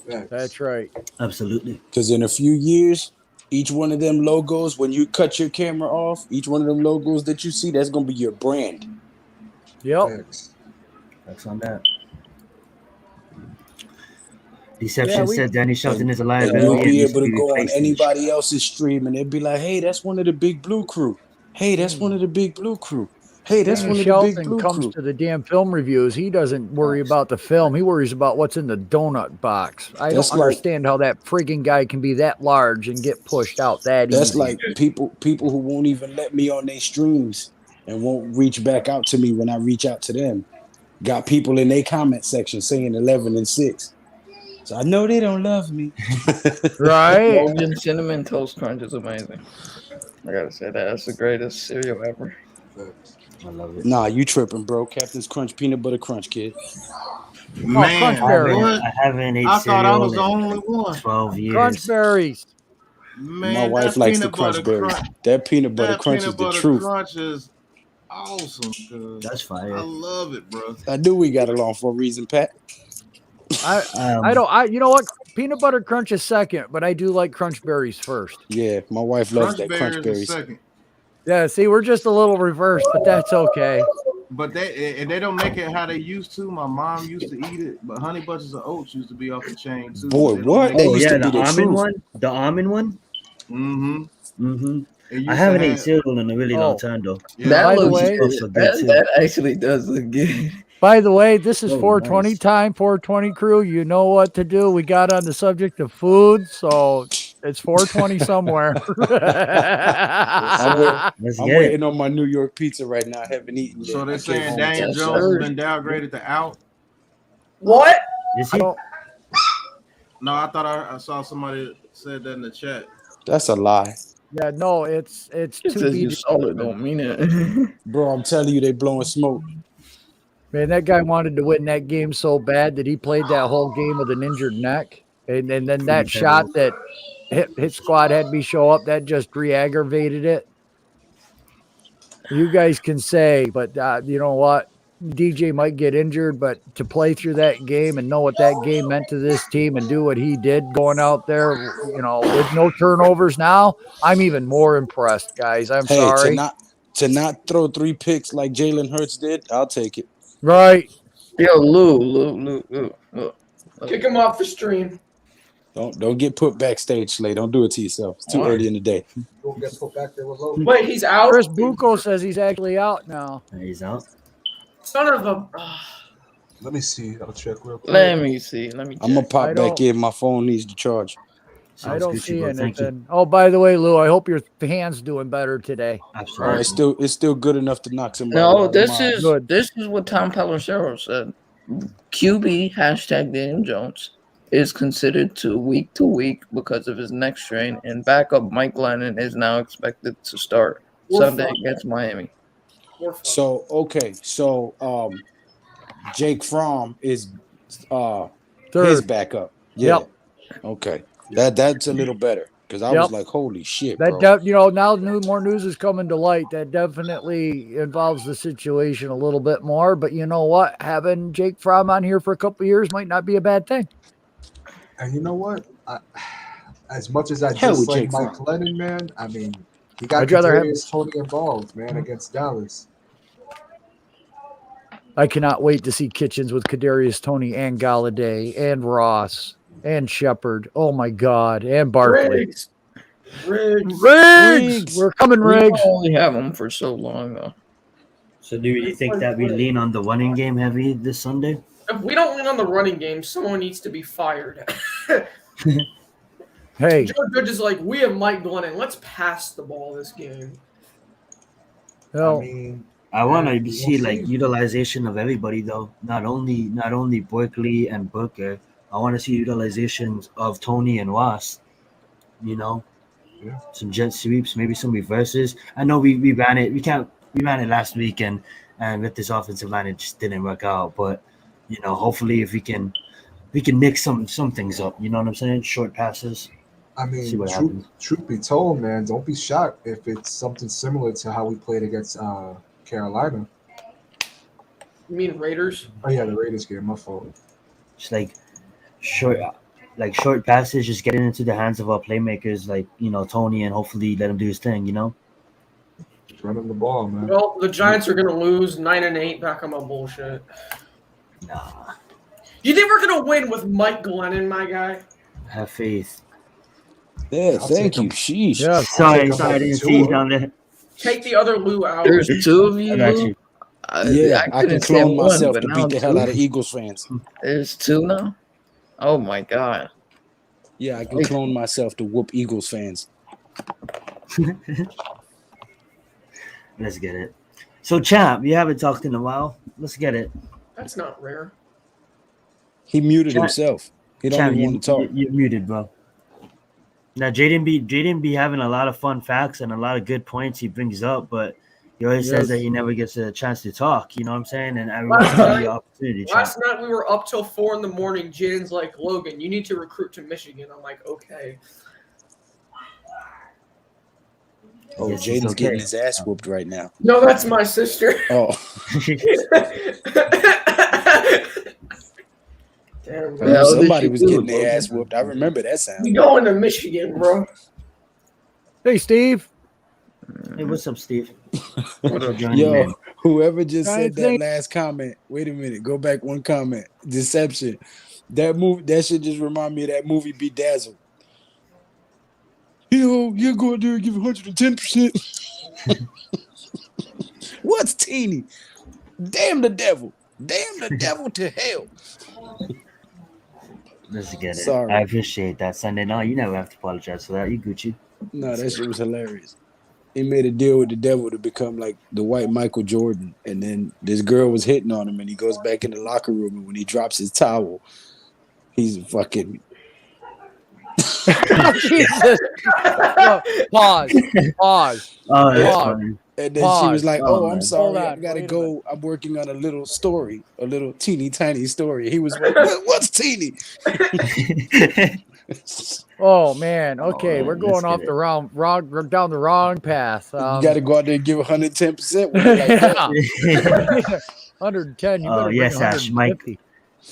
That's right. Absolutely. Because in a few years, each one of them logos, when you cut your camera off, each one of them logos that you see, that's going to be your brand. Yep. Thanks. That's on that. Deception Yeah, we- said Danny Shelton is a And liability. you'll and be needs able to be go on replaced in the anybody else's stream and they'll be like, hey, that's one of the big blue crew. Hey, that's one of the big blue crew. Hey, that's Danny one of the big Shelton blue comes crew. to the damn film reviews. He doesn't worry about the film. He worries about what's in the donut box. I That's don't like- understand how that frigging guy can be that large and get pushed out that That's easy. like people who won't even let me on their streams and won't reach back out to me when I reach out to them. Got people in their comment section saying 11 and 6. So I know they don't love me. Right? Logan Cinnamon Toast Crunch is amazing. I gotta say that. That's the greatest cereal ever. I love it. Nah, you tripping, bro. Captain's Crunch, peanut butter crunch, kid. Man, Crunch I berry. what? haven't ate I thought I cereal was the in only one. 12 years. Crunch berries. Man, My wife that likes the peanut crunch butter berries. crunch- That peanut butter that crunch is peanut the butter truth. crunch is awesome. Cuz That's fire. I love it, bro. I knew we got along for a reason, Pat. You know what? Peanut butter crunch is second, but I do like crunch berries first. Yeah, my wife loves Crunch that crunch berries berries. is second, Yeah, see, we're just a little reversed, but that's okay. but they don't make it how they used to. My mom used to eat it, but honey bunches of oats used to be off the chain too. Boy, They don't what? make That Oh, it. used yeah, to be the the almond truth. one? The almond one? Mm-hmm. Mm-hmm. It used I to haven't eaten have- cereal in a really long Oh. time though. Yeah. That By the looks way- good. So good, too. That actually does look good. By the way, this is Oh, 420 nice. time, 420 crew. You know what to do. We got on the subject of food, so it's 420 somewhere. I'm, wait, Let's I'm get it. waiting on my New York pizza right now. I haven't eaten yet. So I they're came saying home Daniel from Yes, Jones sir. has been downgraded to out. What? Is I he? don't- No, I thought I saw somebody said that in the chat. That's a lie. yeah, no, it's Just to because be you saw it don't mean it. Bro, I'm telling you, they blowing smoke. Man, that guy wanted to win that game so bad that he played that whole game with an injured neck. And then that Pretty shot terrible. that hit squad had me show up, that just re-aggravated it. You guys can say, but you know what? DJ might get injured, but to play through that game and know what that game meant to this team and do what he did going out there, you know, with no turnovers now, I'm even more impressed, guys. I'm Hey, sorry. to not throw 3 picks like Jalen Hurts did, I'll take it. Right. Yo, Lou. Kick him off the stream. Don't get put backstage, Slay. Don't do it to yourself. It's too Why? early in the day. Don't get put back there with Logan. Wait, he's out. Chris Bucco says he's actually out now. He's out. Son of a. Let me see. I'll check real quick. Let me see. Let me check. I'm gonna I pop back don't- in. My phone needs to charge. I Sounds don't Gucci, see bro. Thank you. anything. Oh, by the way, Lou, I hope your hand's doing better today. Absolutely. It's still good enough to knock somebody No, out. this Come on. is Good. this is what Tom Pelissero said. QB hashtag Daniel Jones is considered to week because of his neck strain, and backup Mike Lennon is now expected to start Sunday against Miami. So okay, so Jake Fromm is his Third. backup. Yeah. Yep. Okay. That's a little better because I was Yep. like, holy shit, That bro. now more news is coming to light. That definitely involves the situation a little bit more. But you know what? Having Jake Fromm on here for a couple of years might not be a bad thing. And you know what? As much as I Hell with dislike Jake Mike Fromm. Lennon, man, I mean, he got I'd rather have- Kadarius Toney involved, man, against Dallas. I cannot wait to see Kitchens with Kadarius Toney and Galladay and Ross and Shepard. Oh my God. And Barkley. Riggs. We're coming, We Riggs. only have him for so long though. So do you think that we lean on the running game heavy this Sunday? If we don't win on the running game, someone needs to be fired. Hey. Joe Judge is like, we have Mike Glennon. Let's pass the ball this game. Hell, I mean, I want to we'll see see. like utilization of everybody though. Not only Berkeley and Booker. I want to see utilizations of Tony and Ross. You know, Yeah. some jet sweeps, maybe some reverses. I know we ran it. We ran it last week and with this offensive line it just didn't work out. But you know, hopefully if we can mix some things up. You know what I'm saying? Short passes. I See mean, what happens. truth be told, man, don't be shocked if it's something similar to how we played against Carolina. You mean Raiders? Oh yeah, the Raiders game. My fault. Just like short passes, just getting into the hands of our playmakers, like you know Tony, and hopefully let him do his thing. You know. Just running the ball, man. Well, the Giants are going to lose 9-8. Back on my bullshit. Nah, You think we're going to win with Mike Glennon, my guy? have faith. Yeah, I'll thank take you. him. Sheesh. yeah. Sorry, take him I back didn't to see you Tua. down there. Take the other Lou out. There's two of you. I got Lou? you. Yeah, I can couldn't say clone one, myself but to now beat the hell out of two. Eagles fans. There's two now. Oh my God. Yeah, I can clone myself to whoop Eagles fans. Let's get it. So, champ, you haven't talked in a while. Let's get it. That's not rare. He muted Champ- himself. He don't Champ, even want to talk. you're muted, bro. Now, Jaden be having a lot of fun facts and a lot of good points he brings up, but he always says that he never gets a chance to talk. You know what I'm saying? And I want to give you the opportunity, champ. Last night we were up till 4 a.m. Jaden's like, Logan, you need to recruit to Michigan. I'm like, okay. Oh, Yes, he's Jaden's okay. getting his ass whooped right now. No, that's my sister. Oh, Damn, I bro. knew hell did somebody you was do, getting their Logan? ass whooped. I remember that sound. We going to Michigan, bro. Hey, Steve. Hey, what's up, Steve? What up? Yo, whoever just I said that think- last comment, wait a minute, go back one comment. Deception. That should just remind me of that movie Bedazzled. You go out there and give 110%. What's teeny? Damn the devil. Damn the devil to hell. Let's get it. Sorry. I appreciate that, Sunday. No, you never have to apologize for that. You Gucci. No, that shit was hilarious. He made a deal with the devil to become like the white Michael Jordan. And then this girl was hitting on him and he goes back in the locker room and when he drops his towel, he's fucking Jesus. No, pause. Oh, that's Pause. funny. And then Pause. she was like, Oh, "Oh, I'm man. sorry, Hold I on, gotta wait a go. I'm working on a little story, a little teeny tiny story." He was like, "What's teeny?" Oh man. Okay, Oh, we're let's going get off it. the wrong down the wrong path. You gotta go out there and give 110% with it like that. Yeah. 110. You better Oh, bring yes, Ash. 150.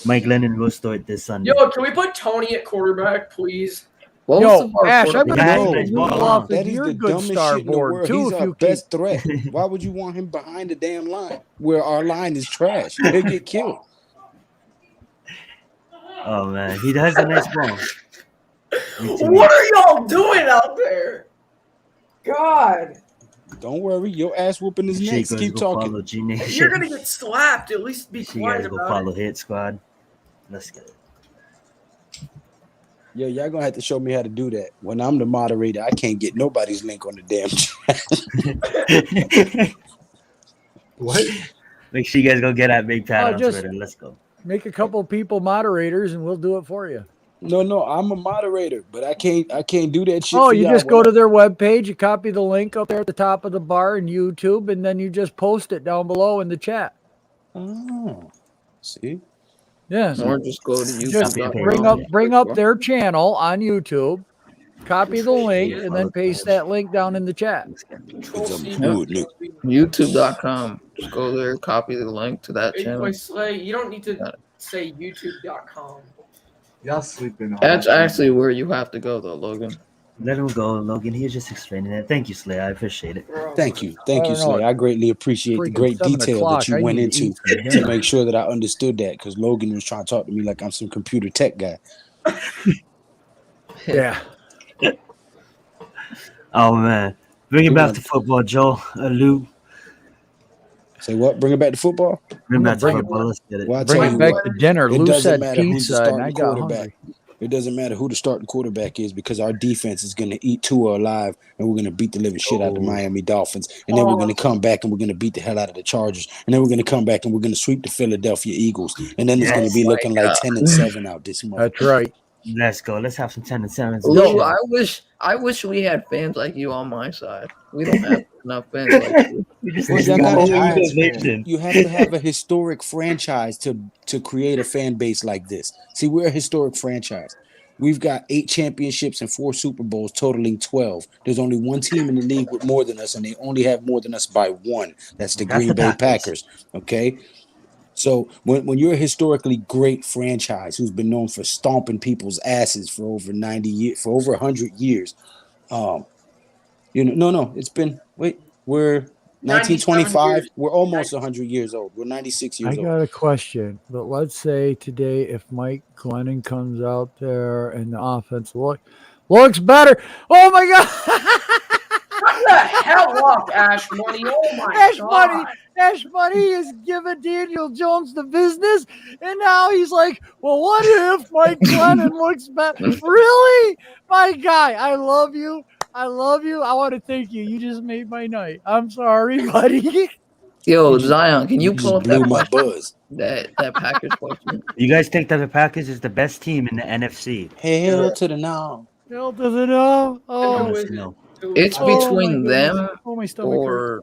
Mike Lennon will start this Sunday. Yo, can we put Tony at quarterback, please? What Yo, was the bar Ash, I'm quarterback? gonna No, take you ball, off huh? that of is your the good dumbest star shit in the board world. too. He's If our you best keep threat. Why would you want him behind the damn line where our line is trash? He'll get killed. Oh man, he has a nice ball. What are y'all doing out there? God, Don't worry, your ass whooping is She next. goes Keep go talking. follow G if Nation. you're gonna get slapped, at least be She quiet goes go about follow it. Hit Squad. Let's get it. Yeah, y'all gonna have to show me how to do that. When I'm the moderator, I can't get nobody's link on the damn chat. What? Make sure you guys go get at Big Pat on just- Twitter. Let's go. make a couple people moderators and we'll do it for you. No, I'm a moderator, but I can't do that shit. Oh, for you y'all just when go to their webpage, you copy the link up there at the top of the bar in YouTube, and then you just post it down below in the chat. Oh, see? Yes. Or just go to Just YouTube. bring up their channel on YouTube, copy the link, and then Follow paste that link down in the chat. Control C. YouTube.com. Just go there, copy the link to that Hey, channel. boy, Slay, you don't need to say YouTube.com. Y'all sleeping on That's that. actually where you have to go, though, Logan. Let him go, Logan. He was just explaining it. Thank you, Slay. I appreciate it. Thank you, I don't know. Slay. I greatly appreciate the Freaking great 7 detail o'clock. that you I went need to into eat some to dinner. make sure that I understood that. Because Logan was trying to talk to me like I'm some computer tech guy. Yeah. Oh man, bring it back to football, Joe. Lou. Say what? Bring it back to football? Bring it back to bring it football. Let's get it. Well, I Bring tell it you back what, to dinner. it Lou doesn't said matter who's the pizza, and starting I got quarterback. hungry. It doesn't matter who the starting quarterback is because our defense is going to eat Tua alive and we're going to beat the living shit out of the Miami Dolphins. And then we're going to come back and we're going to beat the hell out of the Chargers. And then we're going to come back and we're going to sweep the Philadelphia Eagles. And then it's going to be looking like 10-7 out this month. That's right. Let's go. Let's have some 10-7s. Lou, I wish we had fans like you on my side. We don't have enough fans like you. Well, you have to have a historic franchise to create a fan base like this. See, we're a historic franchise. We've got 8 championships and 4 Super Bowls, totaling 12. There's only one team in the league with more than us, and they only have more than us by 1. That's the Green Bay Packers. Okay. So when you're a historically great franchise who's been known for stomping people's asses for over 90 years, for over 100 years, it's been we're 1925. We're almost 100 years old. We're 96 years I old. got a question, but let's say today if Mike Glennon comes out there and the offense looks better. Oh my God! Shut the hell up, Ash Money. Oh my God. Ash Money is giving Daniel Jones the business, and now he's like, well, what if Mike Glennon looks better? Really? My guy, I love you. I want to thank you. You just made my night. I'm sorry, buddy. Yo, Zion, can you just pull up blew that my question? buzz. That Packers question? You guys think that the Packers is the best team in the NFC? Hell to the no. Hell to the no. Oh, No. It's Oh, between my them goodness. Oh, my stomach or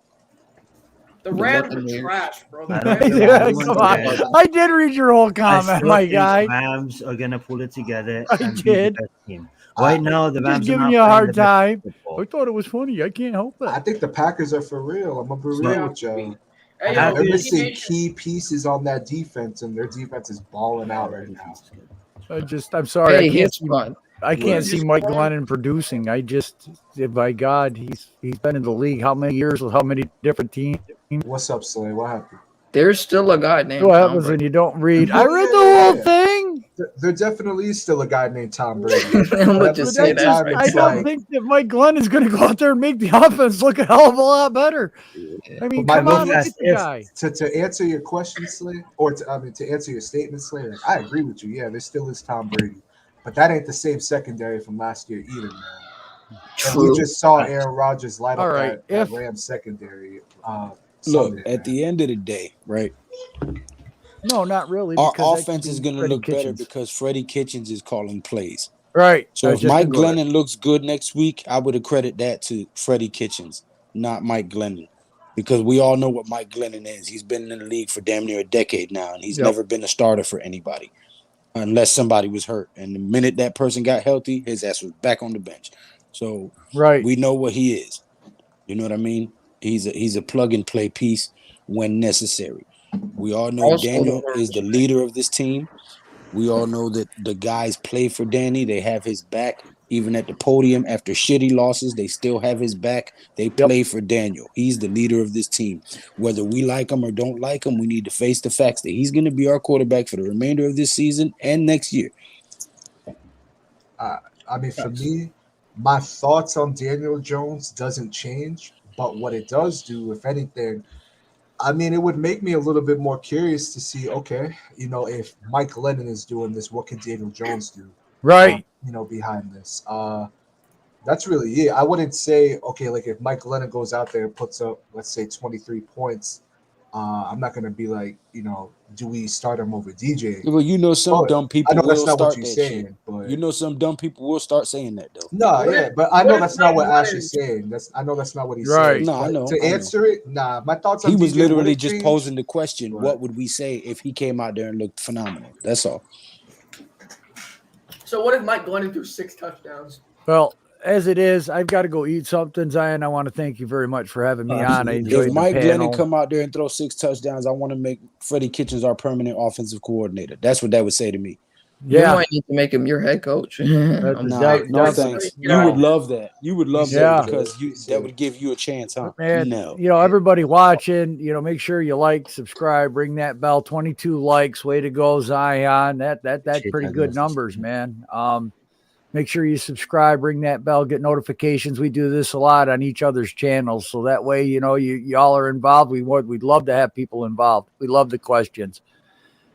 The Rams are Buccaneers. trash, bro. I The don't Rams think are anyone Come on. cares. I did read your whole I comment, still my think guy. Rams are gonna pull it together. I and be did. the best team. Right now, the Just Rams are giving not you a playing hard the best time. football. I thought it was funny. I can't help I it. think the Packers are for real. I'm gonna be real with you. Hey, How yo, They're good- missing key pieces on that defense, and their defense is balling out right now. I'm sorry. Hey, hit squad. I can't see Mike Glennon producing. By God, he's been in the league how many years with how many different teams? What's up, Slay? What happened? There's still a guy named What Tom happens when Brady. you don't read? I read the whole thing. there definitely is still a guy named Tom Brady. I'm But about at to the say same that time, right I it's don't like, think that Mike Glenn is going to go out there and make the offense look a hell of a lot better. I mean, but come my on, look look at the guy. to answer your question, Slay, or to answer your statement, Slay, like, I agree with you. Yeah, there still is Tom Brady, but that ain't the same secondary from last year either, man. And we True. just saw Aaron Rodgers light All up right, that if Rams secondary Look, Sunday. at the end of the day, right? no, not really, Our because that offense could is be going to Freddie look better Kitchens. because Freddie Kitchens is calling plays. Right. I So was if just Mike gonna go there. Glennon looks good next week, I would accredit that to Freddie Kitchens, not Mike Glennon, because we all know what Mike Glennon is. He's been in the league for damn near a decade now, and he's Yep. never been a starter for anybody unless somebody was hurt. And the minute that person got healthy, his ass was back on the bench. So Right. we know what he is. You know what I mean? He's a plug and play piece when necessary. We all know Also, Daniel is the leader of this team. We all know that the guys play for Danny. They have his back. Even at the podium after shitty losses, they still have his back. They play for Daniel. He's the leader of this team. Whether we like him or don't like him, we need to face the facts that he's going to be our quarterback for the remainder of this season and next year. I mean, for me, my thoughts on Daniel Jones doesn't change, but what it does do, if anything, I mean, it would make me a little bit more curious to see, okay, if Mike Lennon is doing this, what can Daniel Jones do? Right. Behind this. That's really it. I wouldn't say, okay, like if Mike Lennon goes out there and puts up, let's say, 23 points, I'm not going to be like, do we start him over DJ? Well, some dumb people I know that's will not what start you're that saying, shit. but Some dumb people will start saying that though. no, yeah, but I know that's not what Ash is saying. I know that's not what he's saying. No, I But know. to answer it, nah, my thoughts on He was DJ literally wouldn't just change. posing the question, what would we say if he came out there and looked phenomenal? That's all. So what if Mike Glennon threw 6 touchdowns? Well, as it is, I've got to go eat something, Zion. I want to thank you very much for having me on. I enjoyed If Mike the panel. Glennon come out there and throw 6 touchdowns, I want to make Freddie Kitchens our permanent offensive coordinator. That's what that would say to me. You might need to make him your head coach. No thanks. You would love that. You would love that because that would give you a chance, huh? And No. everybody watching, make sure you like, subscribe, ring that bell. 22 likes, way to go, Zion. That's pretty good numbers, man. Make sure you subscribe, ring that bell, get notifications. We do this a lot on each other's channels, so that way y'all are involved. We'd love to have people involved. We love the questions.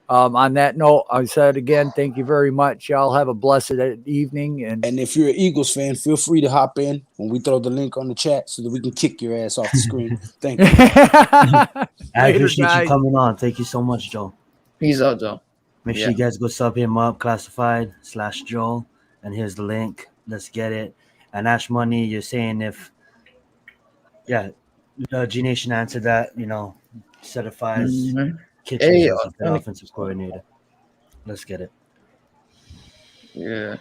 On that note, I said again, thank you very much. Y'all have a blessed evening. And if you're an Eagles fan, feel free to hop in when we throw the link on the chat so that we can kick your ass off the screen. Thank you. I appreciate you coming on. Thank you so much, Joe. Peace out, Joe. Make sure you guys go sub him up, classified/Joe. And here's the link. Let's get it. And Ash Money, you're saying if, G Nation answered that, certifies Kitchens as the offensive coordinator. Let's get it. Yeah.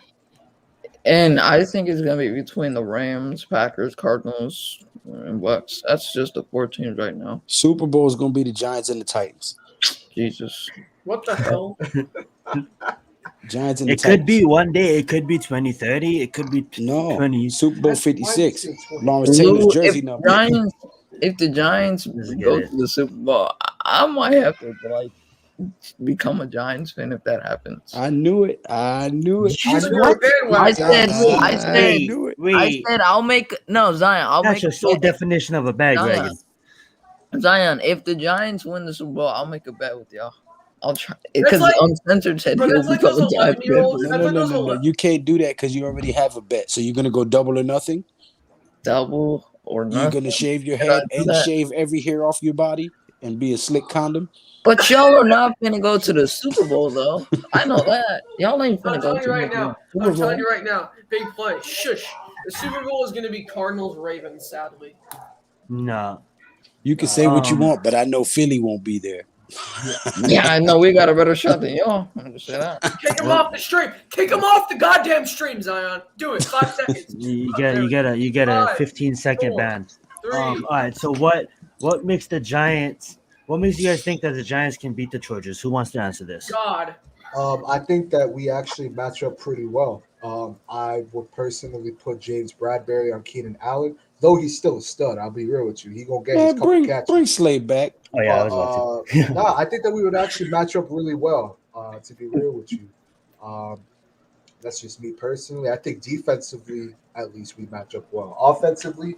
And I think it's going to be between the Rams, Packers, Cardinals, and Bucks. That's just the 4 teams right now. Super Bowl is going to be the Giants and the Titans. Jesus. What the hell? Giants and the It Titans. could be one day. It could be 2030. It could be 20. Super Bowl 56. Lawrence Taylor's jersey number. If the Giants go to the Super Bowl, I might have to become a Giants fan if that happens. I knew it. I said I'll make Zion. I'll That's make your sole definition of a bandwagon. Zion, if the Giants win the Super Bowl, I'll make a bet with y'all. I'll try because Uncensored said he'll become a Giants fan. No. You can't do that because you already have a bet. So you're gonna go double or nothing. Double or nothing. You're gonna shave your head and shave every hair off your body and be a slick condom. But y'all are not finna go to the Super Bowl though. I know that. Y'all ain't finna go to the right now. Super Bowl. I'm telling you right now. Big play. Shush. The Super Bowl is gonna be Cardinals Ravens. Sadly. No. You can say what you want, but I know Philly won't be there. Yeah, I know we got a better shot than y'all. I'm just saying that. Kick him off the stream. Kick him off the goddamn stream, Zion. Do it. 5 seconds. You get a 15-second ban. All right. So what makes the Giants? What makes you guys think that the Giants can beat the Chargers? Who wants to answer this? God. I think that we actually match up pretty well. I would personally put James Bradbury on Keenan Allen, though he's still a stud. I'll be real with you. He gonna get his couple catches. Bring Slade back. Oh yeah, I was about to. No, I think that we would actually match up really well. To be real with you, That's just me personally. I think defensively, at least we match up well. Offensively,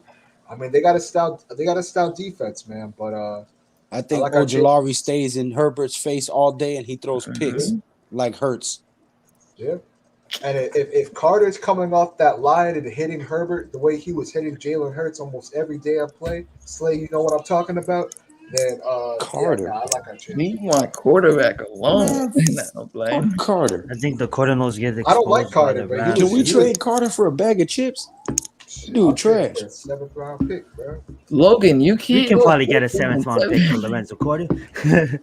I mean they got a stout defense, man. But I think like our Ojolari stays in Herbert's face all day and he throws picks like Hurts. Yeah. And if Carter's coming off that line and hitting Herbert the way he was hitting Jalen Hurts almost every day I play, Slay, you know what I'm talking about? Then Carter. I like our chances. Leave my quarterback alone. No, blame. Carter. I think the Cardinals get exposed. I don't like Carter, by the but Rams. Can we trade Carter for a bag of chips? Dude, trash. 7th round pick, bro. Logan, you We can't. can go probably get a 14 7th round and pick for 7. Lorenzo Carter.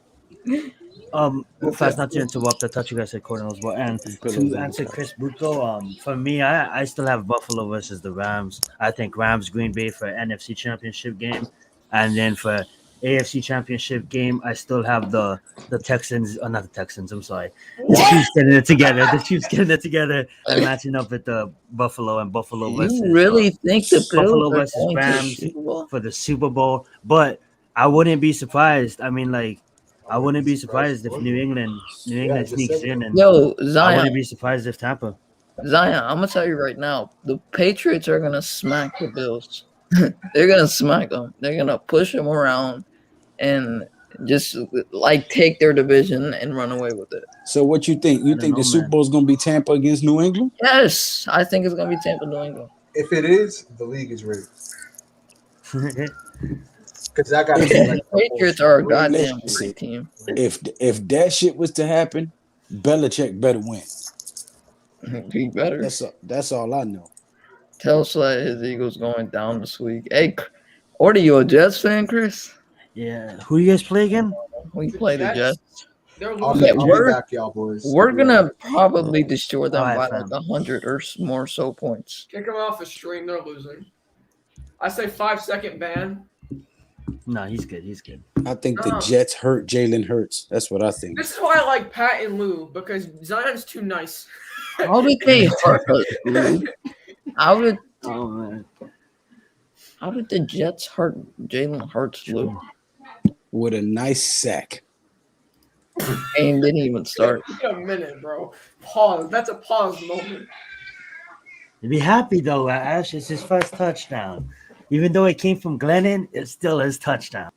Fast not to interrupt. I thought you guys said Cardinals, but and to answer Chris Bucco, for me, I still have Buffalo versus the Rams. I think Rams Green Bay for NFC Championship game, and then for AFC Championship game, I still have the Texans, not the Texans. I'm sorry, the Chiefs getting it together. The Chiefs getting it together and matching up with the Buffalo and Buffalo versus. You really think the Buffalo Bills are versus going to the Rams Super Bowl? for the Super Bowl? But I wouldn't be surprised. I mean, like. I wouldn't be surprised if New England sneaks in, and Yo, I Zion, wouldn't be surprised if Tampa. Zion, I'm gonna tell you right now, the Patriots are gonna smack the Bills. They're gonna smack them. They're gonna push them around and just like take their division and run away with it. So what you think? You think the Super Bowl is going to be Tampa against New England? Yes, I think it's gonna be Tampa, New England. If it is, the league is rigged. Because I got the Patriots are a goddamn great team. If that shit was to happen, Belichick better win. He better. That's all I know. Tell Slay his Eagles going down this week. Hey, or are you a Jets fan, Chris? Yeah. Who you guys play again? We play the Jets. I'll be back, y'all boys. We're gonna probably destroy them All right, by like 100 or more so points. Kick them off the stream. They're losing. I say 5-second ban. No, he's good. He's good. I think the Jets hurt Jalen Hurts. That's what I think. This is why I like Pat and Lou, because Zion's too nice. How did they hurt us, Lou? How did the Jets hurt Jalen Hurts, Lou? With a nice sack. Game didn't even start. Wait a minute, bro. Pause. That's a pause moment. You'd be happy though, Ash. It's his first touchdown. Even though it came from Glennon, it's still his touchdown.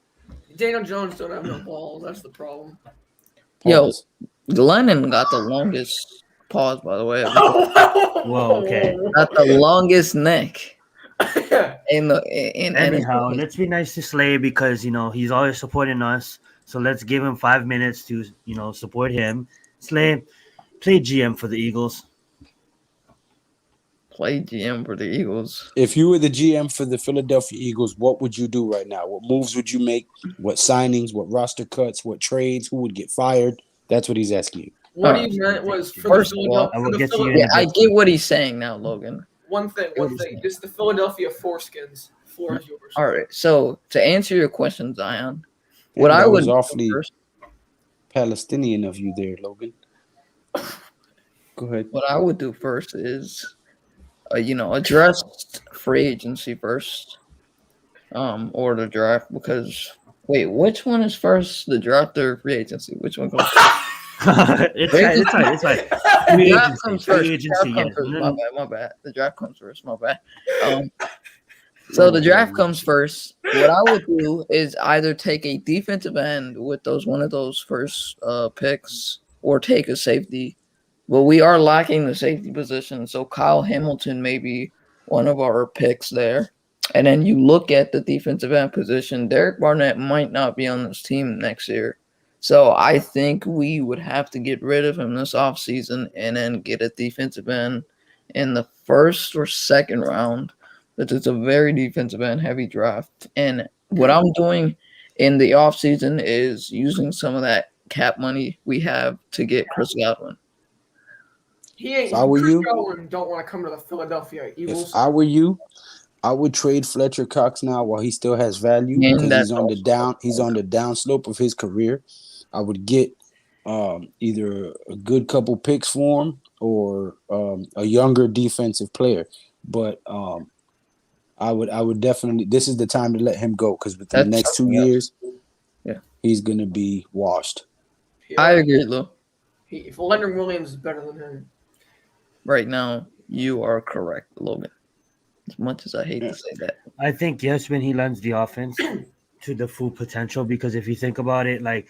Daniel Jones don't have no balls. That's the problem. Yo, Glennon got the longest pause, by the way. Whoa, okay. Got the longest neck. In Anyhow, let's be nice to Slay because he's always supporting us. So let's give him 5 minutes to support him. Slay, play GM for the Eagles. Play GM for the Eagles. If you were the GM for the Philadelphia Eagles, what would you do right now? What moves would you make? What signings? What roster cuts? What trades? Who would get fired? That's what he's asking you. What he meant was for First the of all, I get what he's saying now, Logan. One thing. It's the Philadelphia foreskins. Floor is yours. All right. So to answer your question, Zion, what I would was awfully Palestinian of you there, Logan. Go ahead. What I would do first is, address free agency first, or the draft. Because wait, which one is first, the draft or free agency? Which one comes? It's right. The draft comes first. My bad. The draft comes first. My bad. So the draft comes first. What I would do is either take a defensive end with one of those first picks, or take a safety. But we are lacking the safety position, so Kyle Hamilton may be one of our picks there. And then you look at the defensive end position. Derek Barnett might not be on this team next year. So I think we would have to get rid of him this offseason and then get a defensive end in the first or second round. But it's a very defensive end heavy draft. And what I'm doing in the offseason is using some of that cap money we have to get Chris Godwin. He ain't. If I were Chris you, Godwin don't want to come to the Philadelphia Eagles. if I were you, I would trade Fletcher Cox now while he still has value because he's on the downslope of his career. I would get either a good couple picks for him or a younger defensive player. But I would definitely. This is the time to let him go because within the next 2 years, he's gonna be washed. I agree, Lou. If Leonard Williams is better than him. Right now, you are correct, Logan. As much as I hate to say that. I think yes, when he lends the offense to the full potential, because if you think about it, like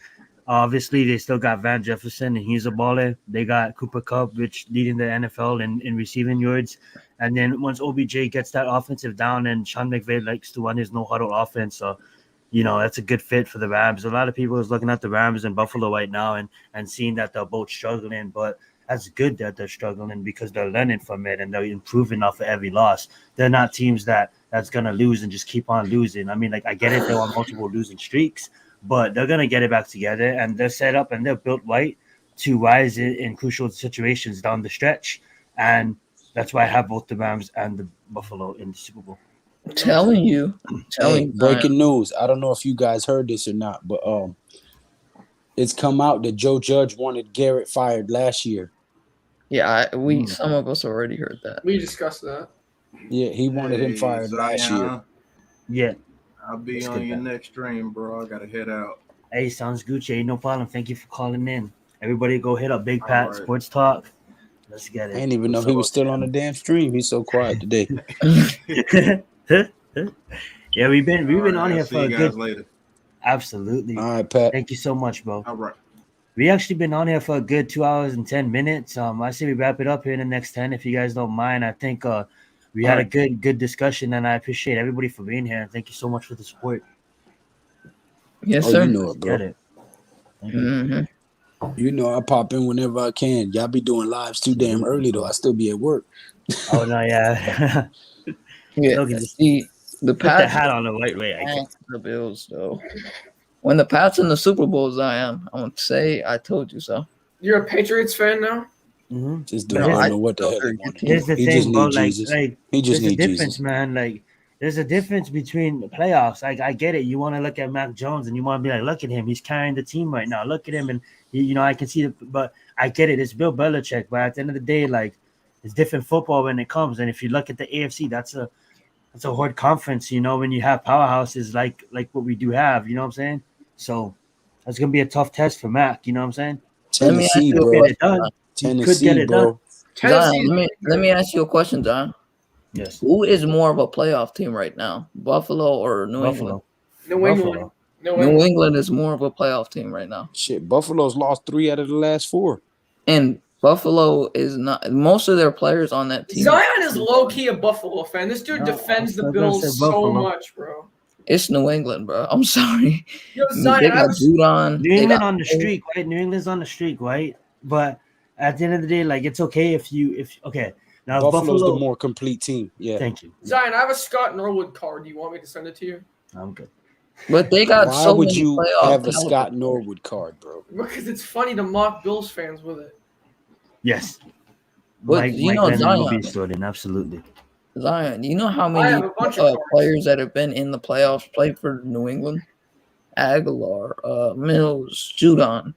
obviously they still got Van Jefferson and he's a baller. They got Cooper Kupp, which leading the NFL in receiving yards. And then once OBJ gets that offensive down and Sean McVay likes to run his no huddle offense, so that's a good fit for the Rams. A lot of people is looking at the Rams in Buffalo right now and seeing that they're both struggling, but that's good that they're struggling because they're learning from it and they're improving off of every loss. They're not teams that's gonna lose and just keep on losing. I mean, like I get it, they're on multiple losing streaks, but they're gonna get it back together and they're set up and they're built right to rise in crucial situations down the stretch. And that's why I have both the Rams and the Buffalo in the Super Bowl. Telling you. Breaking news. I don't know if you guys heard this or not, but it's come out that Joe Judge wanted Garrett fired last year. Yeah, some of us already heard that. We discussed that. Yeah, he wanted him fired last year. Yeah. I'll be on your next stream, bro. I gotta head out. Hey, sounds Gucci. No problem. Thank you for calling in. Everybody go hit up Big Pat Sports Talk. Let's get it. I didn't even know he was still on the damn stream. He's so quiet today. Yeah, we've been on here for a good. Later. Absolutely. All right, Pat. Thank you so much, bro. All right. We actually been on here for a good 2 hours and 10 minutes. I say we wrap it up here in the next 10 if you guys don't mind. I think we had a good discussion and I appreciate everybody for being here and thank you so much for the support. Yes, sir. You know it, bro. Get it. You know I pop in whenever I can. Y'all be doing lives too damn early though. I still be at work. Oh no, yeah. Yeah. See, the put the Pats hat on the right way. the Bills though. When the Pats in the Super Bowls, I'm gonna say I told you so. You're a Patriots fan now? Mm-hmm. Just don't know what the hell he wants. Here's the He thing, just bro. need Jesus. He just there's a need difference, Jesus. man. Like, there's a difference between the playoffs. Like, I get it. You want to look at Mac Jones and you want to be like, look at him. He's carrying the team right now. Look at him, and I can see it. But I get it. It's Bill Belichick. But at the end of the day, like, it's different football when it comes. And if you look at the AFC, that's a hard conference. When you have powerhouses like what we do have. You know what I'm saying? So that's gonna be a tough test for Mac. You know what I'm saying? Tennessee, bro. Get it done. Tennessee, bro. John, let me ask you a question, John. Yes. Who is more of a playoff team right now, Buffalo or New England? New England. New England is more of a playoff team right now. Shit, Buffalo's lost 3 out of the last 4. And Buffalo is not. Most of their players on that team. Zion is low key a Buffalo fan. This dude defends the Bills so much, bro. It's New England, bro. I'm sorry. Yo, Zion, they got Judon. New England on the streak, right? New England's on the streak, right? But at the end of the day, like, it's okay if okay. Now Buffalo's Buffalo, the more complete team. Yeah. Thank you. Zion, I have a Scott Norwood card. Do you want me to send it to you? I'm good. But they got Why so would many you playoff have a caliber. Scott Norwood card, bro? Because it's funny to mock Bills fans with it. Yes. But Mike Lennon will be sorted, absolutely. Zion, you know how many players that have been in the playoffs played for New England? Aguilar, Mills, Judon.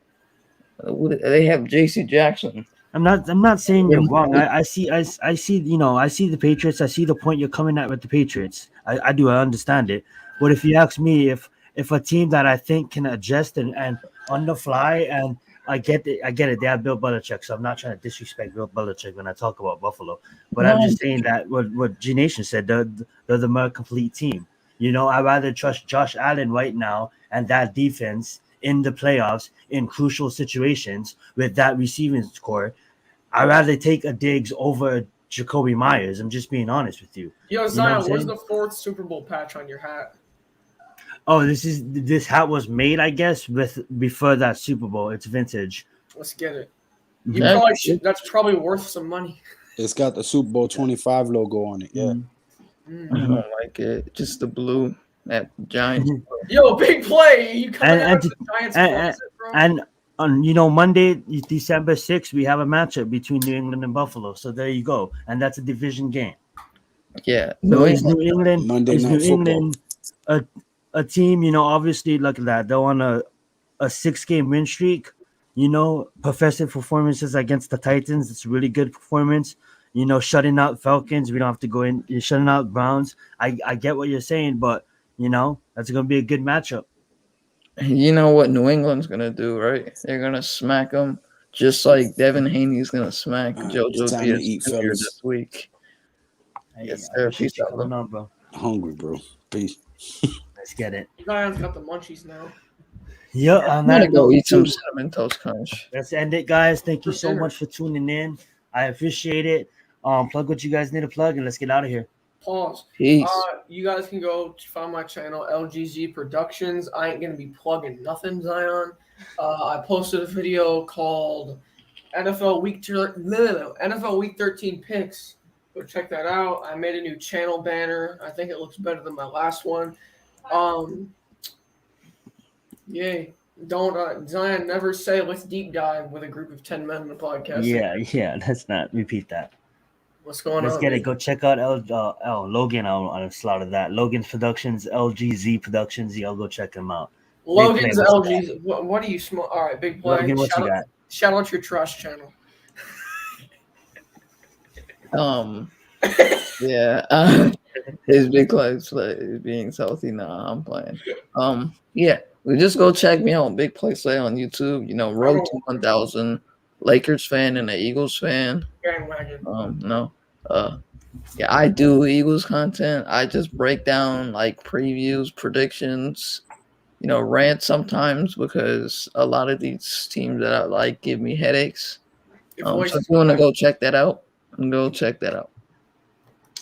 They have J.C. Jackson. I'm not saying you're wrong. I see the Patriots. I see the point you're coming at with the Patriots. I do. I understand it. But if you ask me, if a team that I think can adjust and on the fly, and I get it. They have Bill Belichick, so I'm not trying to disrespect Bill Belichick when I talk about Buffalo. But I'm just saying that what G Nation said, they're the more complete team. I'd rather trust Josh Allen right now and that defense in the playoffs in crucial situations with that receiving core. I'd rather take a Diggs over Jacoby Myers. I'm just being honest with you. Yo, Zion, where's the 4th Super Bowl patch on your hat? Oh, this hat was made, I guess, before that Super Bowl. It's vintage. Let's get it. That's probably worth some money. It's got the Super Bowl 25 logo on it. Yeah. I don't like it. Just the blue. That Giants. Yo, big play! You coming out of the Giants? And on Monday, December 6th, we have a matchup between New England and Buffalo. So there you go, and that's a division game. Yeah, so is New England Monday is Night New Football. England a team? Obviously, look at that. They're on a 6-game win streak. Professor performances against the Titans. It's a really good performance. Shutting out Falcons. We don't have to go in. You're shutting out Browns. I get what you're saying, but that's going to be a good matchup. You know what New England's going to do, right? They're going to smack them just like Devin Haney's gonna smack It's JoJo time to Diaz eat, Jr. fellas. this week. Hey, Yes, I sir. appreciate Peace you out, coming bro. on, bro. Hungry, bro. Peace. Let's get it. Zion's got the munchies now. Yeah, on I'm gonna that go note, eat some too, cinnamon toast crunch. let's end it, guys. Thank you For so dinner. much for tuning in. I appreciate it. Plug what you guys need to plug, and let's get out of here. Pause. Peace. You guys can go find my channel, LGZ Productions. I ain't gonna be plugging nothing, Zion. I posted a video called NFL Week 13 picks. Go check that out. I made a new channel banner. I think it looks better than my last one. Yay. Don't Zion, never say let's deep dive with a group of 10 men in a podcast. Yeah. Let's not repeat that. What's going Let's on? get it. Go check out Logan. I'll slaughter that. Logan's Productions, LGZ Productions. Y'all go check him out. Logan's Big play, LG's. What do you smell? All right, big play. Logan, what you got? Shout out your trust channel. Yeah. His big clubs being salty. Nah, I'm playing. Yeah. We just go check me out. Big Play Slay on YouTube. You know, Road to 1,000. Lakers fan and an Eagles fan. Bandwagon. No. Yeah, I do Eagles content. I just break down like previews, predictions, you know, rant sometimes because a lot of these teams that I like give me headaches. So if you want to go check that out, go check that out.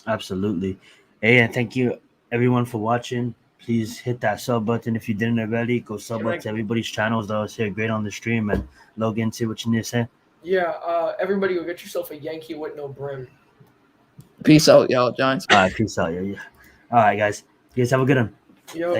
Absolutely. Hey, and thank you everyone for watching. Please hit that sub button if you didn't already. Go sub up to everybody's channels that was here great on the stream. And Logan, see what you need to say. Yeah, everybody go get yourself a Yankee with no brim. Peace out, y'all, Giants. All right, peace out. Yeah. All right, guys. You guys have a good one. Yo.